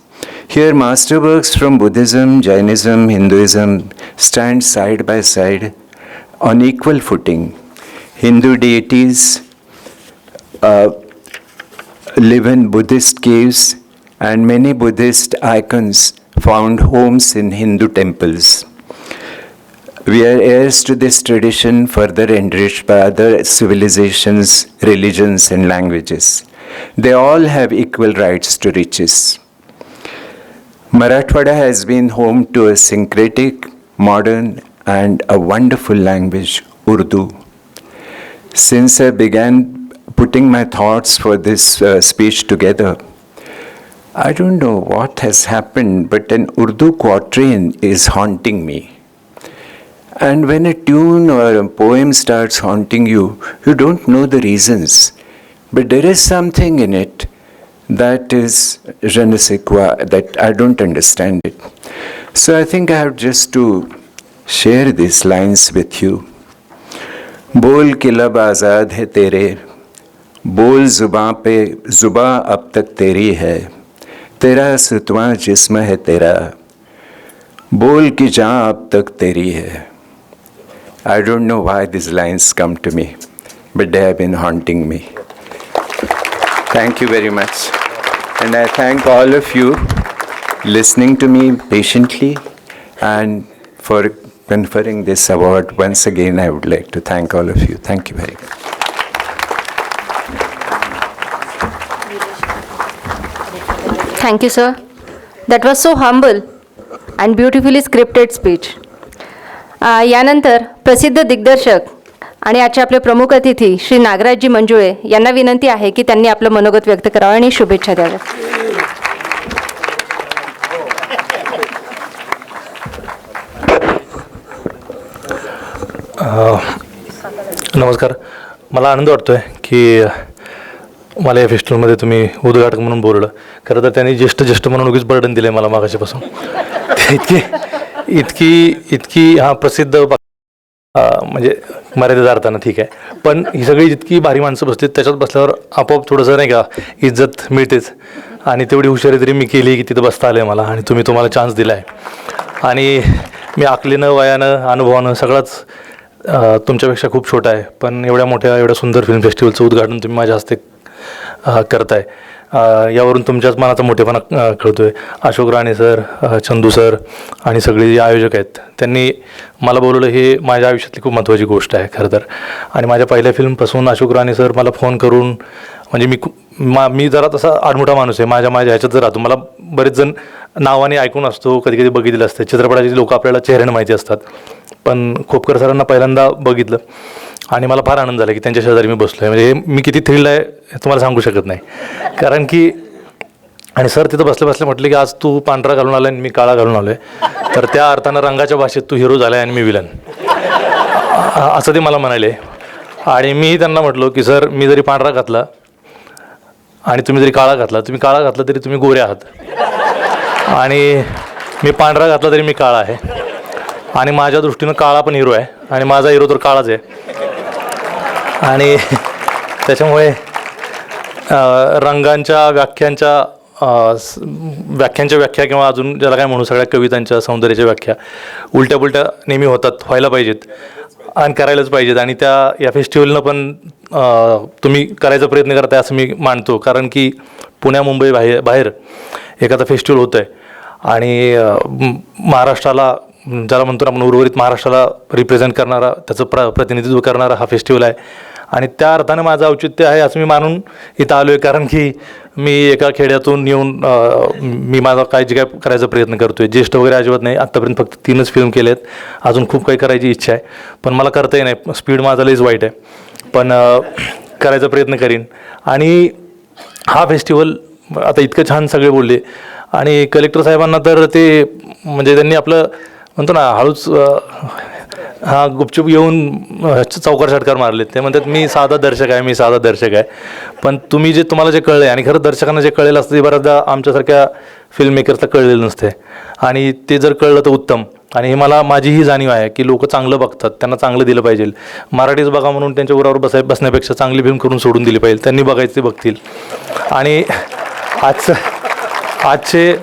Here, masterworks from Buddhism, Jainism, Hinduism stand side by side on equal footing. Hindu deities live in Buddhist caves, and many Buddhist icons found homes in Hindu temples. We are heirs to this tradition, further enriched by other civilizations, religions, and languages. They all have equal rights to riches. Marathwada has been home to a syncretic, modern, and a wonderful language, Urdu. Since I began putting my thoughts for this speech together, I don't know what has happened, but an Urdu quatrain is haunting me. And when a tune or a poem starts haunting you, you don't know the reasons. But there is something in it that is je ne sais quoi, that I don't understand it. So I think I have just to share these lines with you. बोल के लब आज़ाद है तेरे, बोल ज़ुबां पे ज़ुबां अब तक तेरी है, तेरा सुतवां जिस्म है तेरा, बोल की जान अब तक तेरी है. I don't know why these lines come to me, but they have been haunting me. Thank you very much. And I thank all of you listening to me patiently and for conferring this award. Once again, I would like to thank all of you. Thank you very much. Thank you, sir. That was so humble and beautifully scripted speech. यानंतर प्रसिद्ध दिग्दर्शक आणि आजचे आपले प्रमुख अतिथी श्री नागराजजी मंजुळे यांना विनंती आहे की त्यांनी आपलं मनोगत व्यक्त करावं आणि शुभेच्छा द्याव्या. नमस्कार. मला आनंद वाटतो आहे की मला या फेस्टिवलमध्ये तुम्ही उद्घाटक म्हणून बोललं. खरं तर त्यांनी ज्येष्ठ म्हणून उगीच बर्डन दिलं आहे मला मागाशीपासून. इतकी हा प्रसिद्ध म्हणजे मर्यादित अर्थानं ठीक आहे, पण ही सगळी जितकी भारी माणसं बसली त्याच्यात बसल्यावर आपोआप थोडंसं नाही का इज्जत मिळतेच. आणि तेवढी हुशारी तरी मी केली की तिथं बसता आलं आहे मला आणि तुम्हाला चान्स दिला आहे. आणि मी आकलीनं, वयानं, अनुभवानं सगळाच तुमच्यापेक्षा खूप छोटा आहे, पण एवढ्या सुंदर फिल्म फेस्टिवलचं उद्घाटन तुम्ही माझ्या हस्ते करताय. यावरून तुमच्याच मनाचा मोठेपणा कळतो आहे. अशोक राणे सर, चंदू सर आणि सगळे जे आयोजक आहेत त्यांनी मला बोलवलं, हे माझ्या आयुष्यातली खूप महत्त्वाची गोष्ट आहे खरं तर. आणि माझ्या पहिल्या फिल्मपासून अशोक राणे सर मला फोन करून, म्हणजे मी जरा तसा आडमुठा माणूस आहे, माझ्या ह्याच्यात जर राहतो. मला बरेच जण नावाने ऐकून असतो, कधी कधी बघितलं असतं. चित्रपटाचे लोक आपल्याला चेहऱ्यानं माहिती असतात, पण खोपकर सरांना पहिल्यांदा बघितलं आणि मला फार आनंद झाला की त्यांच्या शेजारी मी बसलो आहे. म्हणजे मी किती थ्रिल्ड आहे तुम्हाला सांगू शकत नाही. कारण की आणि सर तिथं बसले म्हटले की आज तू पांढरा घालून आला आणि मी काळा घालून आलो आहे, तर त्या अर्थानं रंगाच्या भाषेत तू हिरो झाला आहे आणि मी विलन, असं ते मला म्हणाले. आणि मीही त्यांना म्हटलो की सर, मी जरी पांढरा घातला आणि तुम्ही जरी काळा घातला, तुम्ही काळा घातला तरी तुम्ही गोरे आहात, आणि मी पांढरा घातला तरी मी काळा आहे. आणि माझ्या दृष्टीनं काळा पण हिरो आहे आणि माझा हिरो तर काळाच आहे. आणि त्याच्यामुळे रंगांच्या व्याख्या किंवा अजून ज्याला काय म्हणू, सगळ्या कवितांच्या सौंदर्याच्या व्याख्या उलट्या पुलट्या नेहमी होतात, व्हायला पाहिजेत आणि करायलाच पाहिजेत. आणि या फेस्टिवलनं पण तुम्ही करायचा प्रयत्न करताय असं मी मानतो. कारण की पुण्या मुंबई बाहेर एखादा फेस्टिवल होतं आहे आणि महाराष्ट्राला, ज्याला म्हणतो आपण उर्वरित महाराष्ट्राला रिप्रेझेंट करणारा, त्याचं प्रतिनिधित्व करणारा हा फेस्टिवल आहे. आणि त्या अर्थानं माझं औचित्य आहे असं मी मानून इथं आलो आहे, कारण की मी एका खेड्यातून येऊन मी माझा जे काय करायचा प्रयत्न करतो आहे. ज्येष्ठ वगैरे अजिबात नाही, आत्तापर्यंत फक्त 3च फिल्म केले आहेत. अजून खूप काही करायची इच्छा आहे, पण मला करताही नाही, स्पीड माझा लईच वाईट आहे, पण करायचा प्रयत्न करीन. आणि हा फेस्टिवल आता इतकं छान सगळे बोलले, आणि कलेक्टर साहेबांना तर ते म्हणजे त्यांनी आपलं म्हणतो ना हळूच गुपचूप येऊन चौकार षटकार मारलेत. ते म्हणतात मी साधा दर्शक आहे, मी साधा दर्शक आहे. पण तुम्हाला जे कळलं आहे, आणि खरं दर्शकांना जे कळलेलं असतं ते बऱ्याचदा आमच्यासारख्या फिल्म मेकर्सला कळलेलं नसते, आणि ते जर कळलं तर उत्तम. आणि हे माझी ही जाणीव आहे की लोक चांगलं बघतात, त्यांना चांगलं दिलं पाहिजे. मराठीच बघा म्हणून त्यांच्या उरावर बसण्यापेक्षा चांगली फिल्म करून सोडून दिली पाहिजे. त्यांनी बघायचं ते बघतील. आणि आजचे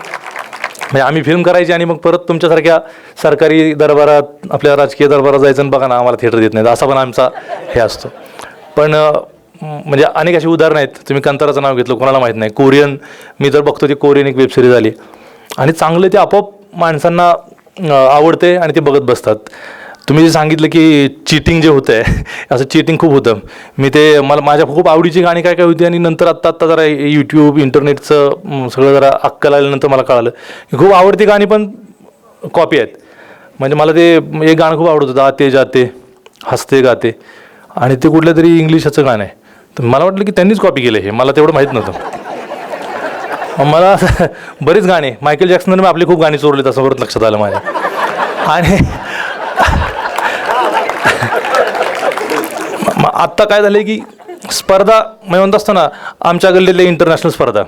म्हणजे आम्ही फिल्म करायची आणि मग परत तुमच्यासारख्या सरकारी दरबारात, आपल्या राजकीय दरबारात जायचं आणि बघा ना आम्हाला थिएटर देत नाहीत, असा पण आमचा हे असतो. पण म्हणजे अनेक अशी उदाहरणं आहेत. तुम्ही कंताराचं नाव घेतलं, कोणाला माहीत नाही. कोरियन मी जर बघतो, ती कोरियन एक वेबसिरीज आली आणि चांगलं ते आपोआप माणसांना आवडते आणि ते बघत बसतात. तुम्ही जे सांगितलं की चीटिंग जे होतं आहे, असं चीटिंग खूप होतं. मी ते माझ्या खूप आवडीची गाणी काय काय होती, आणि नंतर आत्ता जरा यूट्यूब इंटरनेटचं सगळं जरा अक्कल आल्यानंतर मला कळालं की खूप आवडती गाणी पण कॉपी आहेत. म्हणजे मला ते एक गाणं खूप आवडत होतं, आते जाते हसते गाते, आणि ते कुठल्या तरी इंग्लिशचं गाणं आहे. तर मला वाटलं की त्यांनीच कॉपी केलं, हे मला तेवढं माहीत नव्हतं. मला बरीच गाणी मायकेल जॅक्सनने मी आपली खूप गाणी चोरली, तसं परत लक्षात आलं माझ्या. आणि आत्ता काय झालं की स्पर्धा मी म्हणत असतो ना, आमच्या गल्लीतले इंटरनॅशनल स्पर्धा,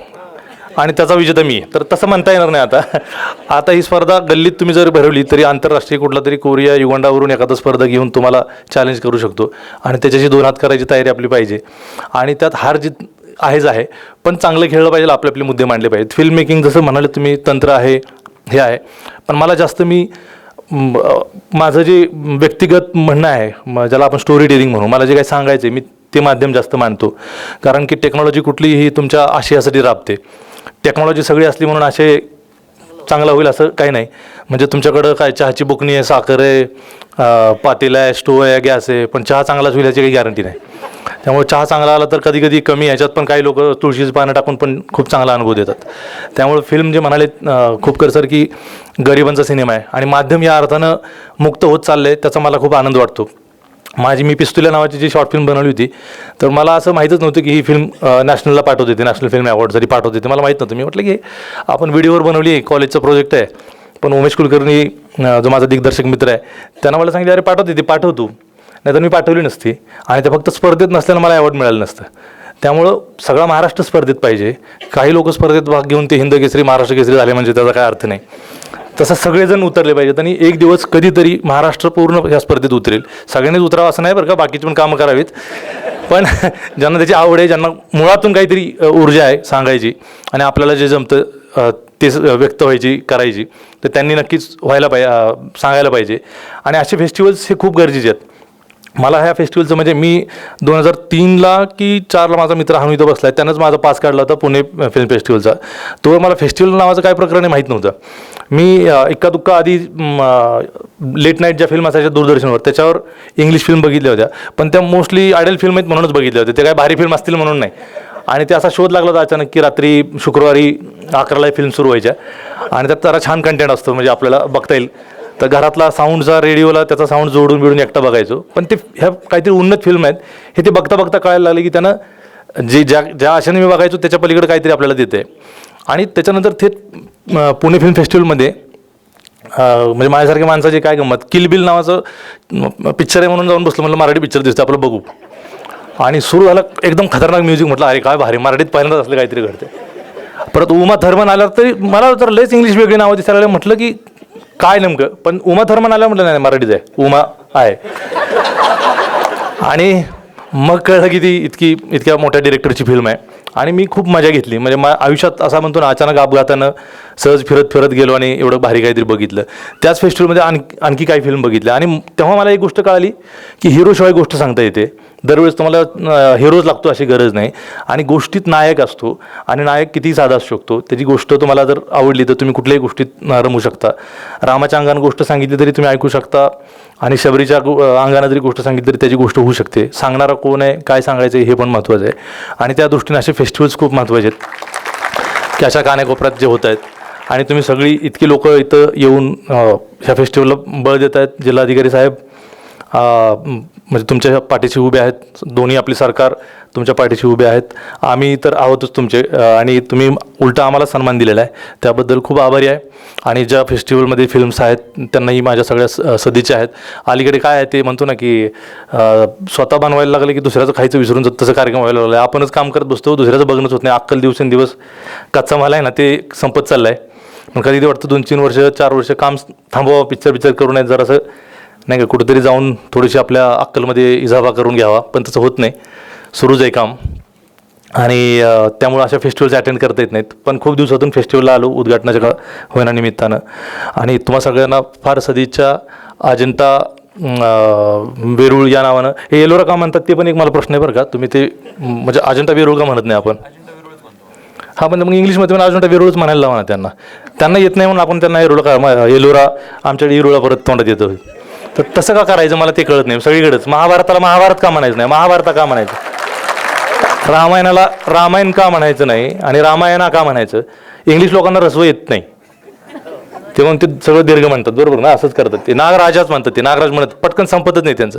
आणि त्याचा विजेता मी, तर तसं म्हणता येणार नाही. आता ही स्पर्धा गल्लीत तुम्ही जर भरवली तरी आंतरराष्ट्रीय कुठला तरी कोरिया युगांडावरून एखादा स्पर्धा घेऊन तुम्हाला चॅलेंज करू शकतो, आणि त्याच्याशी 2 हात करायची तयारी आपली पाहिजे. आणि त्यात हार जीत आहेच आहे, पण चांगलं खेळलं पाहिजे, आपले मुद्दे मांडले पाहिजेत. फिल्म मेकिंग जसं म्हणाले तुम्ही, तंत्र आहे, हे आहे, पण मला जास्त माझं जे व्यक्तिगत म्हणणं आहे, ज्याला आपण स्टोरी टेलिंग म्हणू, मला जे काही सांगायचं आहे मी ते माध्यम जास्त मानतो. कारण की टेक्नॉलॉजी कुठलीही तुमच्या आशयासाठी राबते. टेक्नॉलॉजी सगळी असली म्हणून आशय चांगला होईल असं काही नाही. म्हणजे तुमच्याकडं काय चहाची बुकणी आहे, साखर आहे, पातेला आहे, स्टोव आहे, गॅस आहे, पण चहा चांगलाच होईल याची काही गॅरंटी नाही. त्यामुळे चहा चांगला आला तर कधी कधी कमी, ह्याच्यात पण काही लोक तुळशीचं पानं टाकून पण खूप चांगला अनुभव देतात. त्यामुळे फिल्म जे म्हणाले खूप सर की गरिबांचा सिनेमा आहे, आणि माध्यम या अर्थानं मुक्त होत चाललं आहे, त्याचा मला खूप आनंद वाटतो. मी पिस्तुल्या नावाची जी शॉर्ट फिल्म बनवली होती, तर मला असं माहीतच नव्हतं की ही फिल्म नॅशनलला पाठवते, ते नॅशनल फिल्म अवॉर्डसाठी पाठवते, ते मला माहीत नव्हतं. मी म्हटलं की आपण व्हिडिओवर बनवली, कॉलेजचा प्रोजेक्ट आहे. पण उमेश कुलकर्णी जो माझा दिग्दर्शक मित्र आहे, त्यांना मला सांगितलं अरे पाठवते, ती पाठव तू, नाही तर मी पाठवली नसती, आणि ते फक्त स्पर्धेत नसल्यानं मला अवॉर्ड मिळालं नसतं. त्यामुळं सगळा महाराष्ट्र स्पर्धेत पाहिजे. काही लोक स्पर्धेत भाग घेऊन ते हिंद केसरी, महाराष्ट्र केसरी झाले म्हणजे त्याचा काय अर्थ नाही. तसं सगळेजण उतरले पाहिजेत, आणि एक दिवस कधीतरी महाराष्ट्र पूर्ण या स्पर्धेत उतरेल. सगळ्यांनीच उतरावं असं नाही बरं का, बाकीची पण कामं करावीत, पण ज्यांना त्याची आवड आहे, ज्यांना मुळातून काहीतरी ऊर्जा आहे सांगायची, आणि आपल्याला जे जमतं ते व्यक्त व्हायची, करायची, तर त्यांनी नक्कीच सांगायला पाहिजे. आणि असे फेस्टिवल्स हे खूप गरजेचे आहेत. मला ह्या फेस्टिवलचं म्हणजे मी 2003ला की 4ला माझा मित्र हाणू इथं बसला आहे, त्यानंच माझा पास काढला होता पुणे फिल्म फेस्टिवलचा. तो मला फेस्टिवल नावाचं काय प्रकरण आहे माहीत नव्हतं. मी इक्का दुक्का आधी लेट नाईट ज्या फिल्म असायच्या दूरदर्शनवर, त्याच्यावर इंग्लिश फिल्म बघितल्या होत्या, पण त्या मोस्टली आयडल फिल्म आहेत म्हणूनच बघितल्या होत्या, ते काय भारी फिल्म असतील म्हणून नाही. आणि ते असा शोध लागला होता अचानक की रात्री शुक्रवारी 11ला फिल्म सुरू व्हायच्या, आणि त्यात जरा छान कंटेंट असतो, म्हणजे आपल्याला बघता येईल. तर घरातला साऊंडचा, रेडिओला त्याचा साऊंड जोडून बिडून एकटा बघायचो. पण ते ह्या काहीतरी उन्नत फिल्म आहेत, हे ते बघता बघता कळायला लागले की त्यानं ज्या आशेने मी बघायचो त्याच्या पलीकडे काहीतरी आपल्याला देते. आणि त्याच्यानंतर थेट पुणे फिल्म फेस्टिवलमध्ये म्हणजे माझ्यासारख्या माणसाची काय गंमत, किल बिल नावाचं पिक्चर आहे म्हणून जाऊन बसलो, म्हटलं मराठी पिक्चर दिसतं आपलं बघू, आणि सुरू झालं एकदम खतरनाक म्युझिक. म्हटलं अरे काय भारी, मराठीत पहिल्यांदाच असलं काहीतरी घडते. परत उमा थर्मन आल्यावर तरी मला तर लयच इंग्लिश वेगळी नावं दिसायला लागलं. म्हटलं की काय नेमकं, पण उमा थर्मन आल्या म्हटलं नाही मराठीच आहे, उमा आहे. आणि मग कळलं की ती इतक्या मोठ्या डिरेक्टरची फिल्म आहे, आणि मी खूप मजा घेतली. म्हणजे आयुष्यात असा म्हणतो ना, अचानक अपघातानं सहज फिरत गेलो आणि एवढं भारी काहीतरी बघितलं. त्याच फेस्टिवलमध्ये आणखी काही फिल्म बघितल्या, आणि तेव्हा मला एक गोष्ट कळाली की हिरोशिवाय गोष्ट सांगता येते. दरवेळेस तुम्हाला हिरोज लागतो अशी गरज नाही. आणि गोष्टीत नायक असतो आणि नायक कितीही साधा असू शकतो. त्याची गोष्ट तुम्हाला जर आवडली तर तुम्ही कुठल्याही गोष्टीत रमू शकता. रामाच्या अंगाने गोष्ट सांगितली तरी तुम्ही ऐकू शकता आणि शबरीच्या अंगाने जरी गोष्ट सांगितली तरी त्याची गोष्ट होऊ शकते. सांगणारा कोण आहे, काय सांगायचं हे पण महत्त्वाचं आहे. आणि त्या दृष्टीने असे फेस्टिवल्स खूप महत्त्वाचे आहेत की अशा कानाकोपऱ्यात जे होत आहेत. आणि तुम्ही सगळी इतकी लोकं इथं येऊन ह्या फेस्टिवलला बळ देत आहेत. जिल्हाधिकारी साहेब म्हणजे तुमच्या पाठीशी उभे आहेत. दोन्ही आपली सरकार तुमच्या पाठीशी उभे आहेत. आम्ही तर आहोतच तुमचे आणि तुम्ही उलटा आम्हाला सन्मान दिलेला आहे, त्याबद्दल खूप आभारी आहे. आणि ज्या फेस्टिवलमध्ये फिल्म्स आहेत त्यांनाही माझ्या सगळ्या सदिच्छा आहेत. अलीकडे काय आहे ते म्हणतो ना की स्वतः बनवायला लागले की दुसऱ्याचं खायचं विसरून जात, तसं कार्यक्रम व्हायला लागला. आपणच काम करत बसतो, दुसऱ्याचं बघणंच होत नाही. अक्कल दिवसेंदिवस कच्चा माल आहे ना ते संपत चालला आहे. पण कधी ते वाटतं 2-3 वर्ष 4 वर्ष काम थांबवा, पिक्चर करू नये, जरासं नाही का कुठेतरी जाऊन थोडीशी आपल्या अक्कलमध्ये इजाफा करून घ्यावा. पण तसं होत नाही, सुरूच आहे काम. आणि त्यामुळं अशा फेस्टिवल्स अटेंड करता येत नाहीत. पण खूप दिवसातून फेस्टिवलला आलो उद्घाटनाच्या होण्यानिमित्तानं. आणि तुम्हा सगळ्यांना फार सदिच्छा. अजिंठा वेरूळ या नावानं हे एलोरा का म्हणतात ते पण एक मला प्रश्न आहे बरं का. तुम्ही ते म्हणजे अजिंठा वेरूळ का म्हणत नाही आपण? हां, पण मग इंग्लिशमध्ये पण अजिंठा वेरूळच म्हणायला लावा ना. त्यांना येत नाही म्हणून आपण त्यांना एलोरा आमच्याकडे येरूळा परत तोंडात येतं. तर तसं का करायचं मला ते कळत नाही. सगळीकडेच महाभारताला महाभारत का म्हणायचं नाही, महाभारता का म्हणायचं, रामायणाला रामायण का म्हणायचं नाही आणि रामायणा का म्हणायचं. इंग्लिश लोकांना रसवं येत नाही ते म्हणून ते सगळं दीर्घ म्हणतात. बरोबर ना, असंच करतात ते. नागराजाच म्हणतात ते, नागराज म्हणत पटकन संपतच नाही त्यांचं.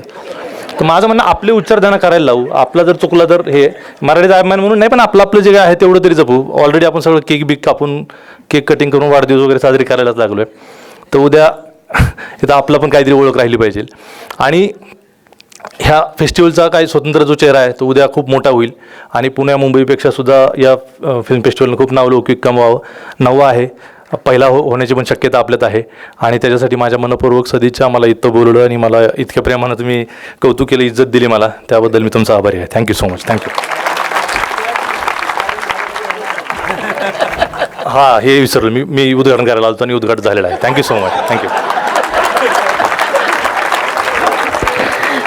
तर माझं म्हणणं आपले उच्चार त्यांना करायला लावू. आपला जर चुकला तर हे मराठीचा अभिमान म्हणून नाही, पण आपलं जे आहे तेवढं तरी जपू. ऑलरेडी आपण सगळं केक कापून केक कटिंग करून वाढदिवस वगैरे साजरी करायलाच लागलो आहे. तर उद्या इथं आपला पण काहीतरी ओळख राहिली पाहिजे. आणि ह्या फेस्टिवलचा काही स्वतंत्र जो चेहरा आहे तो उद्या खूप मोठा होईल. आणि पुण्या मुंबईपेक्षा सुद्धा या फिल्म फेस्टिवलनं खूप नावलौकिक कमवावं. 9वा आहे, पहिला होण्याची पण शक्यता आपल्यात आहे. आणि त्याच्यासाठी माझ्या मनपूर्वक सदिच्छा. मला इतकं बोलवलं आणि मला इतक्या प्रेमानं तुम्ही कौतुक केलं, इज्जत दिली मला, त्याबद्दल मी तुमचा आभारी आहे. Thank you so much. थँक्यू. हां, हे विसरलो मी उद्घाटन करायला आलो आणि उद्घाटन झालेलं आहे. Thank you so much. Thank you.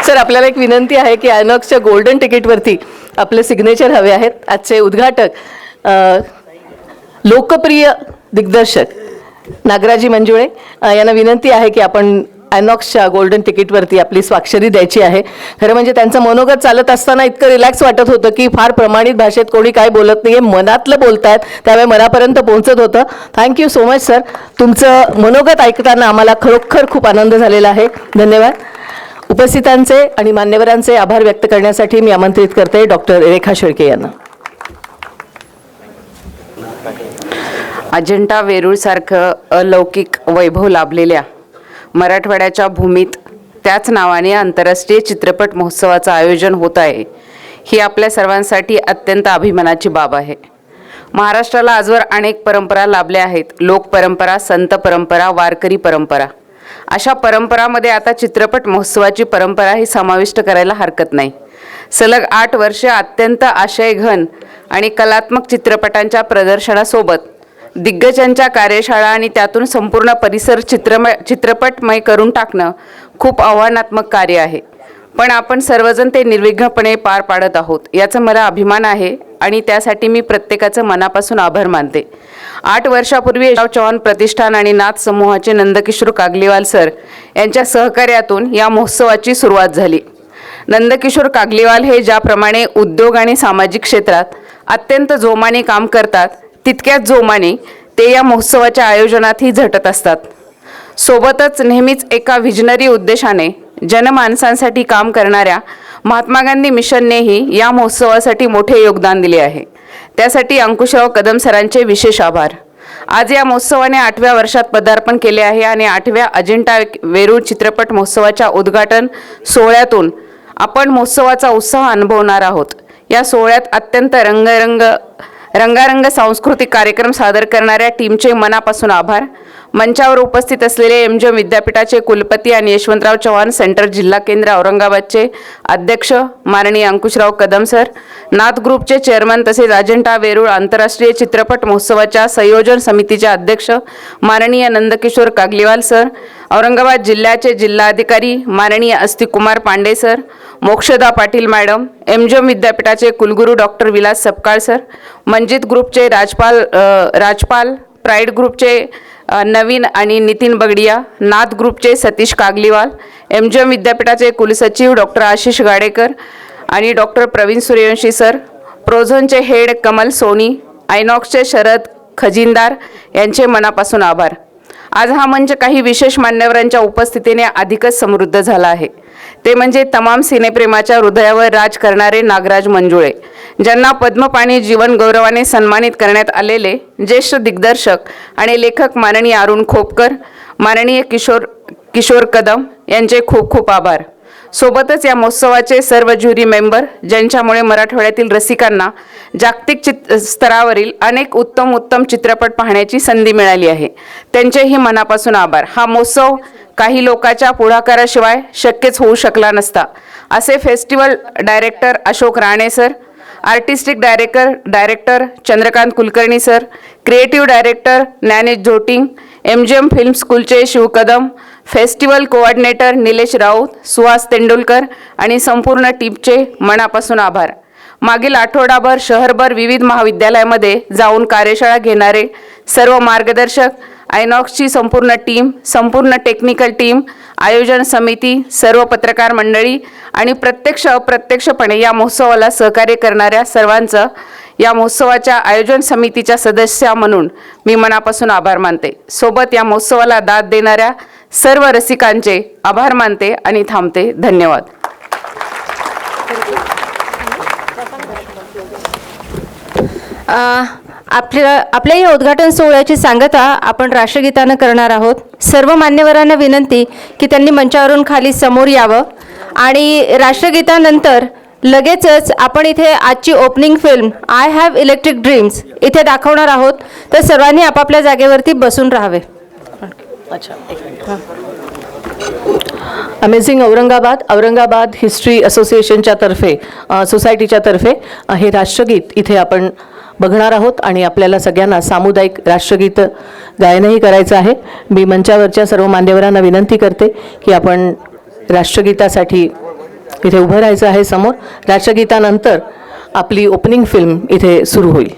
Sir, आपल्याला एक विनंती आहे की आयनॉक्सच्या गोल्डन तिकीटवरती आपले सिग्नेचर हवे आहेत. आजचे उद्घाटक लोकप्रिय दिग्दर्शक नागराजी मंजुळे यांना विनंती आहे की आपण आयनॉक्सच्या गोल्डन तिकीटवरती आपली स्वाक्षरी द्यायची आहे. खरं म्हणजे त्यांचं मनोगत चालत असताना इतकं रिलॅक्स वाटत होतं की फार प्रमाणित भाषेत कोणी काय बोलत नाही आहे, मनातलं बोलतायत, त्यामुळे मनापर्यंत पोहोचत होतं. Thank you so much sir. तुमचं मनोगत ऐकताना आम्हाला खरोखर खूप आनंद झालेला आहे. धन्यवाद. उपस्थितांचे आणि मान्यवरांचे आभार व्यक्त करण्यासाठी मी आमंत्रित करते डॉक्टर रेखा शेळके यांना. अजिंठा वेरूळसारखं अलौकिक वैभव लाभलेल्या मराठवाड्याच्या भूमीत त्याच नावाने आंतरराष्ट्रीय चित्रपट महोत्सवाचं आयोजन होत आहे, ही आपल्या सर्वांसाठी अत्यंत अभिमानाची बाब आहे. महाराष्ट्राला आजवर अनेक परंपरा लाभल्या आहेत. लोकपरंपरा, संत परंपरा, वारकरी परंपरा. अशा परंपरामध्ये आता चित्रपट महोत्सवाची परंपरा ही समाविष्ट करायला हरकत नाही. सलग 8 वर्षे अत्यंत आशयघन आणि कलात्मक चित्रपटांच्या प्रदर्शनासोबत दिग्गजांच्या कार्यशाळा आणि त्यातून संपूर्ण परिसर चित्रपटमय करून टाकणं खूप आव्हानात्मक कार्य आहे. पण आपण सर्वजण ते निर्विघ्नपणे पार पाडत आहोत, याचा मला अभिमान आहे आणि त्यासाठी मी प्रत्येकाचं मनापासून आभार मानते. 8 वर्षापूर्वी चव्हाण प्रतिष्ठान आणि नाथ समूहाचे नंदकिशोर कागलीवाल सर यांच्या सहकार्यातून या महोत्सवाची सुरुवात झाली. नंदकिशोर कागलीवाल हे ज्याप्रमाणे उद्योग आणि सामाजिक क्षेत्रात अत्यंत जोमाने काम करतात, तितक्याच जोमाने ते या महोत्सवाच्या आयोजनातही झटत असतात. सोबतच नेहमीच एका व्हिजनरी उद्देशाने जनमानसांसाठी काम करणाऱ्या महात्मा गांधी मिशननेही या महोत्सवासाठी मोठे योगदान दिले आहे. त्यासाठी अंकुशराव कदम सरांचे विशेष आभार. आज या महोत्सवाने 8व्या वर्षात पदार्पण केले आहे आणि 8व्या अजिंठा वेरूळ चित्रपट महोत्सवाच्या उद्घाटन सोहळ्यातून आपण महोत्सवाचा उत्साह अनुभवणार आहोत. या सोहळ्यात अत्यंत रंगारंग सांस्कृतिक कार्यक्रम सादर करणाऱ्या टीमचे मनापासून आभार. मंचावर उपस्थित असलेले एमजीएम विद्यापीठाचे कुलपती आणि यशवंतराव चव्हाण सेंटर जिल्हा केंद्र औरंगाबादचे अध्यक्ष माननीय अंकुशराव कदम सर, नाथ ग्रुपचे चेअरमन तसेच अजंठा वेरूळ आंतरराष्ट्रीय चित्रपट महोत्सवाच्या संयोजन समितीचे अध्यक्ष माननीय नंदकिशोर कागलीवाल सर, औरंगाबाद जिल्ह्याचे जिल्हाधिकारी माननीय Astikumar Pande sir, Mokshada Patil madam, MGM विद्यापीठाचे कुलगुरू डॉक्टर विलास सपकाळ सर, मंजित ग्रुपचे राजपाल, प्राईड ग्रुपचे नवीन आणि नितीन बगडिया, नाथ ग्रुपचे सतीश कागलीवाल, एमजीएम विद्यापीठाचे कुलसचिव डॉक्टर आशिष गाडेकर आणि डॉक्टर प्रवीण सूर्यवंशी सर, प्रोझोनचे हेड कमल सोनी, आयनॉक्सचे शरद खजिनदार यांचे मनापासून आभार. आज हा मंच काही विशेष मान्यवरांच्या उपस्थितीने अधिकच समृद्ध झाला आहे. ते म्हणजे तमाम सिनेप्रेमाच्या हृदयावर राज करणारे नागराज मंजुळे, ज्यांना पद्मपाणी जीवन गौरवाने सन्मानित करण्यात आलेले ज्येष्ठ दिग्दर्शक आणि लेखक माननीय अरुण खोपकर, माननीय किशोर कदम यांचे खूप खूप आभार. सोबतच या महोत्सवाचे सर्व ज्युरी मेंबर, ज्यांच्यामुळे मराठवाड्यातील रसिकांना जागतिक स्तरावरील अनेक उत्तम चित्रपट पाहण्याची संधी मिळाली आहे, त्यांचेही मनापासून आभार. हा महोत्सव काही लोकांच्या पुढाकाराशिवाय शक्यच होऊ शकला नसता, असे festival director Ashok Rane sir, artistic director Chandrakant Kulkarni sir, creative director Dnyanesh Zoting, MGM film स्कूलचे शिव कदम, फेस्टिवल कोऑर्डिनेटर निलेश राऊत, सुहास तेंडुलकर आणि संपूर्ण टीमचे मनापासून आभार. मागील आठवडाभर शहरभर विविध महाविद्यालयामध्ये जाऊन कार्यशाळा घेणारे सर्व मार्गदर्शक, आयनॉक्सची संपूर्ण टीम, संपूर्ण टेक्निकल टीम, आयोजन समिती, सर्व पत्रकार मंडळी आणि प्रत्यक्ष अप्रत्यक्षपणे या महोत्सवाला सहकार्य करणाऱ्या सर्वांचं या महोत्सवाच्या आयोजन समितीच्या सदस्या म्हणून मी मनापासून आभार मानते. सोबत या महोत्सवाला दाद देणाऱ्या सर्व रसिकांचे आभार मानते आणि थांबते. धन्यवाद. आपल्या या उद्घाटन सोहळ्याची सांगता आपण राष्ट्रगीतानं करणार आहोत. सर्व मान्यवरांना विनंती की त्यांनी मंचावरून खाली समोर यावं आणि राष्ट्रगीतानंतर लगेचच आपण इथे आजची opening film I have electric dreams इथे दाखवणार आहोत, तर सर्वांनी आपापल्या जागेवरती बसून राहावे. अमेझिंग औरंगाबाद हिस्ट्री असोसिएशनच्या तर्फे सोसायटीच्या तर्फे हे राष्ट्रगीत इथे आपण बघणार आहोत आणि आपल्याला सगळ्यांना सामुदायिक राष्ट्रगीत गायनही करायचं आहे. मी मंचावरच्या सर्व मान्यवरांना विनंती करते की आपण राष्ट्रगीतासाठी इथे उभं राहायचं आहे समोर. राष्ट्रगीतानंतर आपली ओपनिंग फिल्म इथे सुरू होईल.